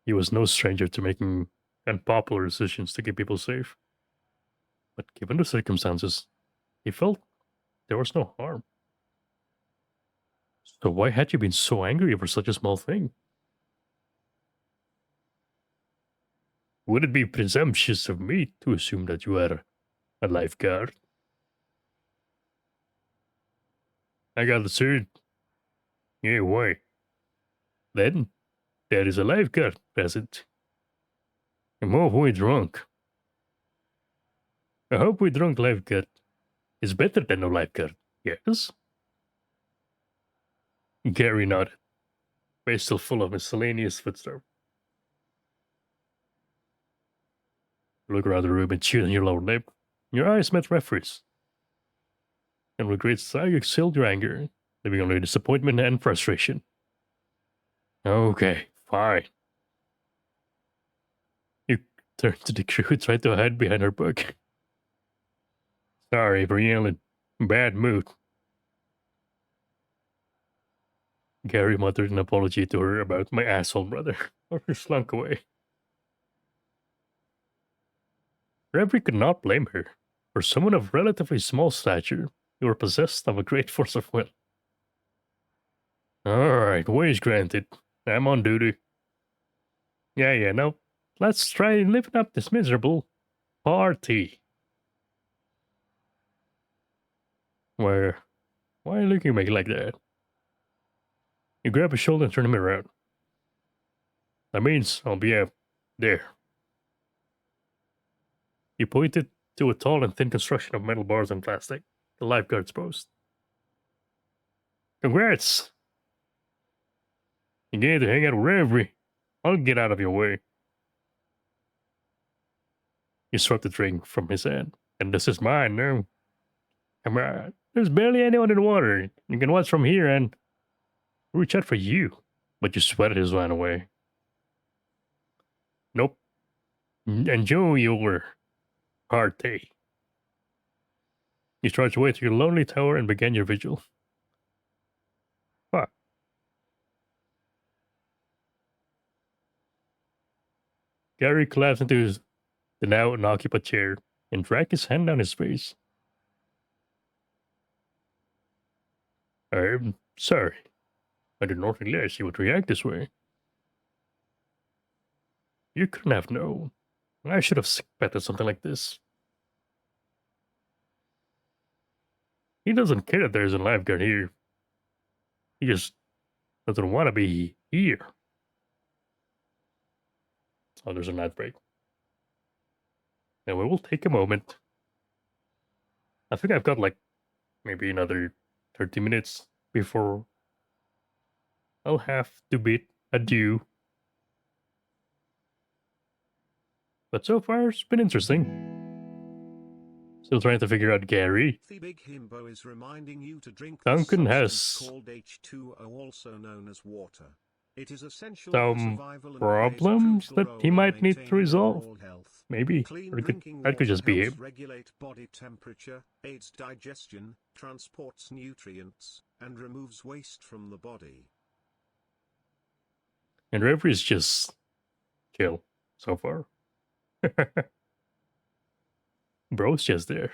He was no stranger to making unpopular decisions to keep people safe. But given the circumstances, he felt there was no harm. So why had you been so angry over such a small thing? Would it be presumptuous of me to assume that you are a lifeguard? I got the suit. Yeah, why? Then, there is a lifeguard present. I'm halfway drunk. A halfway drunk lifeguard is better than no lifeguard, yes? Gary nodded, face still full of miscellaneous footstuff. Look around the room and chewed on your lower lip. Your eyes met Referee's. And with a great sigh, you exhaled your anger, leaving only disappointment and frustration. Okay, fine. You turned to the crew who tried to hide behind her book. Sorry for yelling. Bad mood. Gary muttered an apology to her about my asshole brother, or slunk away. Reverie could not blame her. For someone of relatively small stature, you were possessed of a great force of will. Alright, ways granted. I'm on duty. Yeah, now let's try living up this miserable party. Why are you looking at me like that? You grab his shoulder and turn him around. That means I'll be out there. He pointed to a tall and thin construction of metal bars and plastic, the lifeguard's post. Congrats! You get to hang out with Reverie. I'll get out of your way. He swept the drink from his hand. And this is mine now. Come on. There's barely anyone in the water. You can watch from here and reach out for you. But you sweated his line away. Nope. Enjoy your party. You trudged away to your lonely tower and began your vigil. Fuck. Gary collapsed into the now unoccupied chair and dragged his hand down his face. I'm sorry. I did not realize you would react this way. You couldn't have known. I should have expected something like this. He doesn't care that there's a lifeguard here. He just doesn't want to be here. Oh, there's a night break. And we will take a moment. I think I've got like maybe another 30 minutes before I'll have to bid adieu. But so far, it's been interesting. Still trying to figure out Gary. The Big Himbo is reminding you to drink Duncan this has substance called H2O, also known as water. It is essential for some survival and problems plays a that crucial he role might in need to maintaining resolve. overall health. Maybe. Clean Or drinking that could water just be helps him. regulate body temperature, aids digestion, transports nutrients, and removes waste from the body. And Reverie is just chill so far. Bro's just there.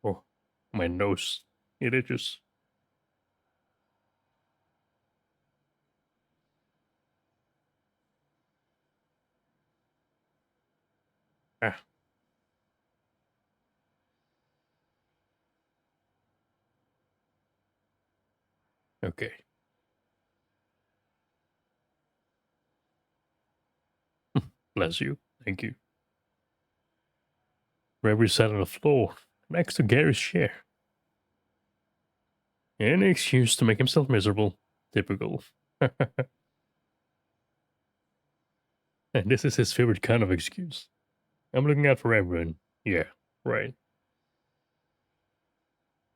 Oh, my nose. It itches. Ah. Okay. Bless you. Thank you. Reverie sat on the floor next to Gary's chair. Any excuse to make himself miserable. Typical. And this is his favorite kind of excuse. I'm looking out for everyone. Yeah, right.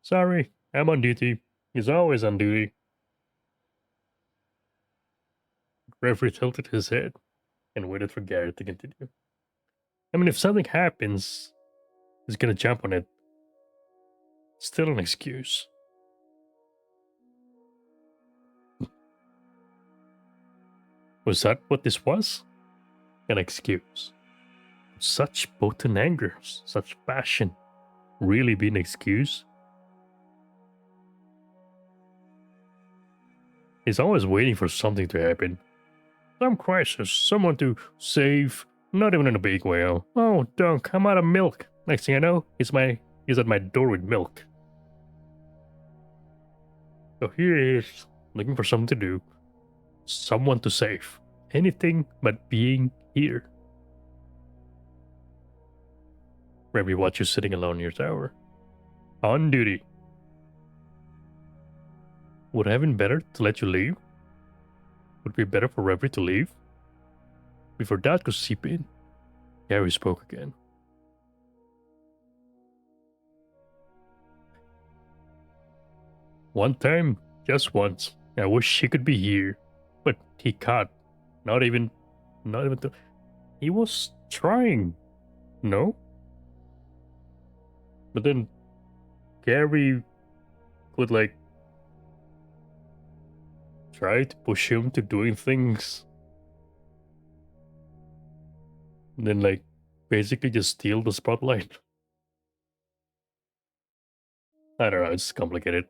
Sorry, I'm on duty. He's always on duty. Reverie tilted his head and waited for Gary to continue. I mean, if something happens, he's gonna jump on it. Still an excuse. Was that what this was? An excuse. Such potent anger, such passion, really be an excuse? He's always waiting for something to happen. Some crisis, someone to save, not even in a big way. Oh, Dunk, I'm out of milk. Next thing I know, he's at my door with milk. So here he is, looking for something to do. Someone to save. Anything but being here. Maybe watch you sitting alone in your tower. On duty. Would it have been better to let you leave? Would it be better for Reverie to leave? Before that could seep in, Gary spoke again. One time, just once, I wish he could be here, but he can't. Not even he was trying, no? But then Gary would like try to push him to doing things. And then like basically just steal the spotlight. I don't know, it's complicated.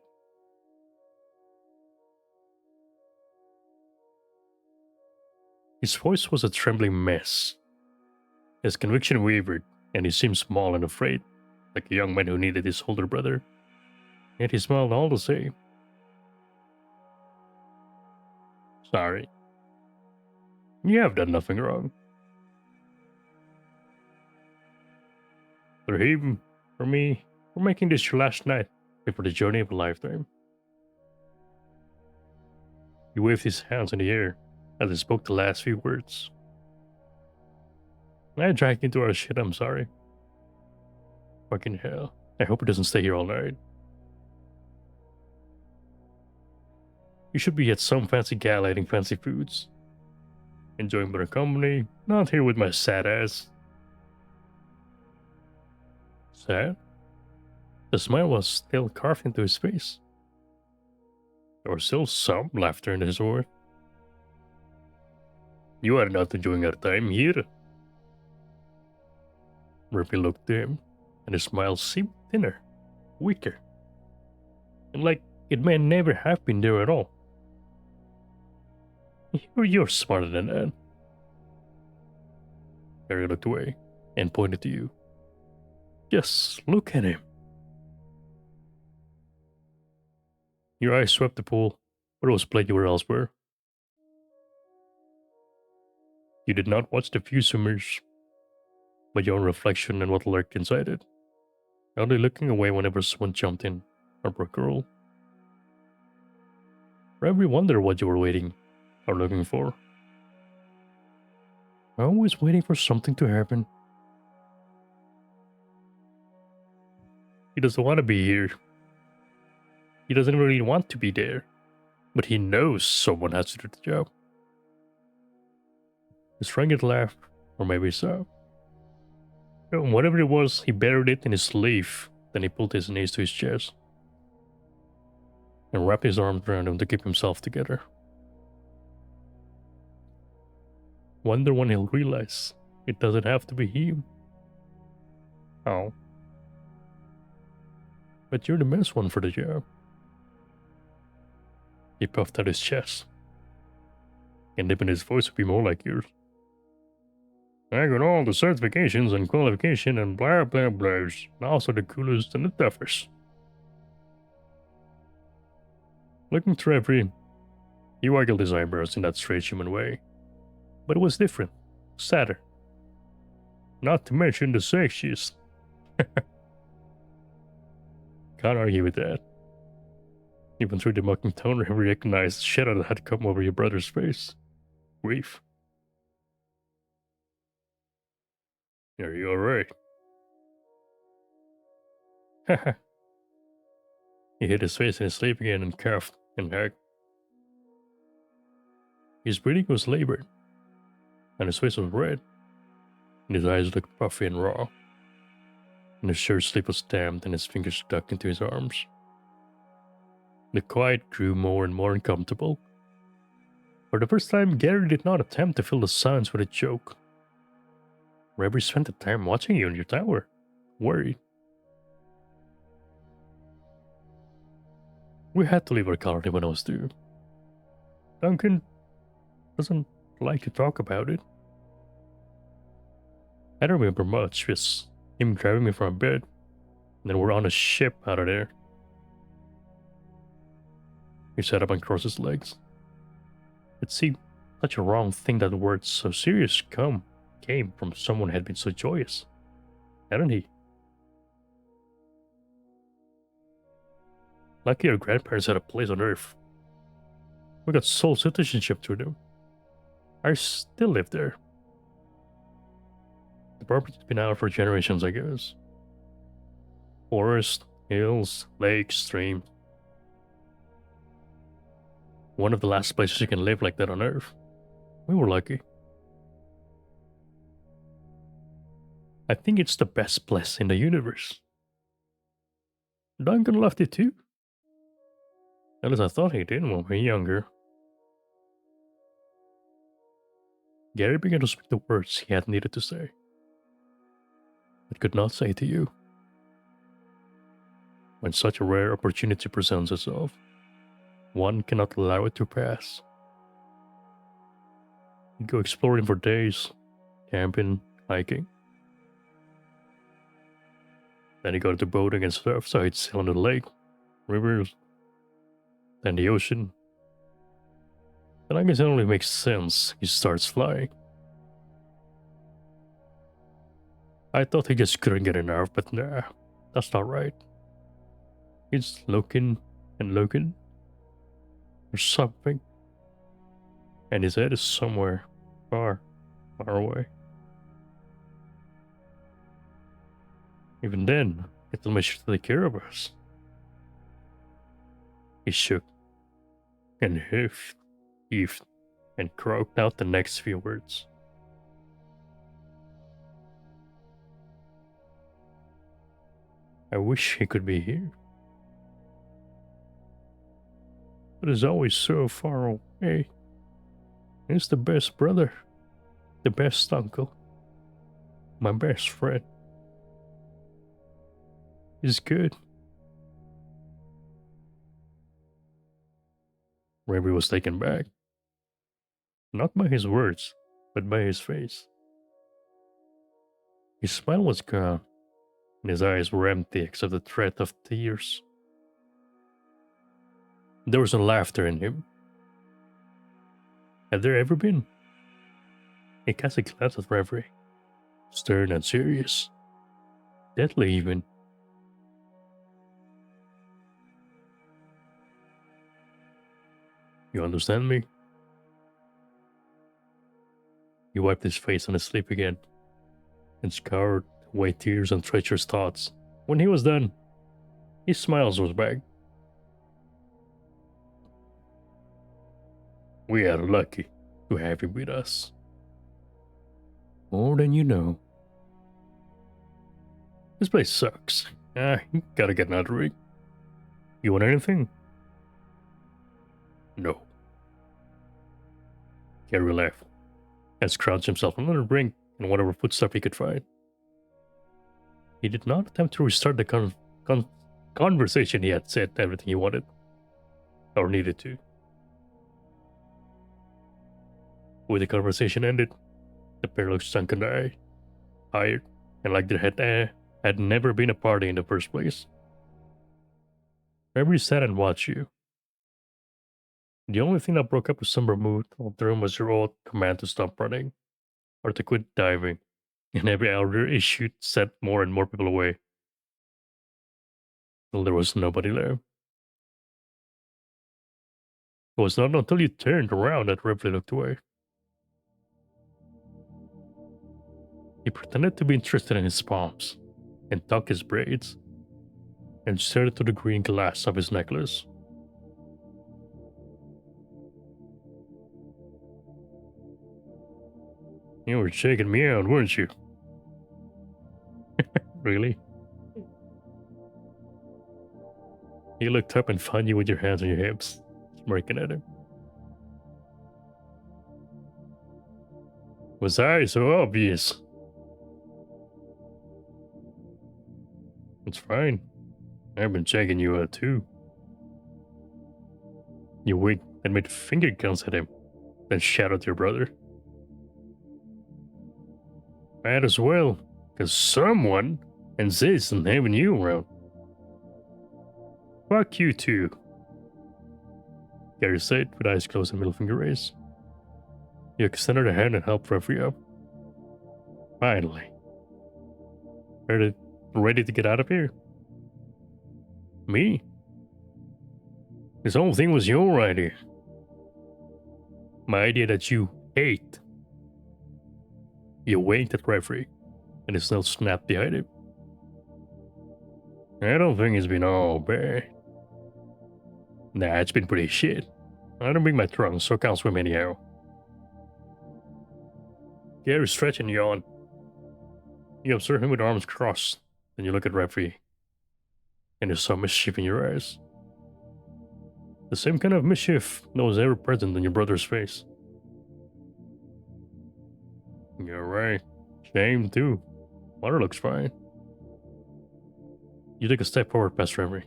His voice was a trembling mess. His conviction wavered, and he seemed small and afraid, like a young man who needed his older brother. Yet he smiled all the same. Sorry. You have done nothing wrong. For him, for me, we're making this your last night before the journey of a lifetime. He waved his hands in the air as he spoke the last few words. I dragged into our shit, I'm sorry. Fucking hell. I hope he doesn't stay here all night. You should be at some fancy gala eating fancy foods. Enjoying better company, not here with my sad ass. Sad? The smile was still carved into his face. There was still some laughter in his voice. You are not enjoying our time here. Murphy looked at him, and his smile seemed thinner, weaker, and like it may never have been there at all. You're smarter than that. Harry looked away and pointed to you. Just look at him. Your eyes swept the pool, but it was played you were elsewhere. You did not watch the few swimmers, but your own reflection and what lurked inside it, only looking away whenever someone jumped in or broke a rule. Reverie wondered what you were waiting or looking for. Always waiting for something to happen. He doesn't want to be here. He doesn't really want to be there, but he knows someone has to do the job. His friend had laughed, or maybe so. Whatever it was, he buried it in his sleeve. Then he pulled his knees to his chest and wrapped his arms around him to keep himself together. Wonder when he'll realize it doesn't have to be him. Oh. But you're the best one for the job. He puffed out his chest, and even his voice would be more like yours. I got all the certifications and qualification and blah blah blahs, and also the coolest and the toughest. Looking through every, he waggled his eyebrows in that straight human way. But it was different, sadder. Not to mention the sexiest. Can't argue with that. Even through the mocking tone, Reverie recognized the shadow that had come over your brother's face. Grief. Are you alright? Haha. He hid his face in his sleeve again and coughed and hacked. His breathing was labored, and his face was red, and his eyes looked puffy and raw, and his shirt sleeve was damp and his fingers stuck into his arms. The quiet grew more and more uncomfortable. For the first time, Gary did not attempt to fill the silence with a joke. Reverie spent the time watching you in your tower, worried. We had to leave our colony when I was due. Duncan doesn't like to talk about it. I don't remember much, just him grabbing me from bed, and then we're on a ship out of there. He sat up and crossed his legs. It seemed such a wrong thing that words so serious came from someone who had been so joyous, hadn't he? Lucky your grandparents had a place on Earth. We got sole citizenship through them. I still live there. The property's been out for generations, I guess. Forest, hills, lakes, streams. One of the last places you can live like that on Earth. We were lucky. I think it's the best place in the universe. Duncan loved it too. At least I thought he did when we were younger. Gary began to speak the words he had needed to say, but could not say to you. When such a rare opportunity presents itself, one cannot allow it to pass. You go exploring for days, camping, hiking. Then you go to boating and surf sites on the lake, rivers, then the ocean. Then I guess it only makes sense he starts flying. I thought he just couldn't get enough, but nah, that's not right. He's looking and looking for something, and his head is somewhere far, far away. Even then, He told me she should take care of us. He shook and heaved, and croaked out the next few words. I wish he could be here. But he's always so far away. He's the best brother, the best uncle, my best friend. He's good. Reverie was taken back. Not by his words, but by his face. His smile was gone, and his eyes were empty except the threat of tears. There was no laughter in him. Had there ever been? He cast a glance at Reverie, stern and serious, deadly even. You understand me? He wiped his face on his sleeve again, and scoured away tears and treacherous thoughts. When he was done, his smiles was back. We are lucky to have him with us. More than you know. This place sucks. You gotta get another rig. You want anything? No. Gary laughed and scrounged himself another drink and whatever foodstuff he could find. He did not attempt to restart the conversation. He had said everything he wanted or needed to. When the conversation ended, the pair looked sunken eyed, tired, and like there had never been a party in the first place. Reverie sat and watched you. The only thing that broke up the somber mood of the room was your old command to stop running, or to quit diving, and every order issued set more and more people away. Till there was nobody there. It was not until you turned around that Reverie looked away. He pretended to be interested in his palms, and tucked his braids, and stared into the green glass of his necklace. You were checking me out, weren't you? Really? He looked up and found you with your hands on your hips, smirking at him. Was I so obvious? It's fine. I've been checking you out too. You winked and made finger guns at him, then shouted at your brother. Might as well, because someone insists on having you around. Fuck you too, Gary said with eyes closed and middle finger raised. You extended a hand and helped Reverie up. Finally. Ready to get out of here? Me? This whole thing was your idea. My idea that you hate. You winked at Reverie, and his nails snapped behind him. I don't think it's been all bad. Nah, it's been pretty shit. I don't bring my trunk, so I can't swim anyhow. Gary stretched and yawned. You observe him with arms crossed, then you look at Reverie, and you saw mischief in your eyes. The same kind of mischief that was ever present in your brother's face. You're right. Shame too. Water looks fine. You take a step forward past Reverie.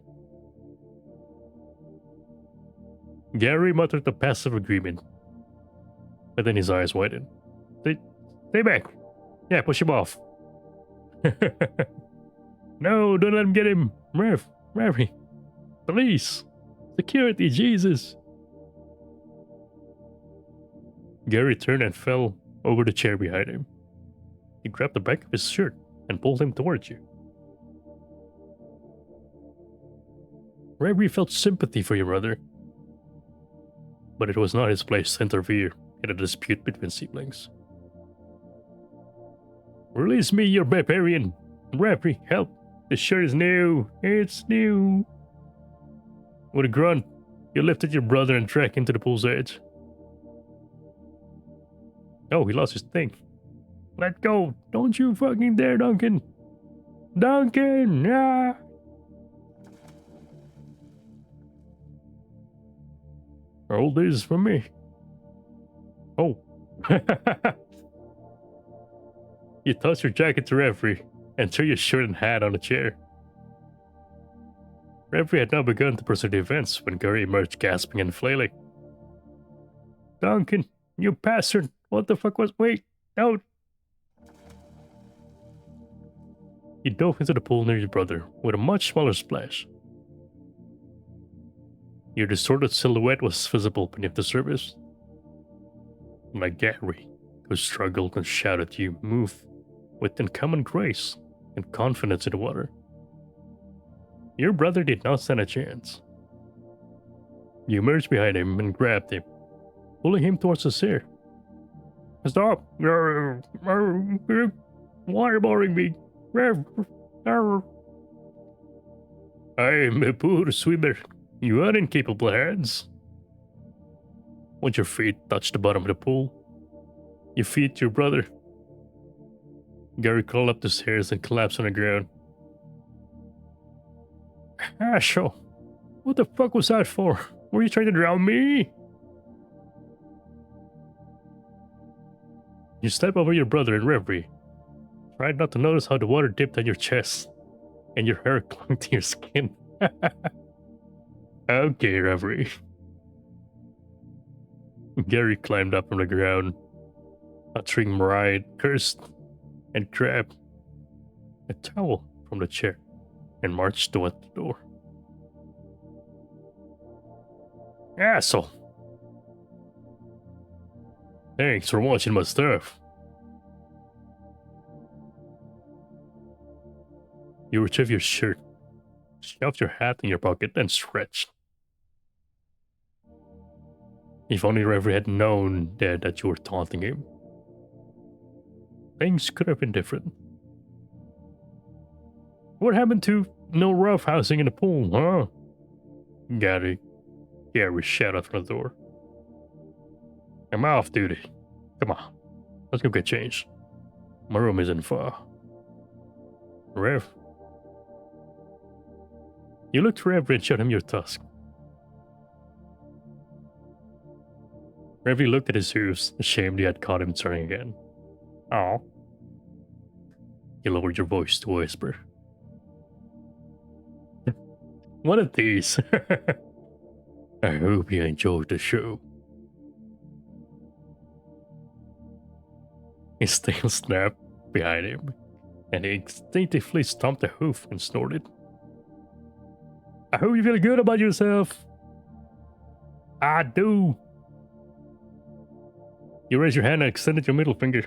Gary muttered a passive agreement, but then his eyes widened. Stay back. Yeah, push him off. No, don't let him get him. Reverie. Police. Security, Jesus. Gary turned and fell over the chair behind him. He grabbed the back of his shirt and pulled him towards you. Reverie felt sympathy for your brother, but it was not his place to interfere in a dispute between siblings. Release me, you barbarian! Reverie, help! The shirt is new. It's new. With a grunt, you lifted your brother and dragged him to the pool's edge. Oh, he lost his thing. Let go. Don't you fucking dare, Duncan. Duncan! Yeah! All this is for me. Oh. You toss your jacket to referee and threw your shirt and hat on a chair. Referee had now begun to pursue the events when Gary emerged gasping and flailing. Duncan, you bastard! What the fuck was... Wait! No! He dove into the pool near your brother with a much smaller splash. Your distorted silhouette was visible beneath the surface. Like Gary, who struggled and shouted, you move with uncommon grace and confidence in the water. Your brother did not stand a chance. You emerged behind him and grabbed him, pulling him towards the stair. Stop! Waterboarding me! I am a poor swimmer. You are in capable hands. Once your feet touch the bottom of the pool, you feed your brother. Gary crawled up the stairs and collapsed on the ground. Asshole, what the fuck was that for? Were you trying to drown me? You step over your brother and referee. Tried not to notice how the water dipped on your chest and your hair clung to your skin. Okay, referee. Gary climbed up from the ground, uttering Mariah cursed and grabbed a towel from the chair and marched toward the door. Asshole! Thanks for watching my stuff. You retrieved your shirt, shoved your hat in your pocket, and stretched. If only Reverie had known that you were taunting him, things could have been different. What happened to no roughhousing in the pool, huh? Gary shouted from the door. I'm off duty. Come on, let's go get changed. My room isn't far. Rev. You looked to Rev and showed him your tusk. Rev looked at his hooves, ashamed he had caught him turning again. Oh. You lowered your voice to a whisper. One of these. I hope you enjoyed the show. His tail snapped behind him, and he instinctively stomped a hoof and snorted. I hope you feel good about yourself. I do. You raised your hand and extended your middle finger,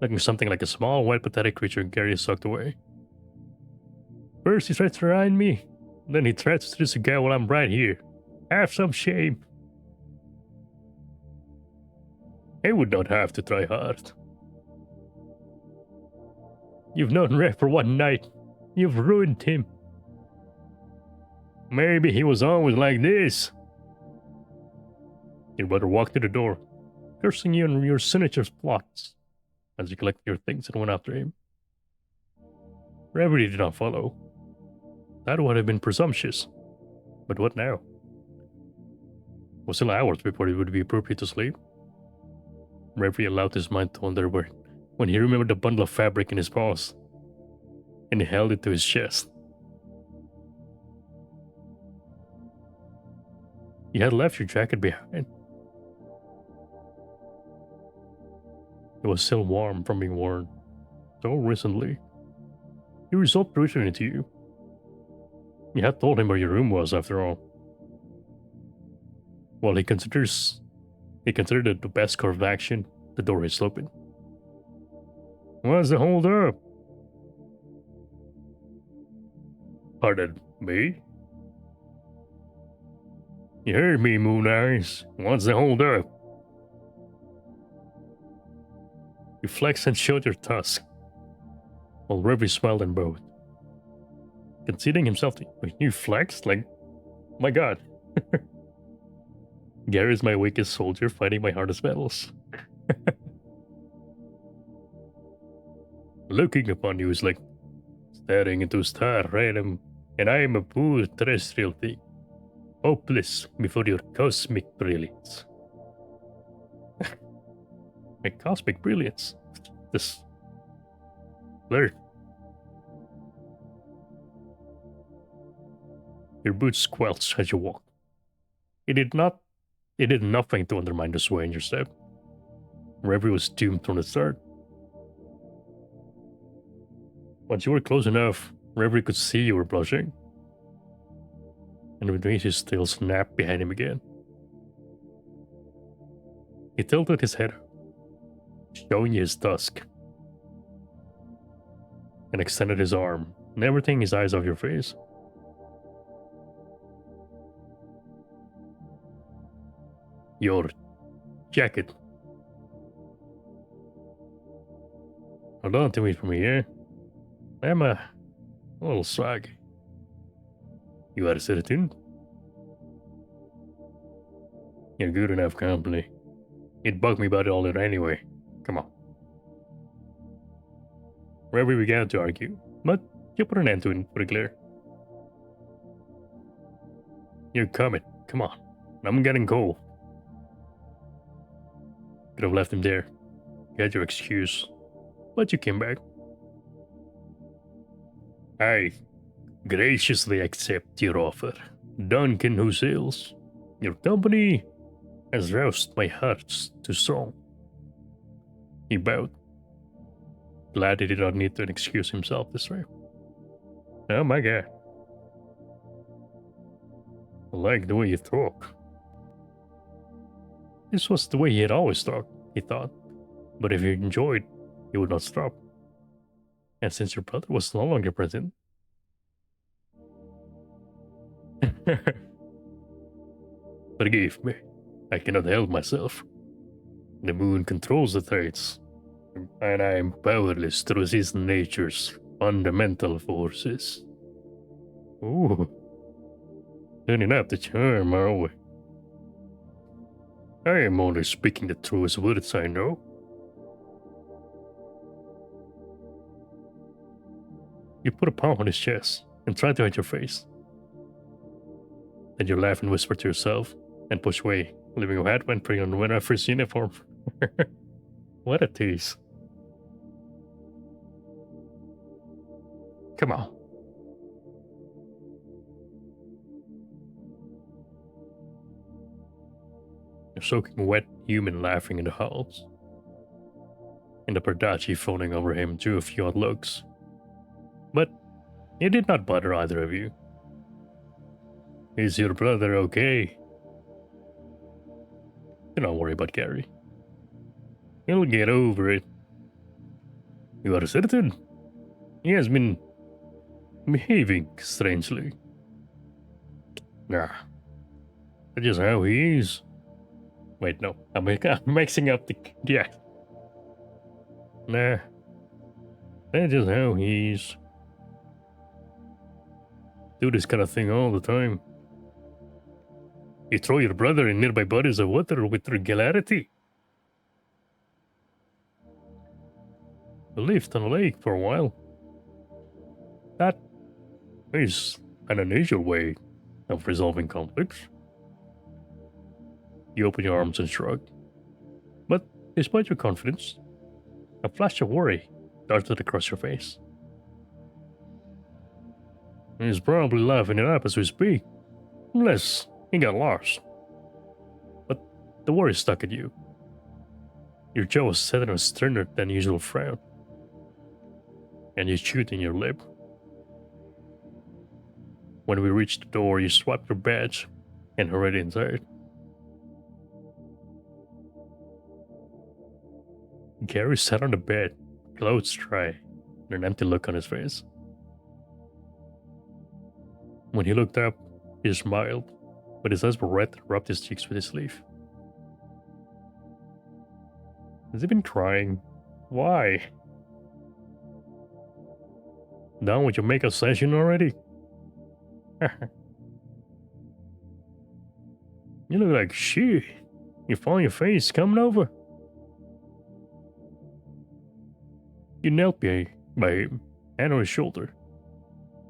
looking something like a small, white, pathetic creature Gary sucked away. First he tries to ride me, then he tries to seduce a guy while I'm right here. Have some shame. He would not have to try hard. You've known Rev for one night. You've ruined him. Maybe he was always like this. Your brother walked to the door, cursing you and your sinister plots, as you collected your things and went after him. Reverie did not follow. That would have been presumptuous. But what now? It was still hours before it would be appropriate to sleep. Reverie allowed his mind to wander when he remembered the bundle of fabric in his paws, and he held it to his chest. You had left your jacket behind. It was still warm from being worn so recently. He resolved to return it to you. You had told him where your room was, after all. While he considered it the best course of action, the door is open. What's the hold up? Pardon me? You heard me, Moon Eyes. What's the hold up? You flexed and showed your tusk, while Reverie smiled and bowed. Conceding himself to you flex? Like, my god. Gary's my weakest soldier fighting my hardest battles. Looking upon you is like staring into a star random, and I am a poor terrestrial thing, hopeless before your cosmic brilliance. My cosmic brilliance? This blur. Your boots squelched as you walked. It did nothing to undermine the sway in your step. Reverie was doomed from the start. Once you were close enough, Reverie could see you were blushing. And beneath his tail snapped behind him again. He tilted his head, showing you his tusk, and extended his arm, never taking his eyes off your face. Your jacket. Hold on to me from here. I'm a little soggy. You are certain? You're good enough company. You'd bug me about it all anyway. Come on. Reverie began to argue, but you put an end to it pretty clear. You're coming. Come on. I'm getting cold. Could have left him there. You had your excuse, but you came back. I graciously accept your offer, Duncan Husales. Your company has roused my hearts to song. He bowed, glad he did not need to excuse himself this way. Oh my god. I like the way you talk. This was the way he had always talked, he thought. But if he enjoyed, he would not stop. And since your brother was no longer present... Forgive me. I cannot help myself. The moon controls the tides, and I am powerless to resist nature's fundamental forces. Ooh. Turning up the charm, are we? I am only speaking the truest words I know. You put a palm on his chest and tried to hide your face. Then you laugh and whisper to yourself and push away, leaving your head when putting on Winifred's uniform. What a tease. Come on. You're soaking wet human laughing in the halls. And the Perdachi phoning over him drew a few odd looks. But it did not bother either of you. Is your brother okay? Do not worry about Gary. He'll get over it. You are certain? He has been behaving strangely. Nah, that's just how he is. Wait, no, I'm mixing up the act. Nah, that's just how he is. Do this kind of thing all the time. You throw your brother in nearby bodies of water with regularity. You lived on a lake for a while. That is an unusual way of resolving conflicts. You open your arms and shrug. But despite your confidence, a flash of worry darted across your face. He's probably laughing it up as we speak, unless he got lost. But the worry stuck at you. Your jaw was set in a sterner than usual frown, and you chewed in your lip. When we reached the door, you swapped your badge and hurried inside. Gary sat on the bed, clothes dry, and an empty look on his face. When he looked up, he smiled, but his eyes were red and rubbed his cheeks with his sleeve. Has he been crying? Why? Done with your makeup session already? You look like shit. You fall on your face coming over. You knelt by him, hand on his shoulder.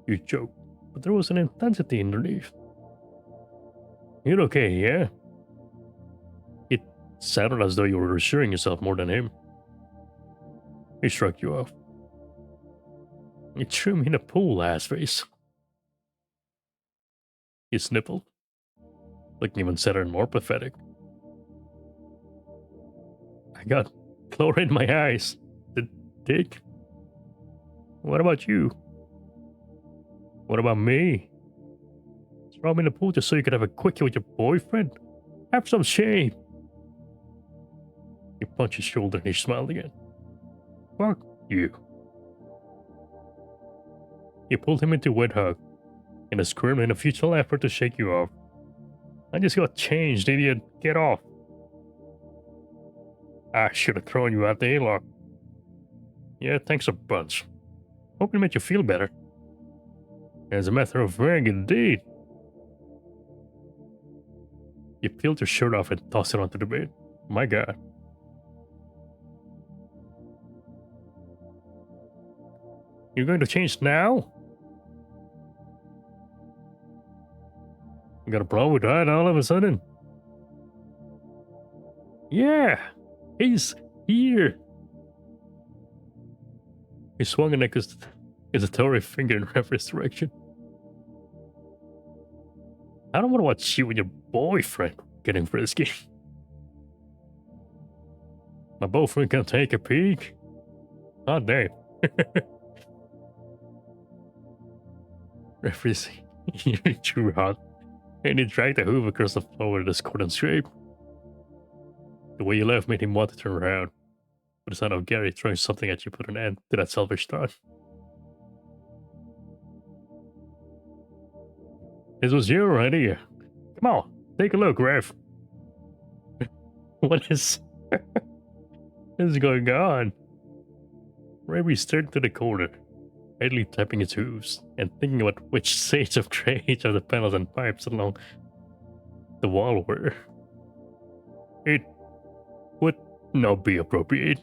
You choked, but there was an intensity underneath. You're okay, yeah? It sounded as though you were reassuring yourself more than him. He shrugged you off. You threw me in a pool, ass face. He snippled, looking even sadder and more pathetic. I got chlorine in my eyes. The dick. What about you? What about me? Throw me in the pool just so you could have a quickie with your boyfriend? Have some shame. He punched his shoulder and he smiled again. Fuck you. You pulled him into a wet hug, and a squirm in a futile effort to shake you off. I just got changed, idiot. Get off. I should have thrown you out the airlock. Yeah, thanks a bunch. Hope it made you feel better. As a matter of fact, indeed. You peeled your shirt off and tossed it onto the bed. My god. You're going to change now? You got a problem with that all of a sudden? Yeah, he's here. He swung an accusatory finger in reference direction. I don't want to watch you and your boyfriend getting frisky. My boyfriend can take a peek? Oh, damn. Referee's too hot, and he dragged the hoof across the floor with a discordant scrape. The way you left made him want to turn around, but the sound of Gary throwing something at you put an end to that selfish thought. This was your idea. Come on, take a look, Rev. What is going on? Rev stared to the corner, idly tapping his hooves and thinking about which shades of grey each of the panels and pipes along the wall were. It would not be appropriate.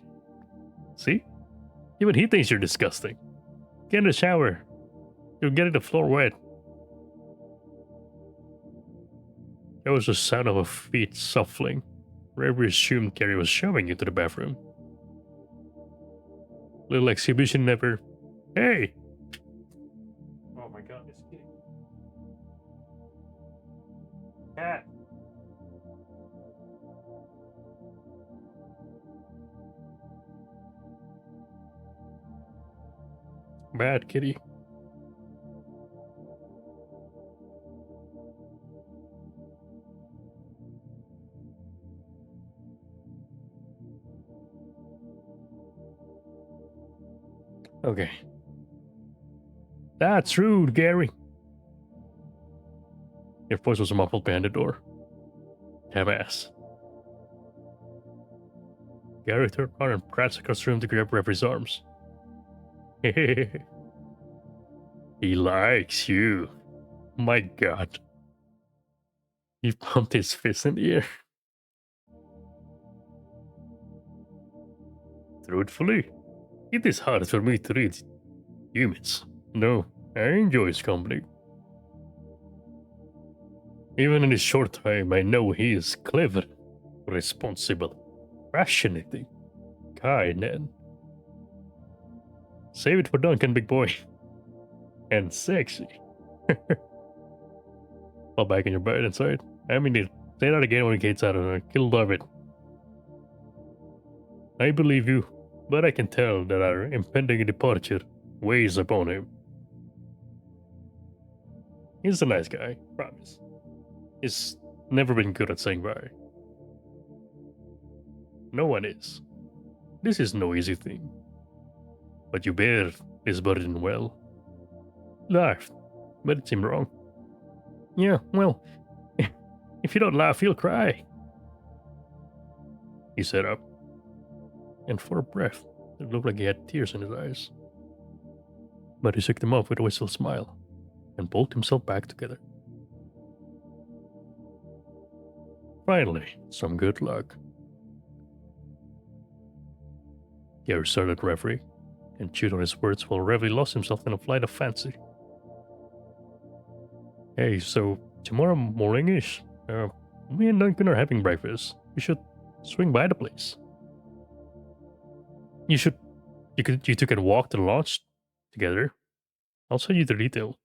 See? Even he thinks you're disgusting. Get in the shower. You're getting the floor wet. There was the sound of a feet shuffling. Rev assumed Gary was shoving you to the bathroom. Little exhibition never. Hey! Oh my god, this kid. Cat! Bad kitty. Okay. That's rude, Gary. Your voice was muffled behind the door. Have ass. Gary turned around and pranced across the room to grab Revere's arms. He likes you. My god. He pumped his fist in the air. Truthfully, it is hard for me to read humans. No, I enjoy his company. Even in his short time, I know he is clever, responsible, fascinating, kind, and... Save it for Duncan, big boy. And sexy. Fall back in your bed inside. I mean, say that again when he gets out of there. He'll love it. I believe you, but I can tell that our impending departure weighs upon him. He's a nice guy, promise. He's never been good at saying bye. No one is. This is no easy thing. But you bear this burden well. Laughed, but it seemed wrong. Yeah, well, if you don't laugh, you'll cry. He sat up, and for a breath, it looked like he had tears in his eyes. but he shook them off with a wistful smile and pulled himself back together. Finally, some good luck. Gary stared at Reverie and chewed on his words while Reverie lost himself in a flight of fancy. Hey, so tomorrow morning-ish, me and Duncan are having breakfast. We should swing by the place. You two can walk to the lodge together. I'll send you the detail.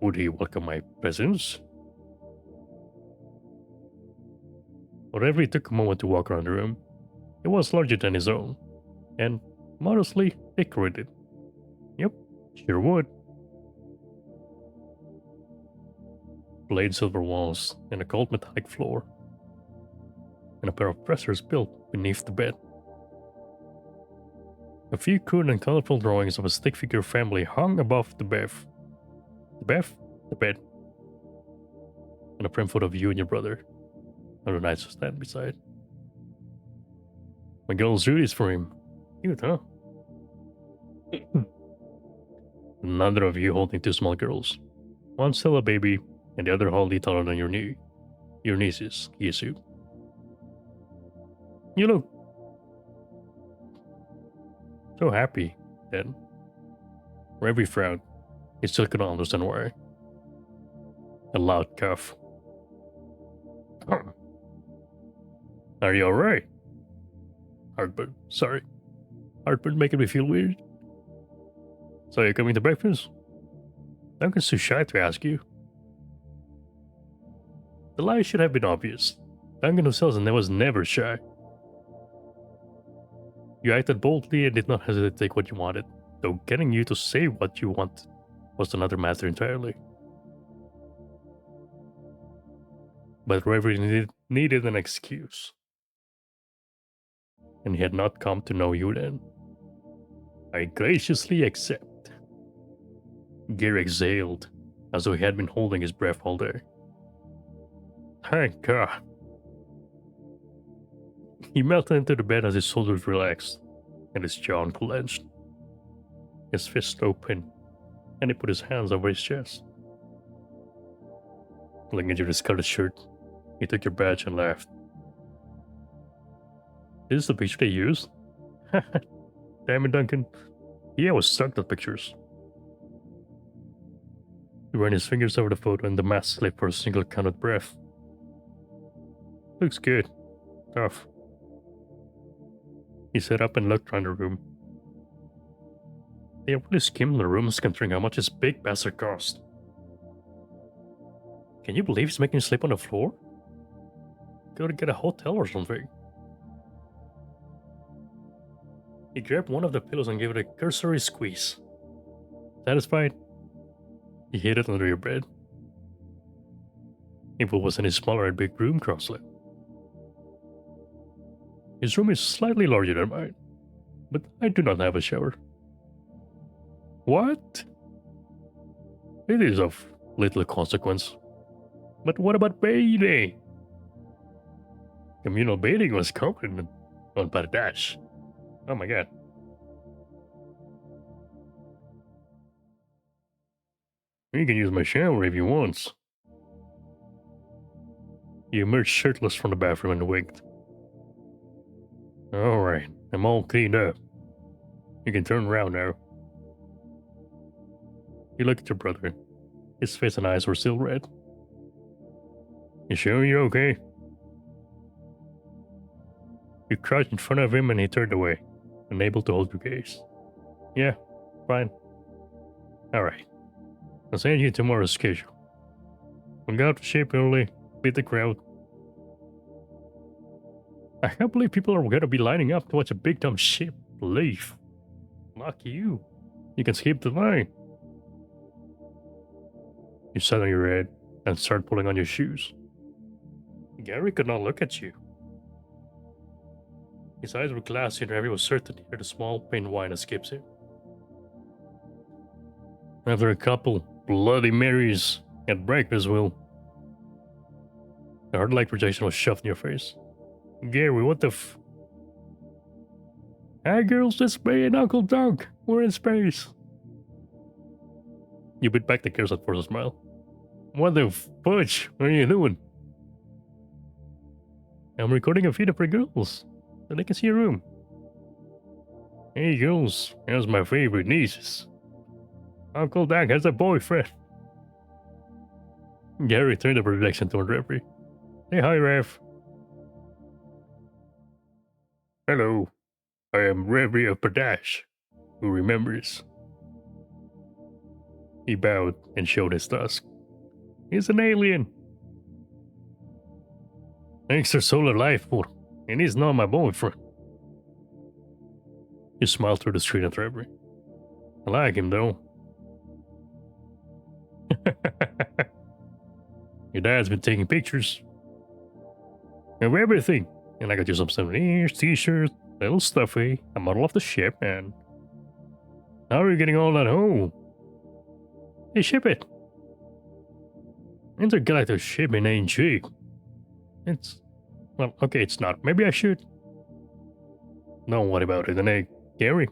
Would he welcome my presence? Reverie took a moment to walk around the room. It was larger than his own, and modestly decorated. Yep, sure would. Plain silver walls and a cold metallic floor, and a pair of dressers built beneath the bed. A few crude and colorful drawings of a stick figure family hung above the bed, and a prim photo of you and your brother on the nightstand beside. My girl's duties for him. Cute, huh? Neither of you holding two small girls. One still a baby, and the other hardly taller than your nieces, he assumed. You look so happy, then. Reverie frowned. He still couldn't understand why. A loud cough. Are you alright? Heartburn. Sorry. Heartburn making me feel weird. So you're coming to breakfast? Duncan's too shy to ask you. The lie should have been obvious. Duncan himself was never shy. You acted boldly and did not hesitate to take what you wanted, though getting you to say what you want was another matter entirely. But Reverie needed an excuse. And he had not come to know you then. I graciously accept. Gary exhaled, as though he had been holding his breath all day. Thank God. He melted into the bed as his shoulders relaxed, and his jaw unclenched. His fist opened, and he put his hands over his chest. Looking at your discarded shirt, he took your badge and laughed. Is this the picture they used? Damn it, Duncan. He was stuck at pictures. He ran his fingers over the photo and the mask slipped for a single counted breath. Looks good. Tough. He sat up and looked around the room. They really skimmed the rooms considering how much this big bastard cost. Can you believe he's making you sleep on the floor? Go to get a hotel or something. He grabbed one of the pillows and gave it a cursory squeeze. Satisfied? He hid it under your bed. If it was in his smaller and big room, crosslet. His room is slightly larger than mine, but I do not have a shower. What? It is of little consequence. But what about bathing? Communal bathing was common on Pardash. Oh my god. You can use my shower if you want. He emerged shirtless from the bathroom and winked. Alright, I'm all cleaned up. You can turn around now. He looked at your brother. His face and eyes were still red. You sure you're okay? You crouched in front of him and he turned away, unable to hold your gaze. Yeah, fine. Alright. I'll send you tomorrow's schedule. We'll go out to shape early, beat the crowd. I can't believe people are gonna be lining up to watch a big dumb ship leave. Lucky you. You can skip the line. You sat on your head and started pulling on your shoes. Gary could not look at you. His eyes were glassy and Reverie was certain to hear the small pain whine escapes him. After a couple Bloody Marys at breakfast, Will. The heart-like projection was shoved in your face. Gary, what the f... Hi girls, it's me and Uncle Doug. We're in space. You bit back the curse and force a smile. What the fudge are you doing? I'm recording a feed for girls, so they can see your room. Hey girls, here's my favorite nieces. Uncle Doug has a boyfriend. Gary turned the projection toward Reverie. Say hi, Rev. Hello, I am Reverie of Padash, who remembers. He bowed and showed his tusk. He's an alien. Extra solar life form, and he's not my boyfriend. He smiled through the screen at Reverie. I like him though. Your dad's been taking pictures of everything, and I got you some souvenirs, t-shirts, little stuffy, a model of the ship, and how are you getting all that home? They ship it. Intergalactic shipping ain't cheap. It's, well, okay, it's not. Maybe I should. Don't worry about it, and hey, Gary.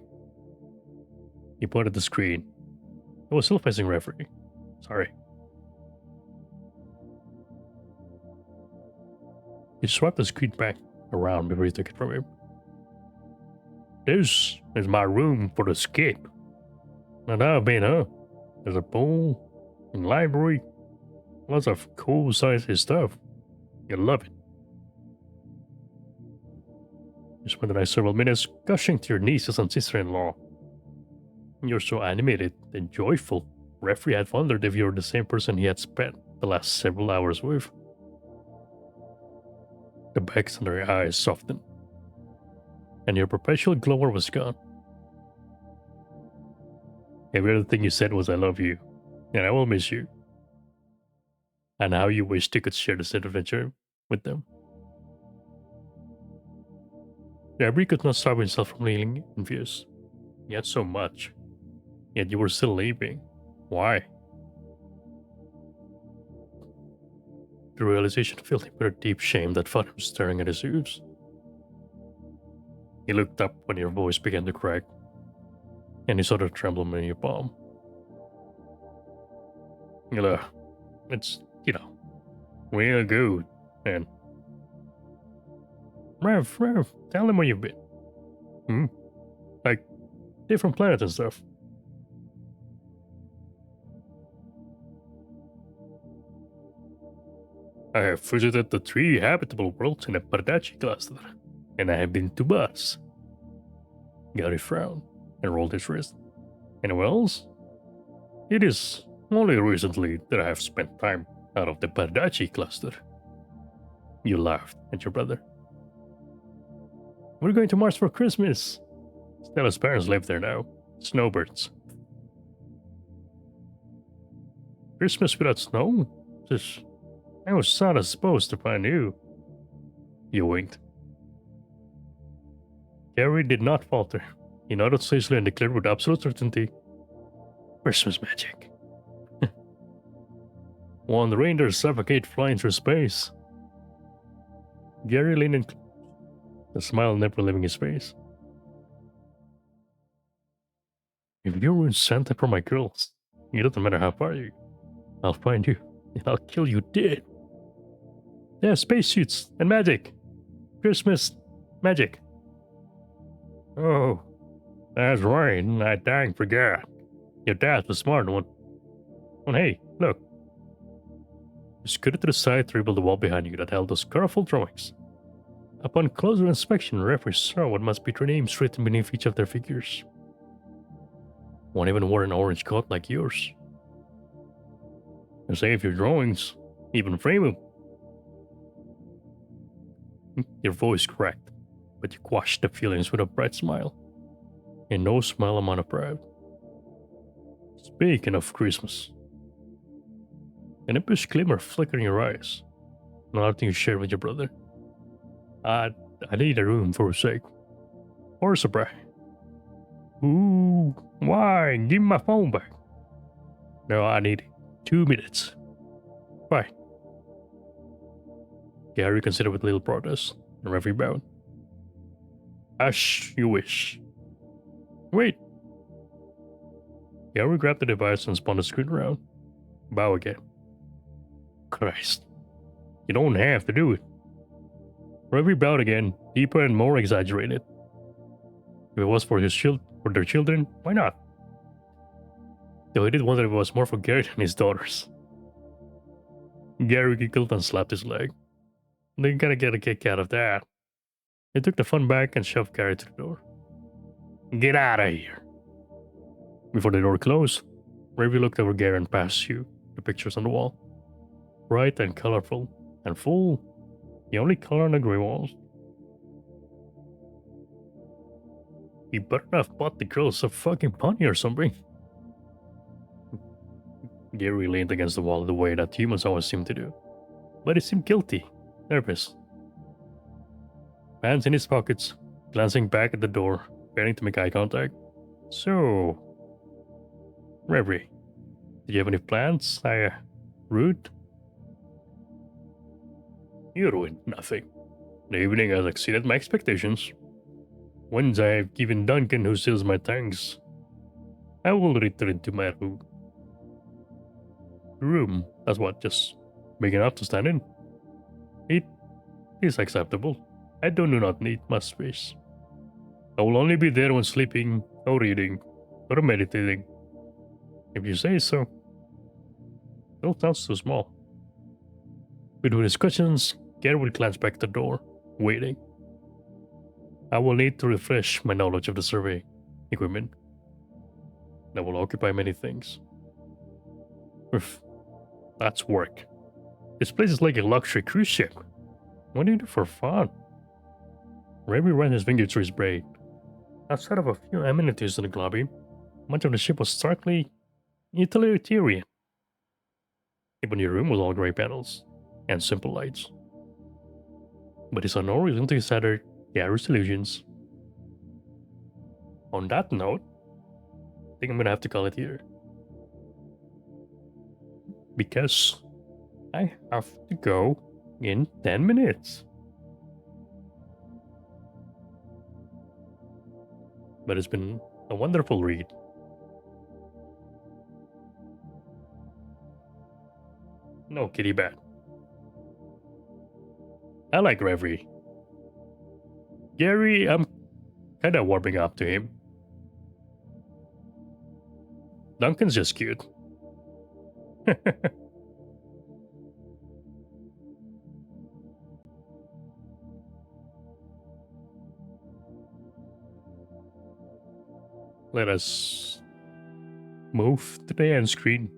He pointed at the screen. It was still facing Reverie. Sorry. He swept the screen back around before he took it from him. This is my room for the skip. Not I've been, huh? There's a pool, and library, lots of cool science stuff. You'll love it. You spent the next several minutes gushing to your nieces and sister-in-law. You're so animated and joyful, Referee had wondered if you were the same person he had spent the last several hours with. The bags under your eyes softened, and your perpetual glower was gone. Every other thing you said was I love you, and I will miss you. And how you wished you could share this adventure with them. Jabri could not stop himself from feeling envious. He had so much, yet you were still leaving. Why? The realization filled him with a deep shame that found him staring at his hooves. He looked up when your voice began to crack, and he saw the trembling in your palm. It's, real good, and... Rev, tell him where you've been. Like, different planets and stuff. I have visited the 3 habitable worlds in the Pardachi cluster, and I have been to VODS. Gary frowned and rolled his wrist. Anywhere else? It is only recently that I have spent time out of the Pardachi cluster. You laughed at your brother. We're going to Mars for Christmas. Stella's parents live there now. Snowbirds. Christmas without snow? I was not supposed to find you. You winked. Gary did not falter. He nodded sagely and declared with absolute certainty, Christmas magic. One reindeer suffocate flying through space. Gary leaned in, the smile never leaving his face. If you ruin Santa for my girls, it doesn't matter how far you, I'll find you and I'll kill you dead. They have spacesuits and magic. Christmas magic. Oh, that's right. I dang forgot. Your dad's the smart one. And hey, look. You scooted to the side to reveal the wall behind you that held those colorful drawings. Upon closer inspection, Referee saw what must be 3 names written beneath each of their figures. One even wore an orange coat like yours. And save your drawings, even frame them. Your voice cracked, but you quashed the feelings with a bright smile, and no small amount of pride. Speaking of Christmas, an impish glimmer flickered in your eyes. Another thing you shared with your brother. I need a room for a sake. Or a surprise. Ooh, why? Give me my phone back. No, I need 2 minutes. Fine. Gary considered with little protest, and Reverie bowed. As you wish. Wait, Gary grabbed the device and spun the screen around. Bow again. Christ. You don't have to do it. Reverie bowed again, deeper and more exaggerated. If it was for their children, why not? Though he did wonder if it was more for Gary than his daughters. Gary giggled and slapped his leg. They gotta get a kick out of that. He took the phone back and shoved Gary to the door. Get out of here. Before the door closed, Reverie looked over Gary and passed you the pictures on the wall. Bright and colorful and full. The only color on the gray walls. He better not have bought the girls a fucking pony or something. Gary leaned against the wall the way that humans always seem to do. But he seemed guilty, nervous. Hands in his pockets, glancing back at the door, failing to make eye contact. So, Reverie, did you have any plans? Rude? You ruined nothing. The evening has exceeded my expectations. Once I have given Duncan who seals my thanks, I will return to my room. Room? That's what, just big enough to stand in? It is acceptable. I do not need much space. I will only be there when sleeping, or reading, or meditating. If you say so. It sounds too small. Between his questions, Gary will glance back at the door, waiting. I will need to refresh my knowledge of the survey equipment. That will occupy many things. That's work. This place is like a luxury cruise ship. What do you do for fun? Reverie ran his finger through his braid. Outside of a few amenities in the lobby, much of the ship was starkly utilitarian. Even your room was all gray panels and simple lights. But he saw no reason to shatter Gary's illusions. On that note, I think I'm gonna have to call it here. Because I have to go in 10 minutes. But it's been a wonderful read. No kitty bad. I like Reverie. Gary, I'm kinda warming up to him. Duncan's just cute. Let us move to the end screen.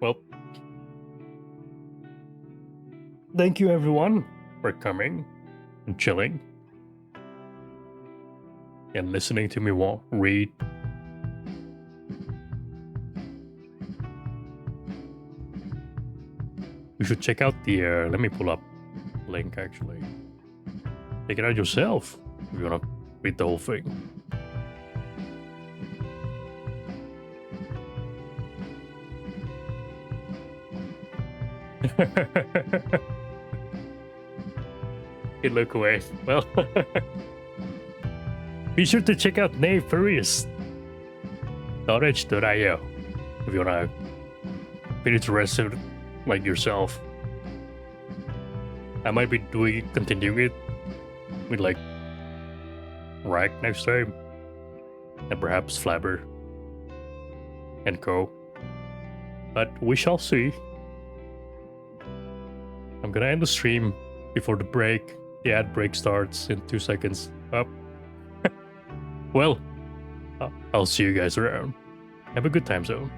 Well, thank you everyone for coming and chilling and listening to me read. You should check out the, let me pull up the link actually. Check it out yourself if you want to read the whole thing. You look away. Well, be sure to check out nefurious.h.io if you want to be interested like yourself. I might be continuing it with like Rack next time, and perhaps Flabber and Co. But we shall see. I'm gonna end the stream before the break. The ad break starts in 2 seconds. Up. Well, I'll see you guys around. Have a good time zone.